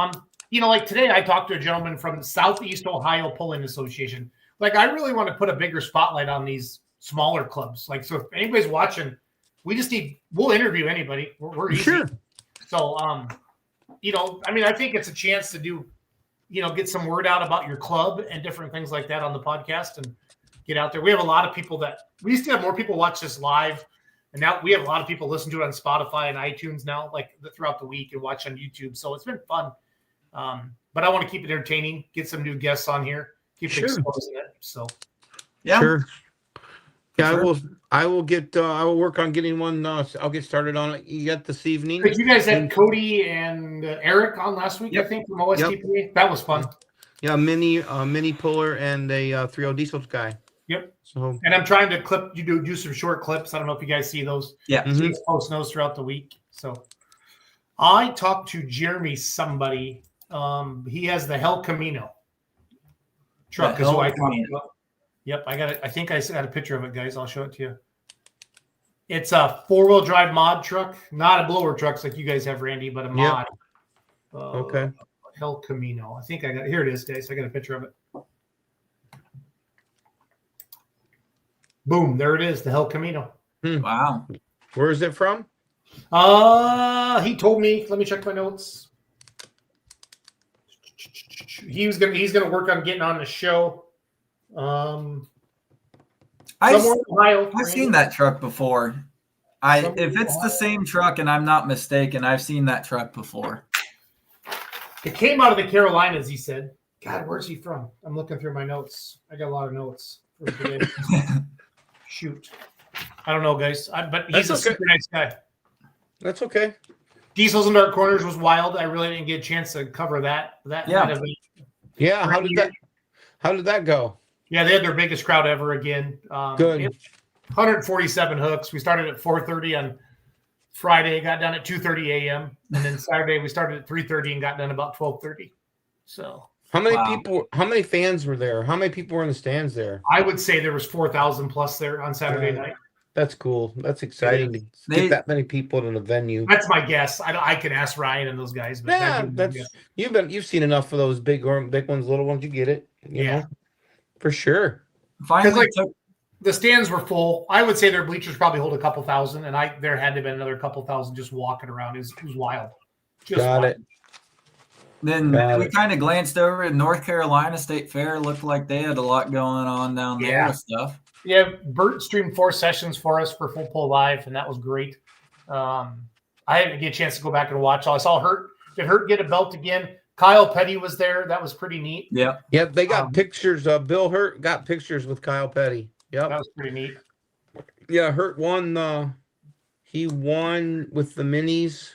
Like today I talked to a gentleman from the Southeast Ohio Pulling Association. Like, I really want to put a bigger spotlight on these smaller clubs. Like, so if anybody's watching, we'll interview anybody. We're easy. Sure. So, I think it's a chance to do, get some word out about your club and different things like that on the podcast and get out there. We have a lot of people we used to have more people watch this live. And now we have a lot of people listen to it on Spotify and iTunes now, like throughout the week, and watch on YouTube. So it's been fun. But I want to keep it entertaining, get some new guests on here, keep it exposing it. So yeah, Sure. Yeah, I will work on getting one. I'll get started on it yet this evening. But you guys had Cody and Eric on last week, I think, from OSTPA. That was fun. Yeah, mini puller and a 3.0 diesel guy. Yep. So, And I'm trying to do some short clips. I don't know if you guys see those. Yeah. So he's posting those throughout the week. So I talked to Jeremy somebody. He has the Hell Camino truck. The Is who Hell I talked Camino. about. Yep, I got it. I think I got a picture of it, guys. I'll show it to you. It's a 4-wheel drive mod truck, not a blower truck like you guys have, Randy, but a mod. okay. Hell Camino. I think here it is, guys. I got a picture of it. Boom, there it is, the Hell Camino. wow. Where is it from? He told me, let me check my notes. He's gonna work on getting on the show. I've Somewhere in Ohio. seen that truck before. If it's the same truck and I'm not mistaken, I've seen that truck before. It came out of the Carolinas, he said. God, where's he from? I'm looking through my notes. I got a lot of notes for today. Shoot. I don't know, guys. But he's That's a okay. super nice guy. That's okay. Diesels and Dark Corners was wild. I really didn't get a chance to cover that. That event. Yeah. How did that go? Yeah, they had their biggest crowd ever again. Good. 147 hooks. We started at 4:30 on Friday, got done at 2:30 a.m. And then Saturday we started at 3:30 and got done about 12:30. So How many fans were there? How many people were in the stands there? I would say there was 4,000 plus there on Saturday night. That's cool. That's exciting to get that many people in a venue. That's my guess. I can ask Ryan and those guys. But Yeah, you've seen enough of those big ones, little ones. You get it. You know, for sure. Finally, the stands were full. I would say their bleachers probably hold a couple thousand, and there had to have been another couple thousand just walking around. It was wild. Got it. Then we kind of glanced over at North Carolina State Fair. Looked like they had a lot going on down there with stuff. Yeah, Bert streamed 4 sessions for us for Full Pull Live, and that was great. I didn't get a chance to go back and watch. I saw Hurt. Did Hurt get a belt again? Kyle Petty was there. That was pretty neat. Yeah. Yep. They got pictures. Bill Hurt got pictures with Kyle Petty. Yep. That was pretty neat. Yeah, Hurt won. He won with the minis,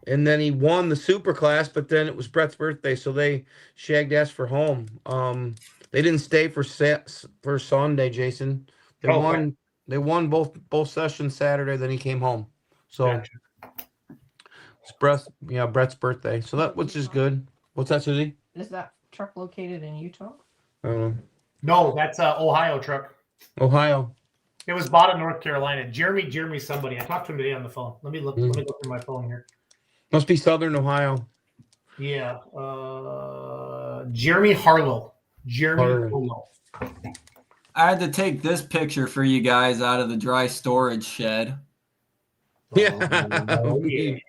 and then he won the super class. But then it was Brett's birthday, so they shagged ass for home. They didn't stay for Sunday, Jason. They won both sessions Saturday. Then he came home. So it's Brett's birthday. So that which is good. What's that, Susie? Is that truck located in Utah? I don't know. No, that's an Ohio truck. Ohio. It was bought in North Carolina. Jeremy somebody. I talked to him today on the phone. Let me look through my phone here. Must be Southern Ohio. Yeah. Jeremy Harlow. Harlow. I had to take this picture for you guys out of the dry storage shed. Yeah. Oh, yeah.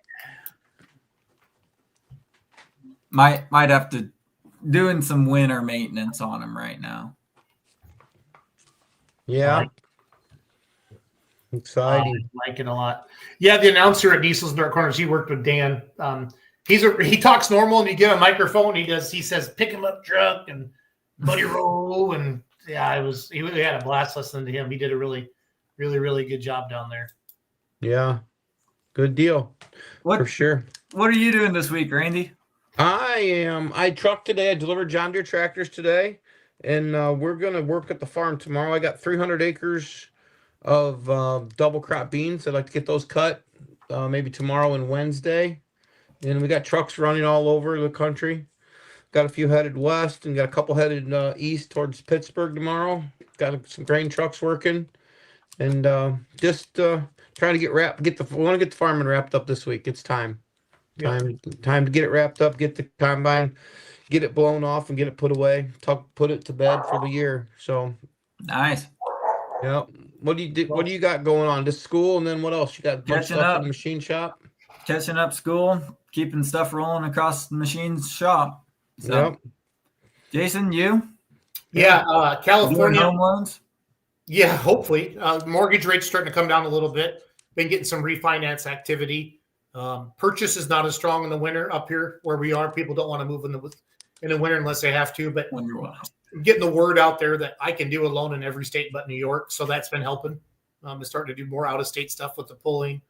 Might have to doing some winter maintenance on them right now. Yeah. Exciting. I like it a lot. Yeah, the announcer at Diesel's Dark Corners, he worked with Dan. He talks normal and you give him a microphone. He says pick him up truck and buddy roll, and yeah, he had a blast listening to him. He did a really Really, really good job down there. Yeah. Good deal. What For sure. What are you doing this week, Randy? I trucked today. I delivered John Deere tractors today, and we're going to work at the farm tomorrow. I got 300 acres of double crop beans. I'd like to get those cut maybe tomorrow and Wednesday. And we got trucks running all over the country. Got a few headed west and got a couple headed east towards Pittsburgh tomorrow. Got some grain trucks working, and just trying to get want to get the farming wrapped up this week. It's time. Time to get it wrapped up, get the combine, get it blown off, and get it put away. Put it to bed for the year. So Nice. yeah. What do you got going on? Just school, and then what else? You got a bunch of Catching stuff up. in the machine shop. Catching up school, keeping stuff rolling across the machine's shop. So, Yep. Jason, you? Yeah, Doing California. home loans? Yeah, hopefully. Mortgage rates starting to come down a little bit. Been getting some refinance activity. Purchase is not as strong in the winter up here where we are. People don't want to move in the winter unless they have to. But Wonder why. I'm getting the word out there that I can do a loan in every state but New York. So that's been helping. I'm starting to do more out-of-state stuff with the pulling,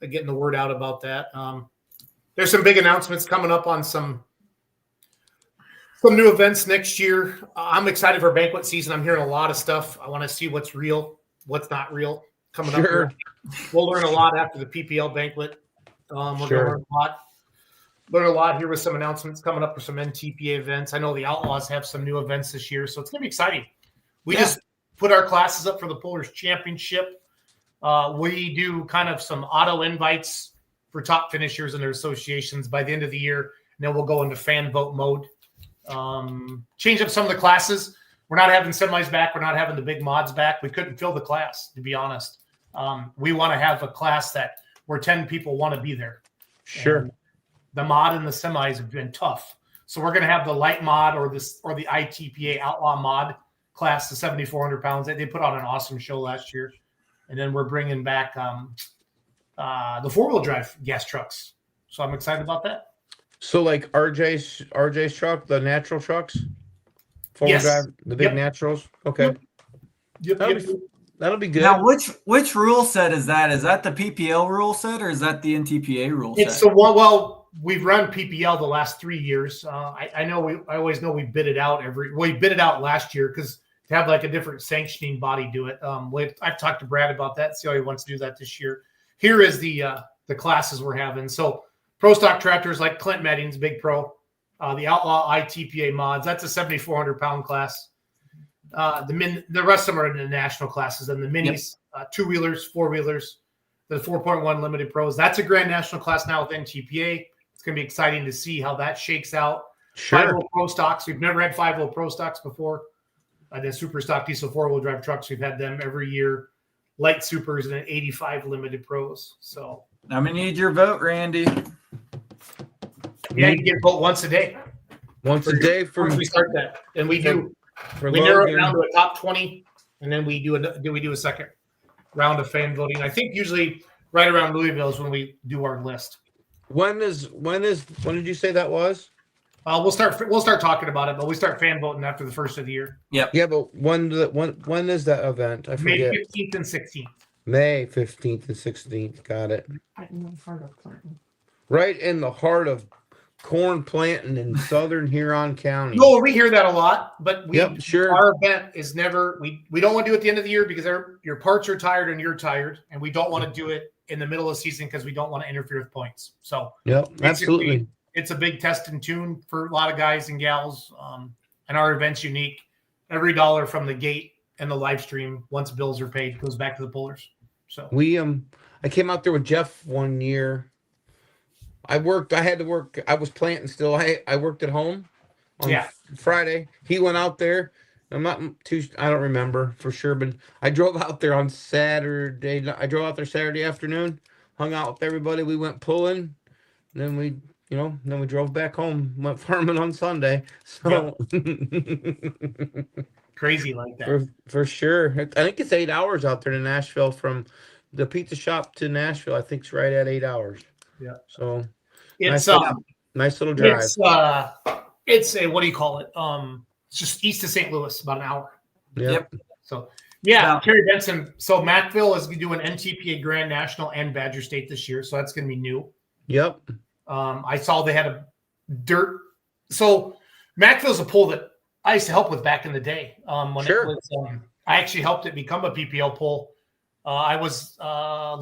getting the word out about that. There's some big announcements coming up on some new events next year. I'm excited for banquet season. I'm hearing a lot of stuff. I want to see what's real, what's not real coming up Sure. here. We'll learn a lot after the PPL banquet. We're going to learn a lot here with some announcements coming up for some NTPA events. I know the Outlaws have some new events this year, so it's going to be exciting. We just put our classes up for the Pullers Championship. We do kind of some auto invites for top finishers and their associations by the end of the year, and then we'll go into fan vote mode. Change up some of the classes. We're not having semis back. We're not having the big mods back. We couldn't fill the class, to be honest. We want to have a class where 10 people want to be there. Sure. And the mod and the semis have been tough. So we're going to have the light mod or the ITPA outlaw mod class, the 7,400 pounds. They put on an awesome show last year. And then we're bringing back the 4-wheel drive gas trucks. So I'm excited about that. So like RJ's truck, the natural trucks, 4-wheel Yes. drive, the big Yep. naturals. Okay. Yep. That'll be good. Now, which rule set is that? Is that the PPL rule set or is that the NTPA rule It's set? the one. Well, we've run PPL the last 3 years. I know I always know we bid it out we bid it out last year because to have like a different sanctioning body do it. I've talked to Brad about that. See how he wants to do that this year. Here is the classes we're having. So pro stock tractors like Clint Meddings, big pro. The Outlaw ITPA mods. That's a 7,400 pound class. The rest of them are in the national classes, and the minis, 2-wheelers, 4-wheelers, the 4.1 limited pros. That's a grand national class now with NTPA. It's going to be exciting to see how that shakes out. Sure. 5-wheel pro stocks. We've never had 5-wheel pro stocks before. The super stock diesel 4-wheel drive trucks. We've had them every year. Light supers and an 85 limited pros. So I'm gonna need your vote, Randy. yeah, you get vote once a day. Once a day Once we start that, and we do. for We narrow it Logan. down to a top 20, and then we do a second round of fan voting. I think usually right around Louisville is when we do our list. When did you say that was? We'll start talking about it, but we start fan voting after the first of the year, Yeah, but when is that event? I May forget. 15th and 16th. May 15th and 16th. Got it. Right in the heart of Clinton. Right in the heart of corn planting in southern Huron County. No, we hear that a lot, but Yep, sure. our event is never. We don't want to do it at the end of the year because your parts are tired and you're tired, and we don't want to do it in the middle of the season because we don't want to interfere with points. So Yep, basically, absolutely. it's a big test and tune for a lot of guys and gals. And our event's unique. Every dollar from the gate and the live stream, once bills are paid, goes back to the pullers. So I came out there with Jeff one year. I had to work. I was planting still. I worked at home on Friday. He went out there. I don't remember for sure, but I drove out there on Saturday. I drove out there Saturday afternoon, hung out with everybody. We went pulling. Then we drove back home, went farming on Sunday. So crazy like that. For sure. I think it's 8 hours out there to Nashville from the pizza shop to Nashville. I think it's right at 8 hours. Yeah. So It's nice little drive. It's a, what do you call it? It's just east of St. Louis, about an hour. Yep. So Yeah, Now- Terry Benson. So Mattville is doing NTPA Grand National and Badger State this year, so that's going to be new. Yep. I saw they had a dirt. So Mattville's a poll that I used to help with back in the day. When Sure. it was, I actually helped it become a PPL poll. I was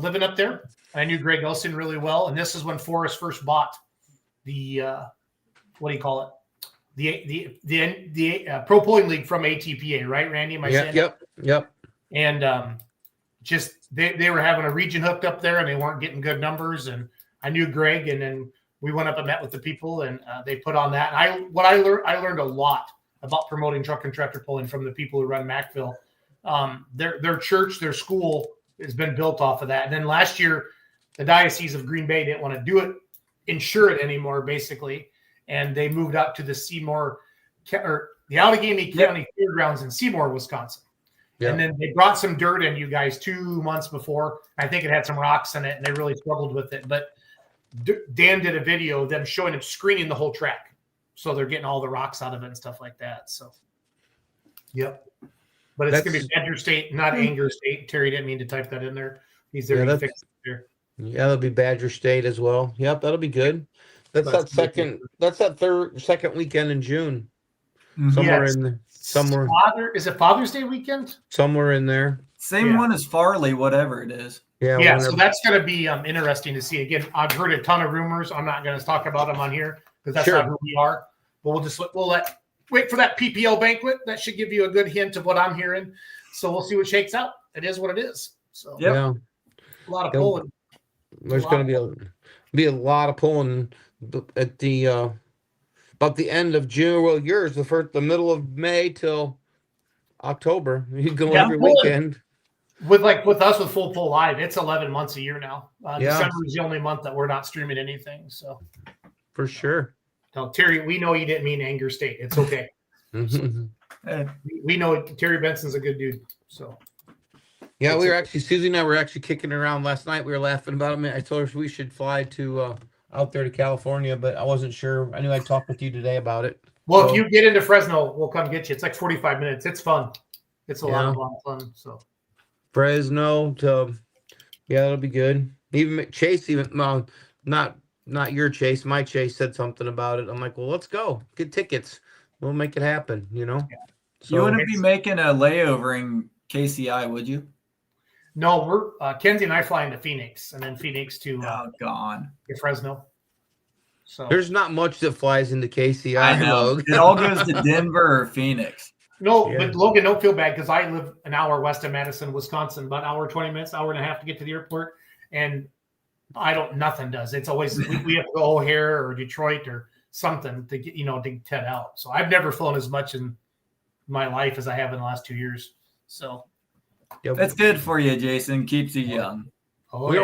living up there. I knew Greg Elson really well, and this is when Forrest first bought the what do you call it? The Pro Polling League from ATPA, right, Randy? Am I saying that? Yep. And just they were having a region hooked up there, and they weren't getting good numbers. And I knew Greg, and then we went up and met with the people, and they put on that. And I learned a lot about promoting truck and tractor pulling from the people who run Mattville. Their church, their school has been built off of that. And then last year, the Diocese of Green Bay didn't want to do it, insure it anymore, basically, and they moved out to the Seymour or the Allegheny County Fairgrounds in Seymour, Wisconsin. Yep. And then they brought some dirt in, you guys, 2 months before. I think it had some rocks in it, and they really struggled with it. But Dan did a video of them showing them screening the whole track, so they're getting all the rocks out of it and stuff like that. So, yep. But it's going to be Badger State, not Anger State. Terry didn't mean to type that in there. He's there to fix it there. Yeah, that'll be Badger State as well. Yep, that'll be good. That's That's that second weekend in June. Somewhere Yes. Is it Father's Day weekend? Somewhere in there. Same one as Farley, whatever it is. Yeah. Yeah, so that's going to be interesting to see. Again, I've heard a ton of rumors. I'm not going to talk about them on here because that's Sure. not who we are. But we'll wait for that PPL banquet. That should give you a good hint of what I'm hearing. So we'll see what shakes out. It is what it is. So Yeah. a lot of pulling. There's going to be a lot of pulling at the about the end of June. Well, yours the middle of May till October. You can go every pulling. weekend. With us with Full Pull Live, it's 11 months a year now. Yeah. December is the only month that we're not streaming anything. So For sure. no, Terry, we know you didn't mean Anger State. It's okay. We know Terry Benson's a good dude. So Yeah, we were actually Susie and I were actually kicking around last night. We were laughing about it. I told her we should fly to out there to California, but I wasn't sure. I knew I'd talk with you today about it. Well, if you get into Fresno, we'll come get you. It's like 45 minutes. It's fun. It's a lot of fun. So Fresno to that'll be good. Even Chase, not your Chase, my Chase said something about it. I'm like, well, let's go get tickets. We'll make it happen. So, You wouldn't be making a layover in KCI, would you? no, we're Kenzie and I flying to Phoenix, and then Phoenix to Gone. Fresno. So there's not much that flies into KCI. I know. Logan. It all goes to Denver or Phoenix. no, but Logan, don't feel bad because I live an hour west of Madison, Wisconsin, about an hour 20 minutes, hour and a half to get to the airport, and nothing does. It's always we have to go O'Hare or Detroit or something to get to head out. So I've never flown as much in my life as I have in the last 2 years. So That's good for you, Jason. Keeps you young. we're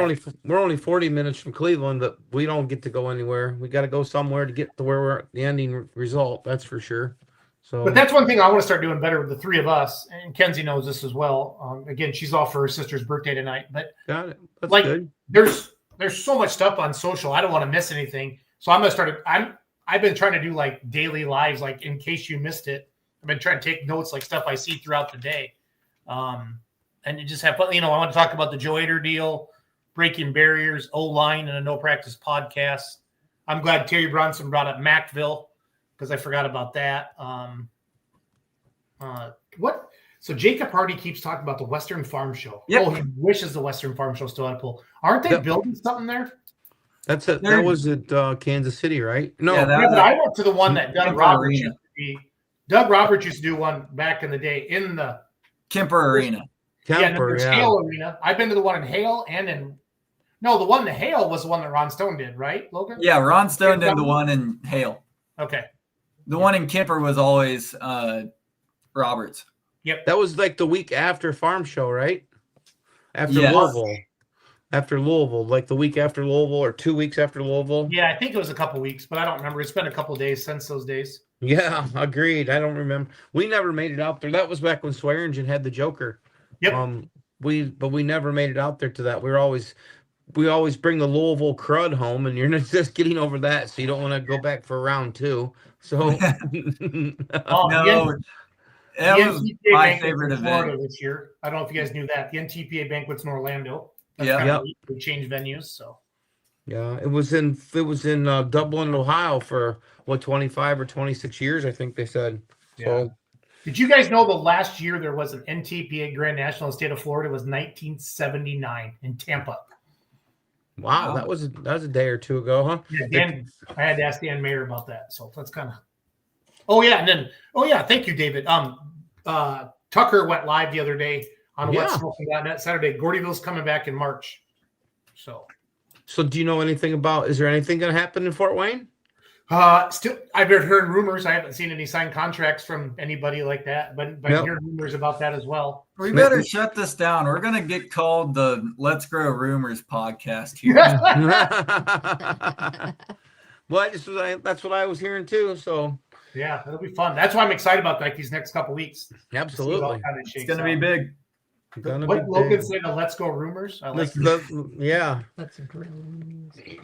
only 40 minutes from Cleveland, but we don't get to go anywhere. We got to go somewhere to get to where we're at the ending result. That's for sure. So, but that's one thing I want to start doing better with the three of us. And Kenzie knows this as well. Again, she's off for her sister's birthday tonight. But got it. That's like good. there's so much stuff on social. I don't want to miss anything. So I'm gonna start. I've been trying to do like daily lives, like in case you missed it. I've been trying to take notes, like stuff I see throughout the day. And you just have fun. I want to talk about the Joe Ader deal, breaking barriers, O-line, and a no practice podcast. I'm glad Terry Bronson brought up Mattville because I forgot about that. What? So Jacob Hardy keeps talking about the Western Farm Show. Yep. Oh, he wishes the Western Farm Show still had a pull. Aren't they building something there? That's it. That was at Kansas City, right? No, Yeah, Yeah, but I went to the one that Doug Kemper Roberts Arena. used to be. Doug Roberts used to do one back in the day in the Kemper Arena. Kemper, there's Hale Arena. I've been to the one in Hale and in the one in Hale was the one that Ron Stone did, right, Logan? Yeah, Ron Stone did the one in Hale. Okay. The one in Kemper was always Roberts. Yep. That was like the week after Farm Show, right? After Yes. Louisville. After Louisville, like the week after Louisville or 2 weeks after Louisville. Yeah, I think it was a couple weeks, but I don't remember. It's been a couple days since those days. Yeah, agreed. I don't remember. We never made it out there. That was back when Swearingen had the Joker. Yep. We never made it out there to that. We always bring the Louisville crud home, and you're not just getting over that, so you don't want to go back for round two. So Oh, No, yeah. That The was NTPA my banquet's favorite in Florida event. this year. I don't know if you guys knew that. The NTPA banquet's in Orlando. That's Yeah. kinda neat. They changed venues, so. Yeah, it was in Dublin, Ohio for what 25 or 26 years, I think they said. So Did you guys know the last year there was an NTPA Grand National in the state of Florida was 1979 in Tampa? wow, that was a day or two ago, huh? Yeah, Dan, I had to ask Dan Mayer about that. So that's kind of. Oh yeah, and then thank you, David. Tucker went live the other day on Yeah. What's Smoking.net Saturday. Gordyville's coming back in March. So do you know anything about? Is there anything going to happen in Fort Wayne? Still, I've been hearing rumors. I haven't seen any signed contracts from anybody like that, but Yep. I'm hearing rumors about that as well. We better shut this down. We're gonna get called the Let's Grow Rumors podcast here. Well, that's what I was hearing too. So Yeah, it'll be fun. That's why I'm excited about like these next couple weeks. absolutely, It's gonna be big. What Logan said, the Let's Go Rumors. I like yeah. Let's grow.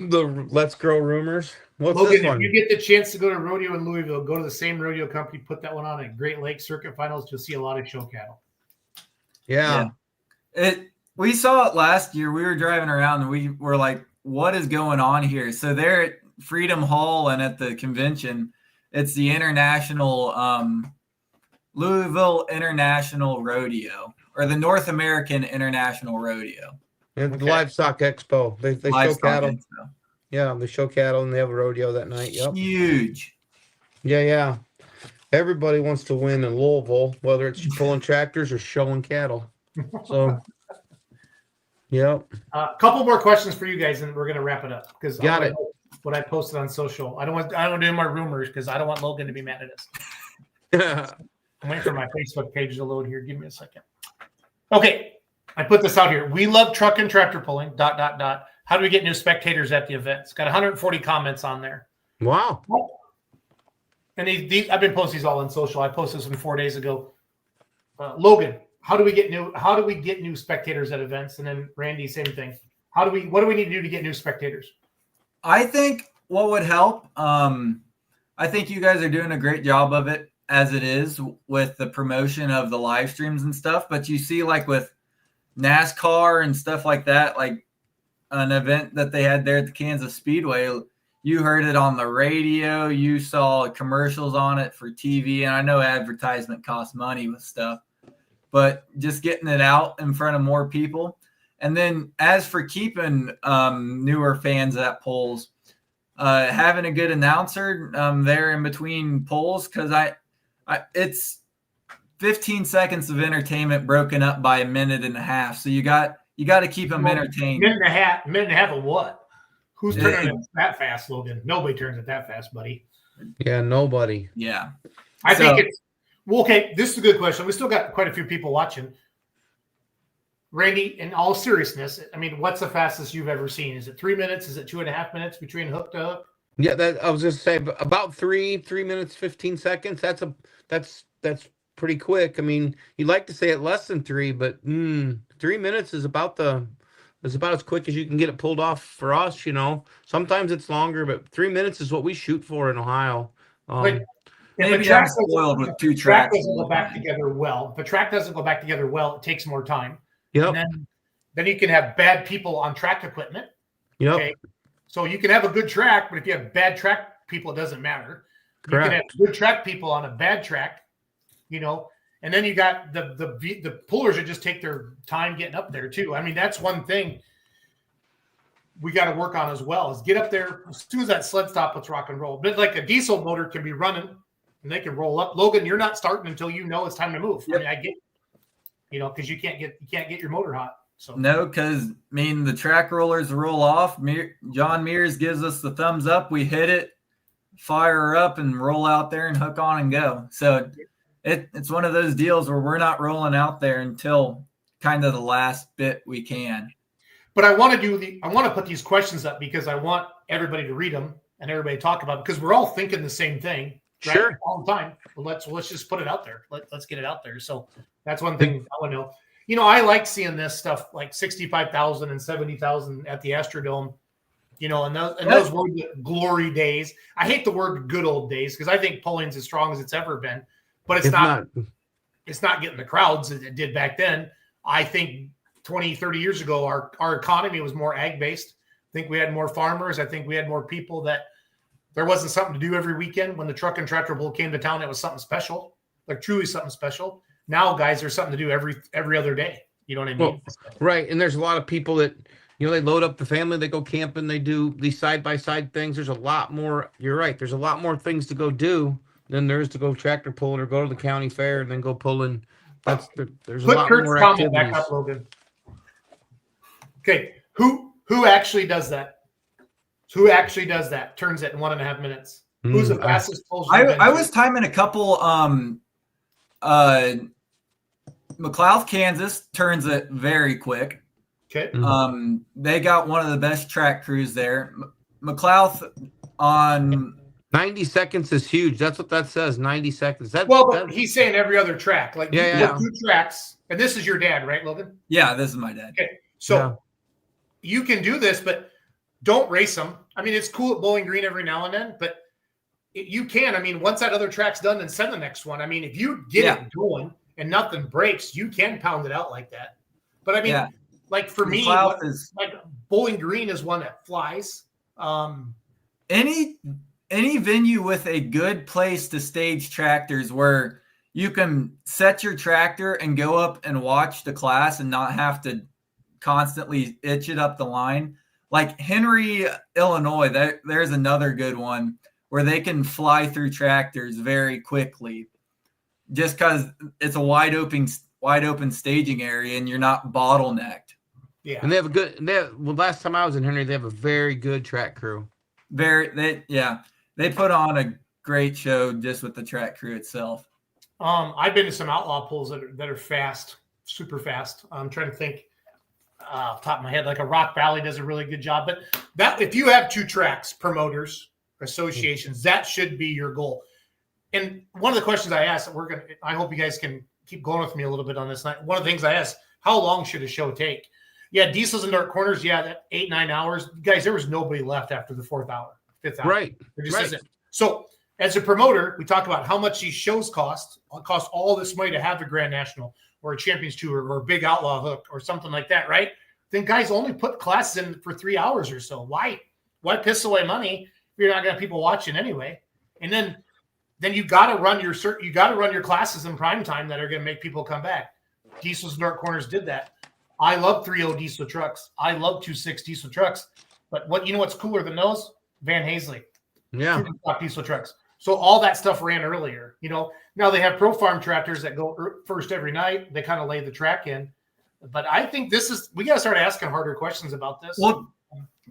The Let's Grow Rumors. What's Logan, this if one? you get the chance to go to rodeo in Louisville, go to the same rodeo company, put that one on at Great Lakes Circuit Finals. You'll see a lot of show cattle. Yeah. We saw it last year. We were driving around and we were like, what is going on here? So they're at Freedom Hall and at the convention, it's the International Louisville International Rodeo, or the North American International Rodeo. And the Livestock Expo. They show Livestock cattle. Expo. Yeah, they show cattle and they have a rodeo that night. Yep. Huge. Yeah. Everybody wants to win in Louisville, whether it's pulling tractors or showing cattle. So, yep. A couple more questions for you guys, and we're gonna wrap it up because Got it. What I posted on social. I don't want to do my rumors because I don't want Logan to be mad at us. I'm waiting for my Facebook page to load here. Give me a second. Okay, I put this out here. We love truck and tractor pulling. ... How do we get new spectators at the event? It's got 140 comments on there. Wow. And these I've been posting these all on social. I posted this one 4 days ago. Logan, how do we get new spectators at events? And then Randy, same thing. What do we need to do to get new spectators? I think what would help, I think you guys are doing a great job of it as it is with the promotion of the live streams and stuff. But you see, like with NASCAR and stuff like that, like an event that they had there at the Kansas Speedway, you heard it on the radio, you saw commercials on it for TV. And I know advertisement costs money with stuff, but just getting it out in front of more people. And then as for keeping newer fans at polls, having a good announcer there in between polls, because it's 15 seconds of entertainment broken up by a minute and a half. So you got to keep them entertained. Minute and a half of what? Who's turning it that fast, Logan? Nobody turns it that fast, buddy. Yeah, nobody. Yeah. I think it's well, okay. This is a good question. We still got quite a few people watching. Randy, in all seriousness, I mean, what's the fastest you've ever seen? Is it 3 minutes? Is it 2.5 minutes between hook to hook? Yeah, that I was just saying about 3 minutes 15 seconds. That's pretty quick. I mean, you'd like to say it less than 3, but 3 minutes is about as quick as you can get it pulled off for us. You know, sometimes it's longer, but 3 minutes is what we shoot for in Ohio. Maybe I'm spoiled with two tracks. Doesn't go back together well. If a track doesn't go back together well, it takes more time. Yep. And then you can have bad people on track equipment. Yep. Okay. So you can have a good track, but if you have bad track people, it doesn't matter. Correct. You can have good track people on a bad track, and then you got the pullers that just take their time getting up there too. I mean, that's one thing we got to work on as well is get up there as soon as that sled stop, let's rock and roll. But like a diesel motor can be running and they can roll up. Logan, you're not starting until you know it's time to move. Yep. I mean, I get, because you can't get your motor hot. So no, because the track rollers roll off. John Mears gives us the thumbs up. We hit it, fire her up, and roll out there and hook on and go. So it's one of those deals where we're not rolling out there until kind of the last bit we can. But I want to put these questions up because I want everybody to read them and everybody to talk about it because we're all thinking the same thing. Right? Sure. All the time. Well, let's just put it out there. Let's get it out there. So that's one thing I want to know. I like seeing this stuff like 65,000 and 70,000 at the Astrodome, and those were the glory days. I hate the word good old days because I think pulling's as strong as it's ever been, but it's not. it's not getting the crowds as it did back then. I think 20, 30 years ago, our economy was more ag based. I think we had more farmers. I think we had more people that there wasn't something to do every weekend. When the Truck and Tractor Bowl came to town, it was something special, like truly something special. Now, guys, there's something to do every other day. You know what I mean? Well, right. And there's a lot of people that, you know, they load up the family, they go camping, they do these side-by-side things. There's a lot more, you're right, there's a lot more things to go do than there is to go tractor pulling or go to the county fair and then go pulling. There's a Put lot Kurt's more comment back activities. up, Logan. Okay, who actually does that? Who actually does that? Turns it in 1.5 minutes. Who's the fastest pulls? I was timing a couple. McLeod, Kansas turns it very quick. Okay. They got one of the best track crews there. McLeod on 90 seconds is huge. That's what that says. 90 seconds. But he's saying every other track. Like you yeah. put 2 tracks, and this is your dad, right, Logan? Yeah, this is my dad. Okay, so you can do this, but don't race them. I mean, it's cool at Bowling Green every now and then, but you can. I mean, once that other track's done, then send the next one. I mean, if you get it going and nothing breaks, you can pound it out like that. But I mean, like for me, like Bowling Green is one that flies. Any venue with a good place to stage tractors where you can set your tractor and go up and watch the class and not have to constantly itch it up the line. Like Henry, Illinois, there's another good one where they can fly through tractors very quickly just because it's a wide open staging area and you're not bottlenecked. Yeah. And they have a good, last time I was in Henry, they have a very good track crew. They put on a great show just with the track crew itself. I've been to some outlaw pulls that are fast, super fast. I'm trying to think off the top of my head, like a Rock Valley does a really good job. But that if you have 2 tracks, promoters, associations, that should be your goal. And one of the questions I asked, I hope you guys can keep going with me a little bit on this night. One of the things I asked, how long should a show take? Yeah, diesels and dark corners. Yeah, that 8-9 hours. Guys, there was nobody left after the 4th hour, 5th hour. Right. There just isn't. So as a promoter, we talk about how much these shows cost. It costs all this money to have a Grand National or a Champions Tour or a Big Outlaw Hook or something like that, right? Then guys only put classes in for 3 hours or so. Why piss away money if you're not going to have people watching anyway? And then you got to run your classes in prime time that are going to make people come back. Diesels and Dark Corners did that. I love 3.0 diesel trucks. I love 2.6 diesel trucks. But what's cooler than those? Van Hazley. Yeah. Diesel trucks. So all that stuff ran earlier. You know, now they have Pro Farm tractors that go first every night. They kind of lay the track in. But I think we got to start asking harder questions about this. Well,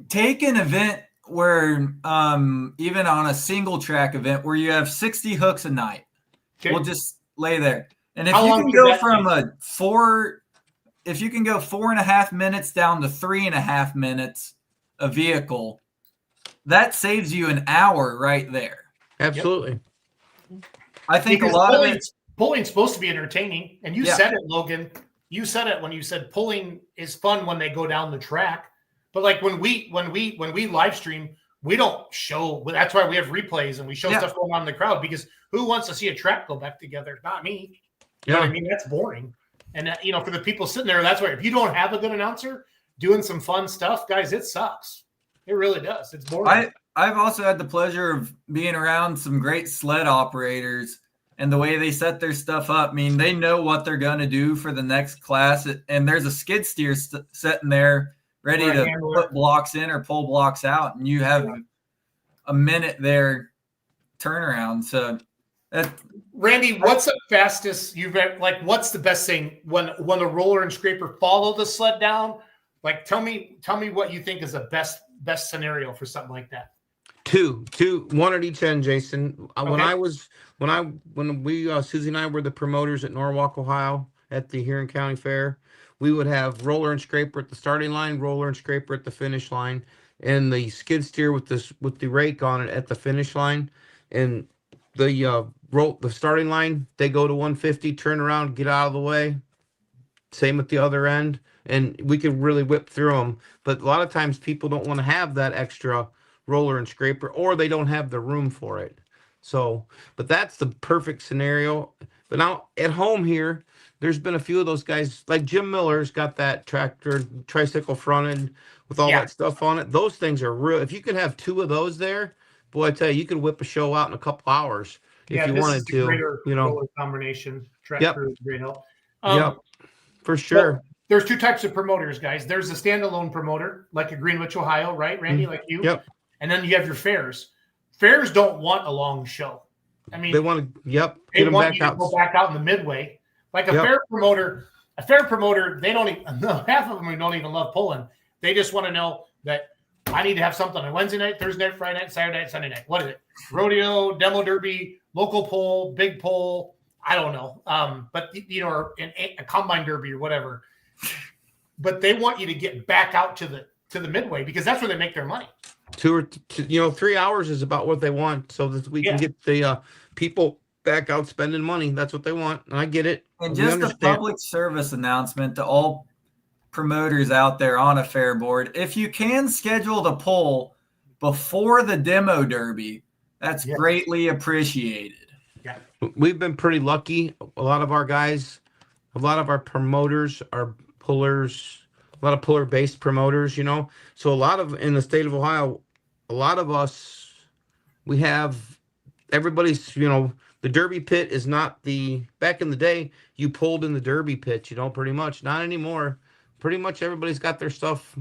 take an event where even on a single track event where you have 60 hooks a night. Okay. We'll just lay there. And if you can go from if you can go 4.5 minutes down to 3.5 minutes a vehicle, that saves you an hour right there. Absolutely. Yep. I think because a lot of pulling's supposed to be entertaining. And you said it, Logan. You said it when you said pulling is fun when they go down the track. But like when we live stream, we don't show. That's why we have replays and we show stuff going on in the crowd, because who wants to see a track go back together? Not me. You know what I mean? That's boring. And for the people sitting there, that's why if you don't have a good announcer doing some fun stuff, guys, it sucks. It really does. It's boring. I've also had the pleasure of being around some great sled operators and the way they set their stuff up. I mean, they know what they're going to do for the next class. And there's a skid steer sitting there ready to put blocks in or pull blocks out. And you have a minute there turnaround. So Randy, what's the fastest you've ever, like, what's the best thing when a roller and scraper follow the sled down? Like, tell me what you think is the best scenario for something like that. Two, one at each end, Jason. When we Susie and I were the promoters at Norwalk, Ohio, at the Huron County Fair, we would have roller and scraper at the starting line, roller and scraper at the finish line, and the skid steer with the rake on it at the finish line. And the starting line, they go to 150, turn around, get out of the way. Same at the other end, and we could really whip through them. But a lot of times people don't want to have that extra roller and scraper, or they don't have the room for it. So, but that's the perfect scenario. But now at home here, there's been a few of those guys, like Jim Miller's got that tractor tricycle front end with all Yeah. that stuff on it. Those things are real. If you can have two of those there, boy, I tell you, you could whip a show out in a couple hours if you this wanted is the to. greater You know, roller combination. Tractor is great help. yep, for sure. There's two types of promoters, guys. There's a standalone promoter, like a Greenwich, Ohio, right, Randy, like you. Yep. And then you have your fairs. Fairs don't want a long show. I mean, They want to, they get them want back you to out. go back out in the midway. Like a Yep. fair promoter, they don't even, half of them don't even love pulling. They just want to know that I need to have something on Wednesday night, Thursday night, Friday night, Saturday night, Sunday night. What is it? Rodeo, demo derby, local pull, big pull. I don't know. But you know, or a combine derby or whatever. But they want you to get back out to the midway because that's where they make their money. 3 hours is about what they want, so that we can get the people back out spending money. That's what they want, and I get it. And We just a understand. public service announcement to all promoters out there on a fair board. If you can schedule the pull before the demo derby, that's greatly appreciated. We've been pretty lucky. A lot of our guys, a lot of our promoters are pullers, a lot of puller based promoters, you know. So a lot of in the state of Ohio, a lot of us, we have everybody's, you know, the derby pit is not back in the day, you pulled in the derby pit, you know, pretty much. Not anymore. Pretty much everybody's got their stuff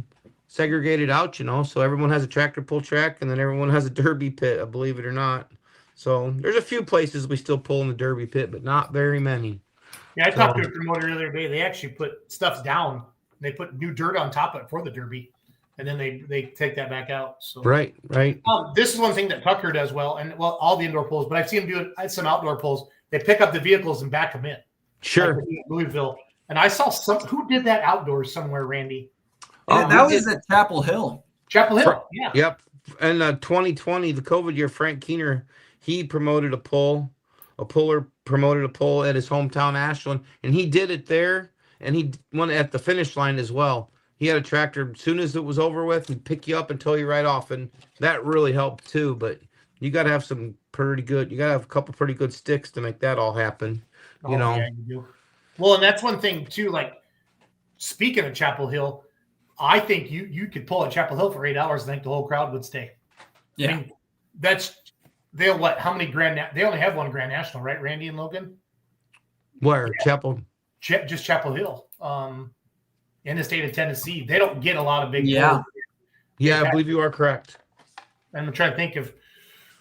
segregated out, you know. So everyone has a tractor pull track and then everyone has a derby pit, believe it or not. So there's a few places we still pull in the derby pit, but not very many. Yeah, I talked to a promoter the other day. They actually put stuff down. They put new dirt on top of it for the derby, and then they take that back out. So Right. this is one thing that Tucker does well, and all the indoor pulls, but I've seen him do it. Some outdoor pulls. They pick up the vehicles and back them in. Sure. Like in Louisville, and I saw who did that outdoors somewhere, Randy. That was at Chapel Hill. Chapel Hill. Yeah. Yep. And 2020, the COVID year, Frank Keener, he promoted a puller promoted a pull at his hometown Ashland, and he did it there, and he went at the finish line as well. He had a tractor. As soon as it was over with, he'd pick you up and tow you right off, and that really helped too. But you got to have you got to have a couple pretty good sticks to make that all happen. You know. Yeah, you do. Well, and that's one thing too. Like speaking of Chapel Hill, I think you could pull at Chapel Hill for 8 hours and think the whole crowd would stay. Yeah. I mean, how many they only have one Grand National, right, Randy and Logan? Where? Chapel? Just Chapel Hill. In the state of Tennessee, they don't get a lot of big. Yeah, I believe you are correct. I'm trying to think of.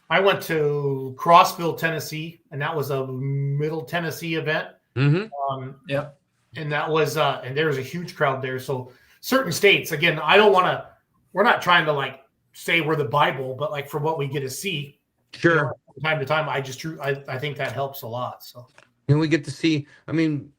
I went to Crossville, Tennessee, and that was a Middle Tennessee event. Mm-hmm. Yep. And that was and there was a huge crowd there. So certain states, again, we're not trying to like say we're the Bible, but like for what we get to see, Sure. you know, from time to time, I think that helps a lot. So And we get to see, I mean,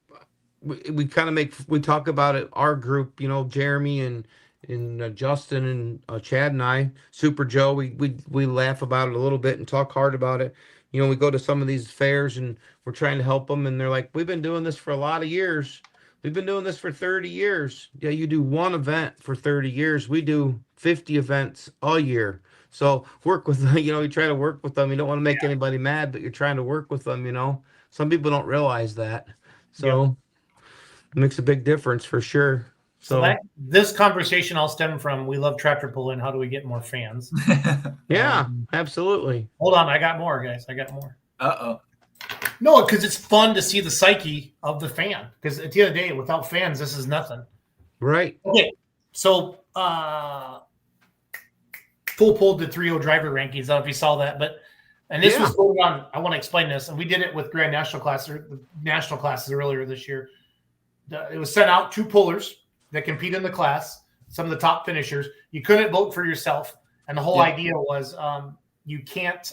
we kind of we talk about it, our group, you know, Jeremy and Justin and Chad and I, Super Joe, we laugh about it a little bit and talk hard about it. You know, we go to some of these fairs and we're trying to help them, and they're like, we've been doing this for a lot of years. We've been doing this for 30 years. Yeah, you do one event for 30 years. We do 50 events a year. So work with them, you know, you try to work with them. You don't want to make anybody mad, but you're trying to work with them, you know. Some people don't realize that. So it makes a big difference for sure. So this conversation all stem from we love tractor pulling. How do we get more fans? yeah, absolutely. Hold on, I got more, guys. I got more. Uh-oh. No, because it's fun to see the psyche of the fan. Because at the end of the day, without fans, this is nothing. Right. Okay, so Full Pull did 3-0 driver rankings. I don't know if you saw that, and this was going on. I want to explain this, and we did it with Grand National Class or the national classes earlier this year. It was sent out 2 pullers that compete in the class, some of the top finishers. You couldn't vote for yourself, and the whole idea was you can't.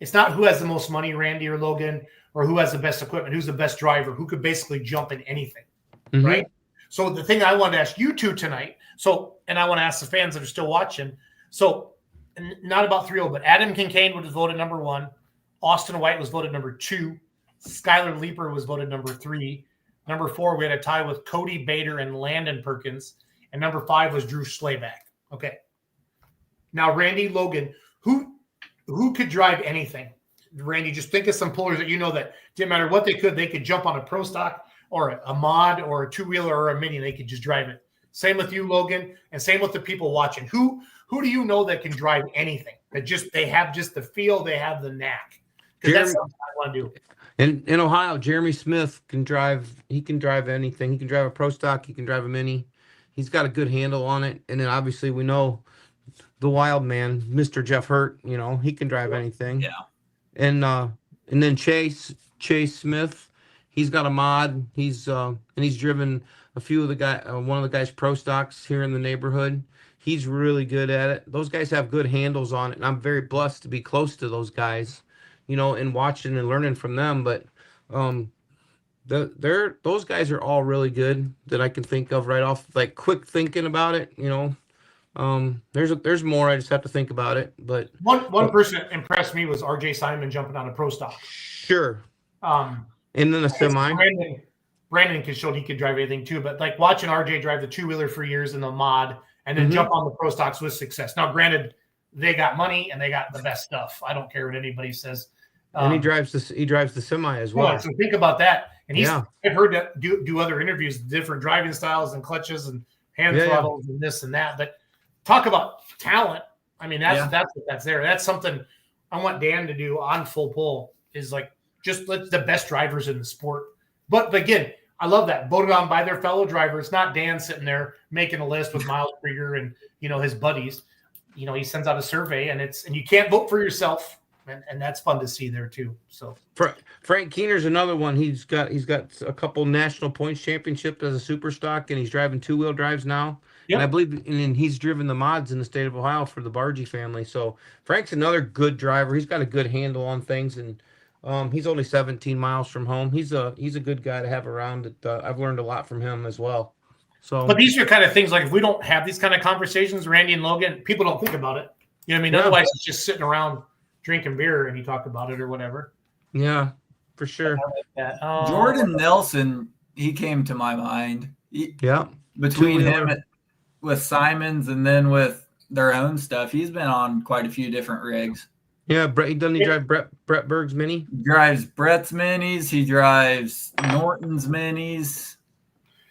It's not who has the most money, Randy or Logan, or who has the best equipment, who's the best driver, who could basically jump in anything, right? So the thing I wanted to ask you two tonight, and I want to ask the fans that are still watching, not about 3-0, but Adam Kincaid was voted number 1, Austin White was voted number 2, Skylar Leeper was voted number 3, number 4 we had a tie with Cody Bader and Landon Perkins, and number 5 was Drew Slayback. Okay. Now Randy, Logan, who could drive anything? Randy, just think of some pullers that you know that didn't matter what they could jump on a pro stock or a mod or a two-wheeler or a mini. They could just drive it. Same with you, Logan, and same with the people watching. Who do you know that can drive anything? They have just the feel, they have the knack. Because that's something I want to do. In Ohio, Jeremy Smith can drive. He can drive anything. He can drive a pro stock. He can drive a mini. He's got a good handle on it. And then obviously we know the wild man, Mr. Jeff Hurt. You know, he can drive anything. Yeah. And then Chase Smith, he's got a mod. He's driven a few of the one of the guys' pro stocks here in the neighborhood. He's really good at it. Those guys have good handles on it, and I'm very blessed to be close to those guys, you know, and watching and learning from them. But those guys are all really good that I can think of right off, like quick thinking about it, you know. There's more. I just have to think about it. But one person that impressed me was RJ Simon jumping on a pro stock. Sure. And then the semi. Brandon showed he could drive anything too, but like watching RJ drive the two-wheeler for years in the mod and then jump on the pro stocks with success. Now, granted, they got money and they got the best stuff. I don't care what anybody says. And he drives the semi as well. So think about that. And I've heard that do other interviews, different driving styles and clutches and hand throttles and this and that. But talk about talent. I mean, that's there. That's something I want Dan to do on Full Pull is like just let the best drivers in the sport. But again, I love that voted on by their fellow drivers, not Dan sitting there making a list with Miles Krieger and his buddies. He sends out a survey and you can't vote for yourself. And that's fun to see there too. So Frank Keener's another one. He's got a couple national points championship as a super stock, and he's driving 2-wheel drives now. Yep. And I believe and he's driven the mods in the state of Ohio for the Bargy family. So Frank's another good driver. He's got a good handle on things, and he's only 17 miles from home. He's a good guy to have around. I've learned a lot from him as well. So, but these are kind of things like if we don't have these kind of conversations, Randy and Logan, people don't think about it. You know what I mean? Yeah. Otherwise, it's just sitting around drinking beer and you talk about it or whatever. Yeah, for sure. Like Jordan Nelson, he came to my mind. Between him with Simons and then with their own stuff, he's been on quite a few different rigs. Yeah, doesn't he drive Brett Berg's mini? He drives Brett's minis. He drives Norton's minis.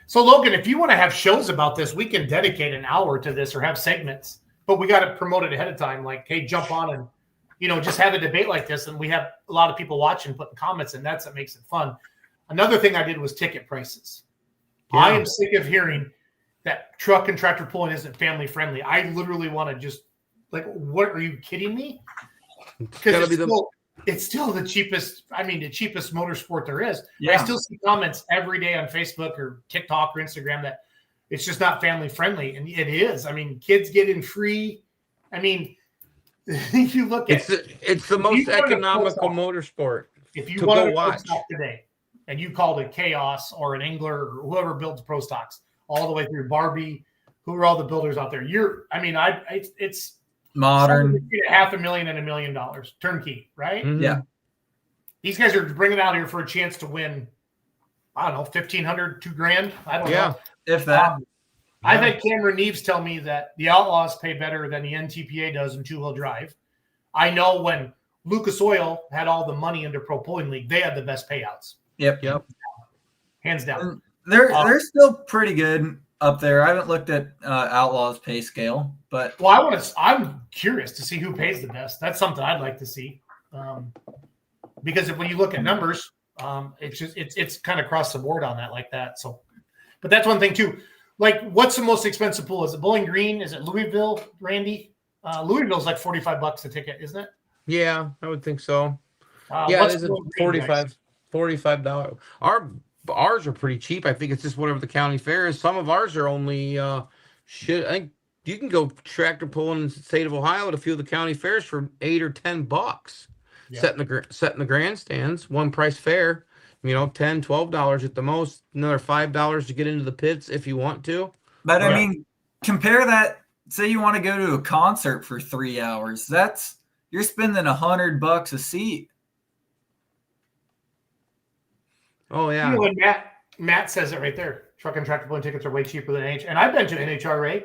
So Logan, if you want to have shows about this, we can dedicate an hour to this or have segments. But we got to promote it ahead of time. Like, hey, jump on and just have a debate like this, and we have a lot of people watching, putting comments, and that's what makes it fun. Another thing I did was ticket prices. Yeah. I am sick of hearing that truck and tractor pulling isn't family friendly. I literally want to just what are you kidding me? Because it's still the cheapest. I mean, the cheapest motorsport there is. Yeah. I still see comments every day on Facebook or TikTok or Instagram that it's just not family friendly, and it is. I mean, kids get in free. I mean. You look at it's the most economical motorsport. If you wanted to watch today and you called it Chaos or an Engler or whoever builds pro stocks all the way through Barbie, who are all the builders out there? It's modern $500,000 and $1 million turnkey, right? Mm-hmm. Yeah. These guys are bringing it out here for a chance to win. I don't know, $1,500, $2,000. I don't know. If that. I've had Cameron Neves tell me that the Outlaws pay better than the NTPA does in two-wheel drive. I know when Lucas Oil had all the money into Pro Pulling League, they had the best payouts. Yep. Hands down. They're still pretty good up there. I haven't looked at Outlaws pay scale, but I'm curious to see who pays the best. That's something I'd like to see. Because when you look at numbers, it's kind of across the board on that like that. So, but that's one thing too. Like, what's the most expensive pool? Is it Bowling Green? Is it Louisville, Randy? Louisville's like $45 a ticket, isn't it? Yeah, I would think so. Yeah, it is $45. Ours are pretty cheap. I think it's just whatever the county fair is. Some of ours are only I think you can go tractor pulling in the state of Ohio at a few of the county fairs for $8 or $10. Yeah. Setting the grandstands, one price fare. $10, $12 at the most, another $5 to get into the pits if you want to. But I mean, compare that. Say you want to go to a concert for 3 hours. You're spending $100 a seat. Oh yeah. When Matt says it right there. Truck and tractor pulling tickets are way cheaper than and I've been to NHRA.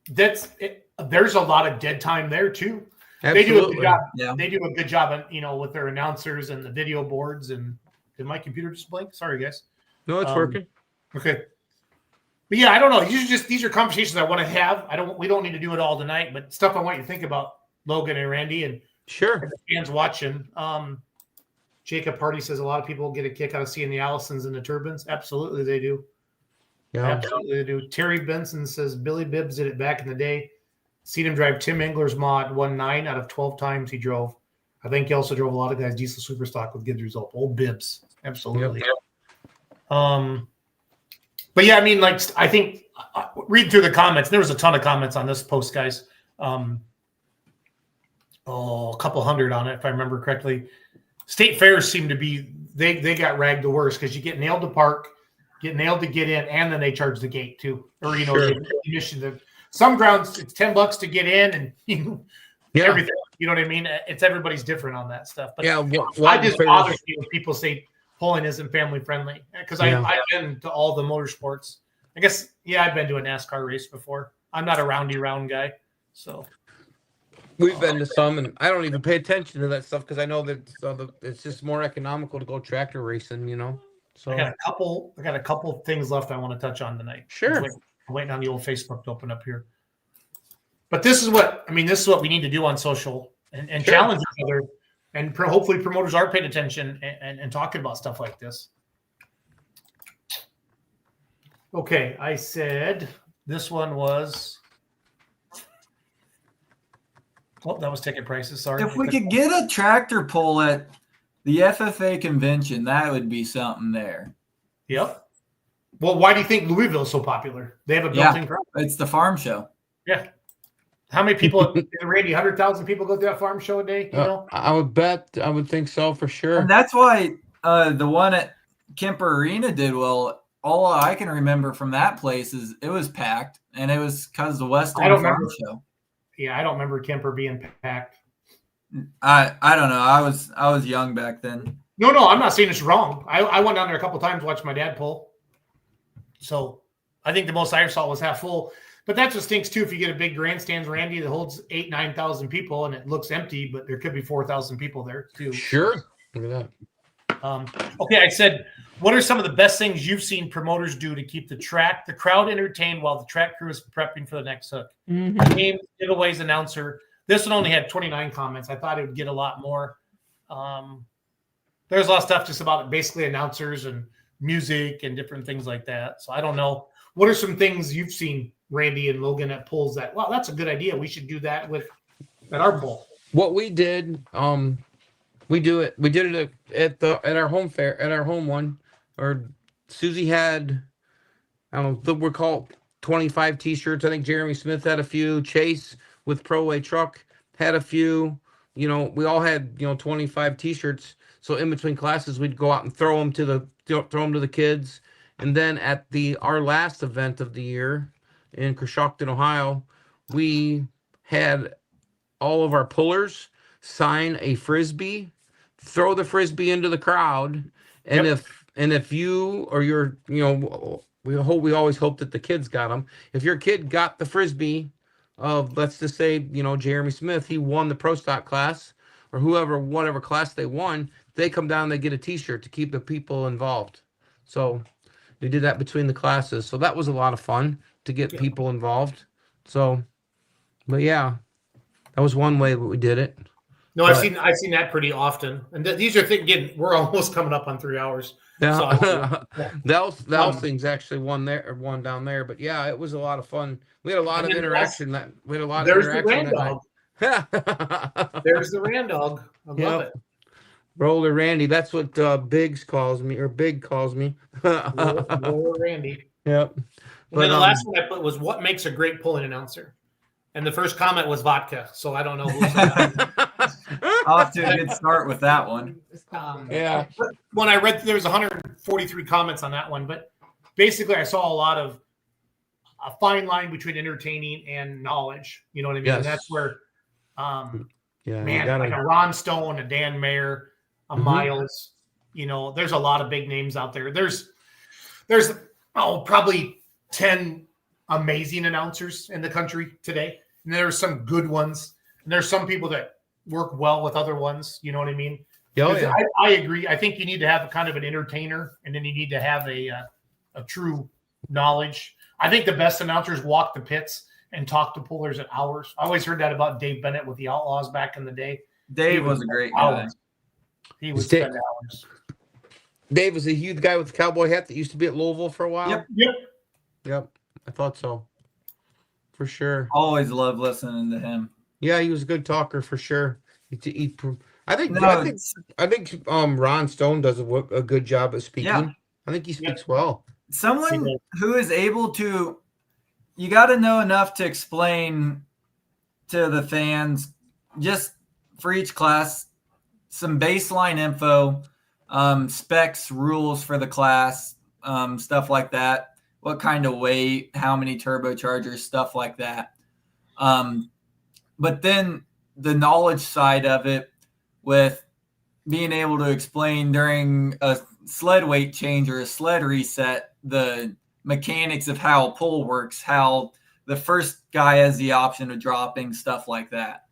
There's a lot of dead time there too. They do a Absolutely. good job. Yeah. They do a good job, with their announcers and the video boards. And did my computer just blink? Sorry, guys. No, it's working. Okay. But yeah, I don't know. These are conversations I want to have. We don't need to do it all tonight, but stuff I want you to think about, Logan and Randy and Sure. the fans watching. Jacob Hardy says a lot of people get a kick out of seeing the Allisons and the turbans. Absolutely, they do. Yeah. Absolutely, they do. Terry Benson says Billy Bibbs did it back in the day. Seen him drive Tim Engler's mod, won 9 out of 12 times he drove. I think he also drove a lot of guys diesel super stock with good result. Old Bibbs, absolutely. But yeah, I mean, like, I think read through the comments. There was a ton of comments on this post, guys. A couple hundred on it, if I remember correctly. State fairs seem to be they got ragged the worst because you get nailed to park, get nailed to get in, and then they charge the gate too, or Sure. Some grounds it's $10 to get in, and Yeah. everything. You know what I mean? It's everybody's different on that stuff. But Yeah. I just bothers me when people say polling isn't family friendly because Yeah. I've been to all the motorsports. I guess I've been to a NASCAR race before. I'm not a round guy, so. We've been to some, and I don't even pay attention to that stuff because I know that it's just more economical to go tractor racing, So I got a couple things left I want to touch on tonight. Sure. I'm waiting on the old Facebook to open up here. But this is what we need to do on social and Sure. challenge each other, and hopefully promoters are paying attention and talking about stuff like this. Okay, I said this one was. Oh, that was ticket prices. Sorry. If we could get a tractor pull at the FFA convention, that would be something there. Yep. Well, why do you think Louisville is so popular? They have a built-in crowd. It's the farm show. Yeah. How many people, Randy, 100,000 people go to that farm show a day? I would think so for sure. And that's why the one at Kemper Arena did well. All I can remember from that place is it was packed, and it was because the Western Farm Show. Yeah, I don't remember Kemper being packed. I don't know. I was young back then. No, I'm not saying it's wrong. I went down there a couple of times to watch my dad pull. So I think the most I saw was half full. But that's what stinks too. If you get a big grandstand, Randy, that holds 8,000-9,000 people and it looks empty, but there could be 4,000 people there too. Sure. Look at that. Okay, I said, what are some of the best things you've seen promoters do to keep the crowd entertained while the track crew is prepping for the next hook? Games, giveaways, announcer. This one only had 29 comments. I thought it would get a lot more. There's a lot of stuff just about basically announcers and music and different things like that. So I don't know. What are some things you've seen, Randy and Logan, that pulls that? Wow, that's a good idea. We should do that at our pull. What we did, we did it at our home fair, at our home one. Or Susie had, I don't know, we're called 25 T-shirts. I think Jeremy Smith had a few. Chase with Pro Way Truck had a few. We all had 25 T-shirts. So in between classes, we'd go out and throw them to the kids. And then at our last event of the year in Coshocton, Ohio, we had all of our pullers sign a Frisbee, throw the Frisbee into the crowd. And if you or your, we always hope that the kids got them. If your kid got the Frisbee of, let's just say, Jeremy Smith, he won the Pro Stock class, or whatever class they won, they come down, they get a T-shirt to keep the people involved. So we did that between the classes. So that was a lot of fun to get people involved. So, but yeah, that was one way that we did it. No, I've seen that pretty often. And these are things, again, we're almost coming up on 3 hours. Yeah. That thing's actually one down there. But yeah, it was a lot of fun. We had a lot of interaction. There's the Randog. There's the Randog. I love it. Roller Randy. That's what Big calls me. Roller Randy. Yep. And then the last one I put was what makes a great pulling announcer. And the first comment was vodka. So I don't know who's off to a good start with that one. Yeah. When I read, there was 143 comments on that one, but basically I saw a lot of a fine line between entertaining and knowledge. You know what I mean? Yes. And that's where, like a Ron Stone, a Dan Mayer, a Miles, there's a lot of big names out there. There's probably 10 amazing announcers in the country today. And there's some good ones. And there's some people that work well with other ones. You know what I mean? Oh, 'Cause yeah. I agree. I think you need to have kind of an entertainer, and then you need to have a true knowledge. I think the best announcers walk the pits and talk to pullers at hours. I always heard that about Dave Bennett with the Outlaws back in the day. Dave was a great guy. hours. He would Dave- spend hours. Dave was a huge guy with the cowboy hat that used to be at Louisville for a while. Yep. Yep. Yep. I thought so. For sure. Always loved listening to him. Yeah, he was a good talker for sure. I think No, I think Ron Stone does a good job at speaking. Yeah. I think he speaks well. Someone who is able to, you got to know enough to explain to the fans just for each class some baseline info, specs, rules for the class, stuff like that. What kind of weight, how many turbochargers, stuff like that. But then the knowledge side of it, with being able to explain during a sled weight change or a sled reset, the mechanics of how a pull works, how the first guy has the option of dropping, stuff like that.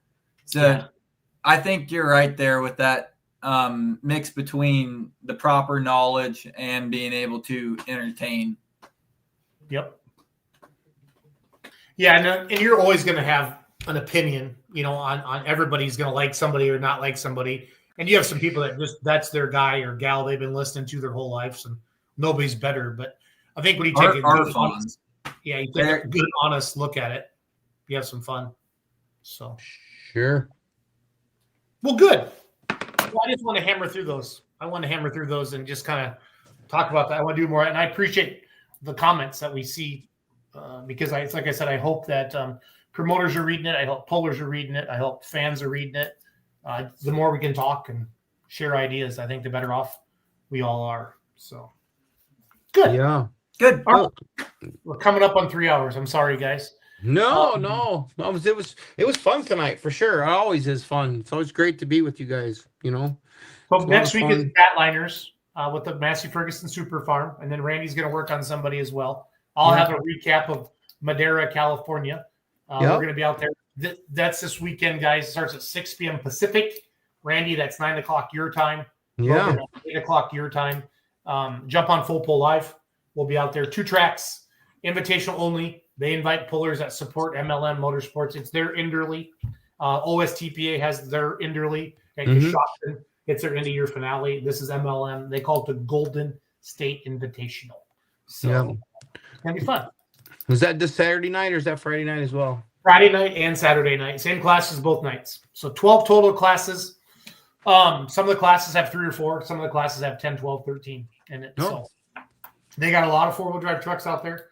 So Yeah. I think you're right there with that mix between the proper knowledge and being able to entertain. Yep. Yeah, and you're always going to have an opinion, on everybody's going to like somebody or not like somebody. And you have some people that just that's their guy or gal they've been listening to their whole lives, and nobody's better. But I think when you take you take a good, honest look at it, you have some fun. So Sure. well, good. Well, I just want to hammer through those. I want to hammer through those and just kind of talk about that. I want to do more, and I appreciate the comments that we see because like I said, I hope that promoters are reading it. I hope pullers are reading it. I hope fans are reading it. The more we can talk and share ideas, I think the better off we all are. So good. Yeah. Good. All right. We're coming up on 3 hours. I'm sorry, guys. No, it was fun tonight for sure. It always is fun. It's always great to be with you guys. So It's a next lot week of is fun. Batliners with the Massey Ferguson Super Farm, and then Randy's going to work on somebody as well. I'll have a recap of Madera, California. We're going to be out there. That's this weekend, guys. It starts at 6 p.m. Pacific. Randy, that's 9 o'clock your time. Yeah. Logan, 8 o'clock your time. Jump on Full Pull Live. We'll be out there. 2 tracks, invitational only. They invite pullers that support MLM Motorsports. It's their Inderly. OSTPA has their Inderly. And Coshocton gets their end-of-year finale. This is MLM. They call it the Golden State Invitational. So it's going to be fun. Was that this Saturday night or is that Friday night as well? Friday night and Saturday night. Same classes both nights. So 12 total classes. Some of the classes have 3 or 4. Some of the classes have 10, 12, 13 in it. So they got a lot of 4-wheel drive trucks out there.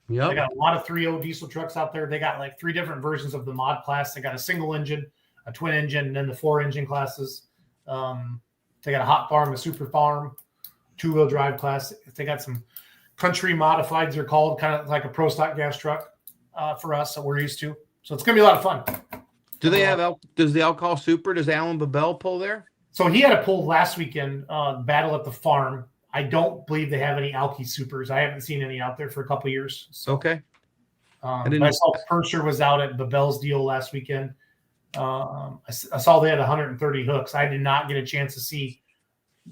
They got a lot of 3.0 diesel trucks out there. They got like 3 different versions of the mod class. They got a single engine, a twin engine, and then the 4-engine classes. They got a hot farm, a super farm, 2-wheel drive class. They got some country modifieds, they're called, kind of like a pro stock gas truck for us that we're used to. So it's going to be a lot of fun. Do they have does the Alcohol Super, does Alan Babel pull there? So he had a pull last weekend, battle at the farm. I don't believe they have any Alki Supers. I haven't seen any out there for a couple of years. So, okay. I saw Purser was out at Babel's deal last weekend. I saw they had 130 hooks. I did not get a chance to see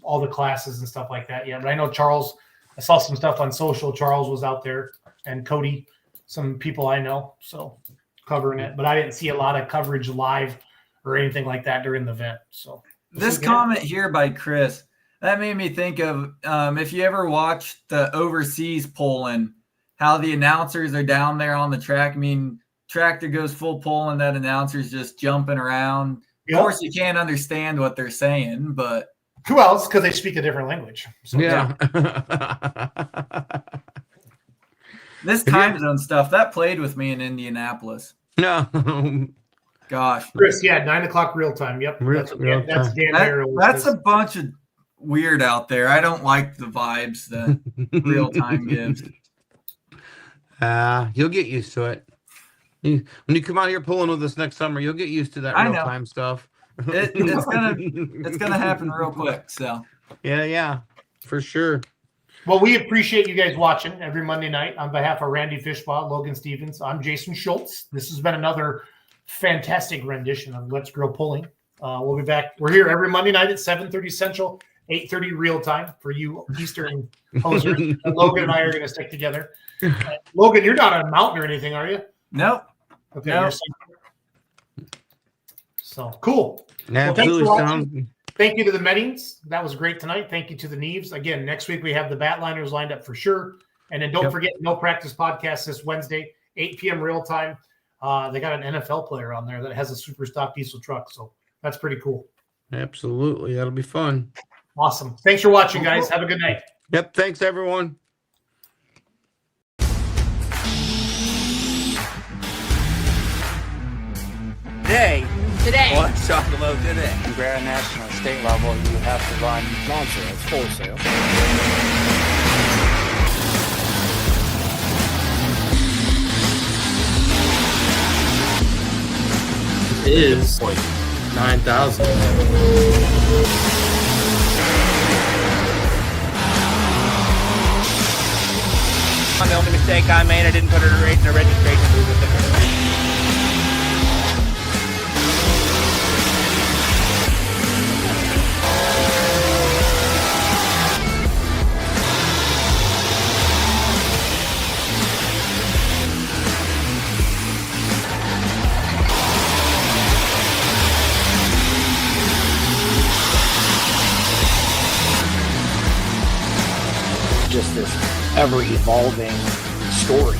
all the classes and stuff like that yet. But I know Charles, I saw some stuff on social. Charles was out there and Cody, some people I know, so covering it. But I didn't see a lot of coverage live or anything like that during the event. So this comment here by Chris, that made me think of if you ever watched the overseas polling, how the announcers are down there on the track. I mean, tractor goes full pull and that announcer's just jumping around. Of course, you can't understand what they're saying, but who else? Because they speak a different language. So, yeah. This time zone stuff that played with me in Indianapolis. No. Gosh, Chris, 9 o'clock real time. Yep, that's Dan Mayer. That's a bunch of weird out there. I don't like the vibes that real time gives. You'll get used to it. When you come out here pulling with us next summer, you'll get used to that real time stuff. It's gonna happen real quick. So yeah, for sure. Well, we appreciate you guys watching every Monday night. On behalf of Randy Fishbaugh, Logan Stevens, I'm Jason Schultz. This has been another fantastic rendition of Let's Grow Pulling. We'll be back. We're here every Monday night at 7:30 Central, 8:30 real time for you Eastern posers. And Logan and I are going to stick together. Logan, you're not on a mountain or anything, are you? Nope. Okay. Nope. So cool. Absolutely. Well, Sound. thank you to the Mettings. That was great tonight. Thank you to the Neves. Again, next week we have the Batliners lined up for sure. And then don't forget, No Practice Podcast this Wednesday, 8 p.m. real time. They got an NFL player on there that has a super stock diesel truck. So that's pretty cool. Absolutely. That'll be fun. Awesome. Thanks for watching, guys. Have a good night. Yep. Thanks, everyone. Today, Today. let's talk about today. Grand national state level, you have to run non-sales, wholesale. Is 9,000. The only mistake I made, I didn't put her rate in the registration. Just this ever-evolving story.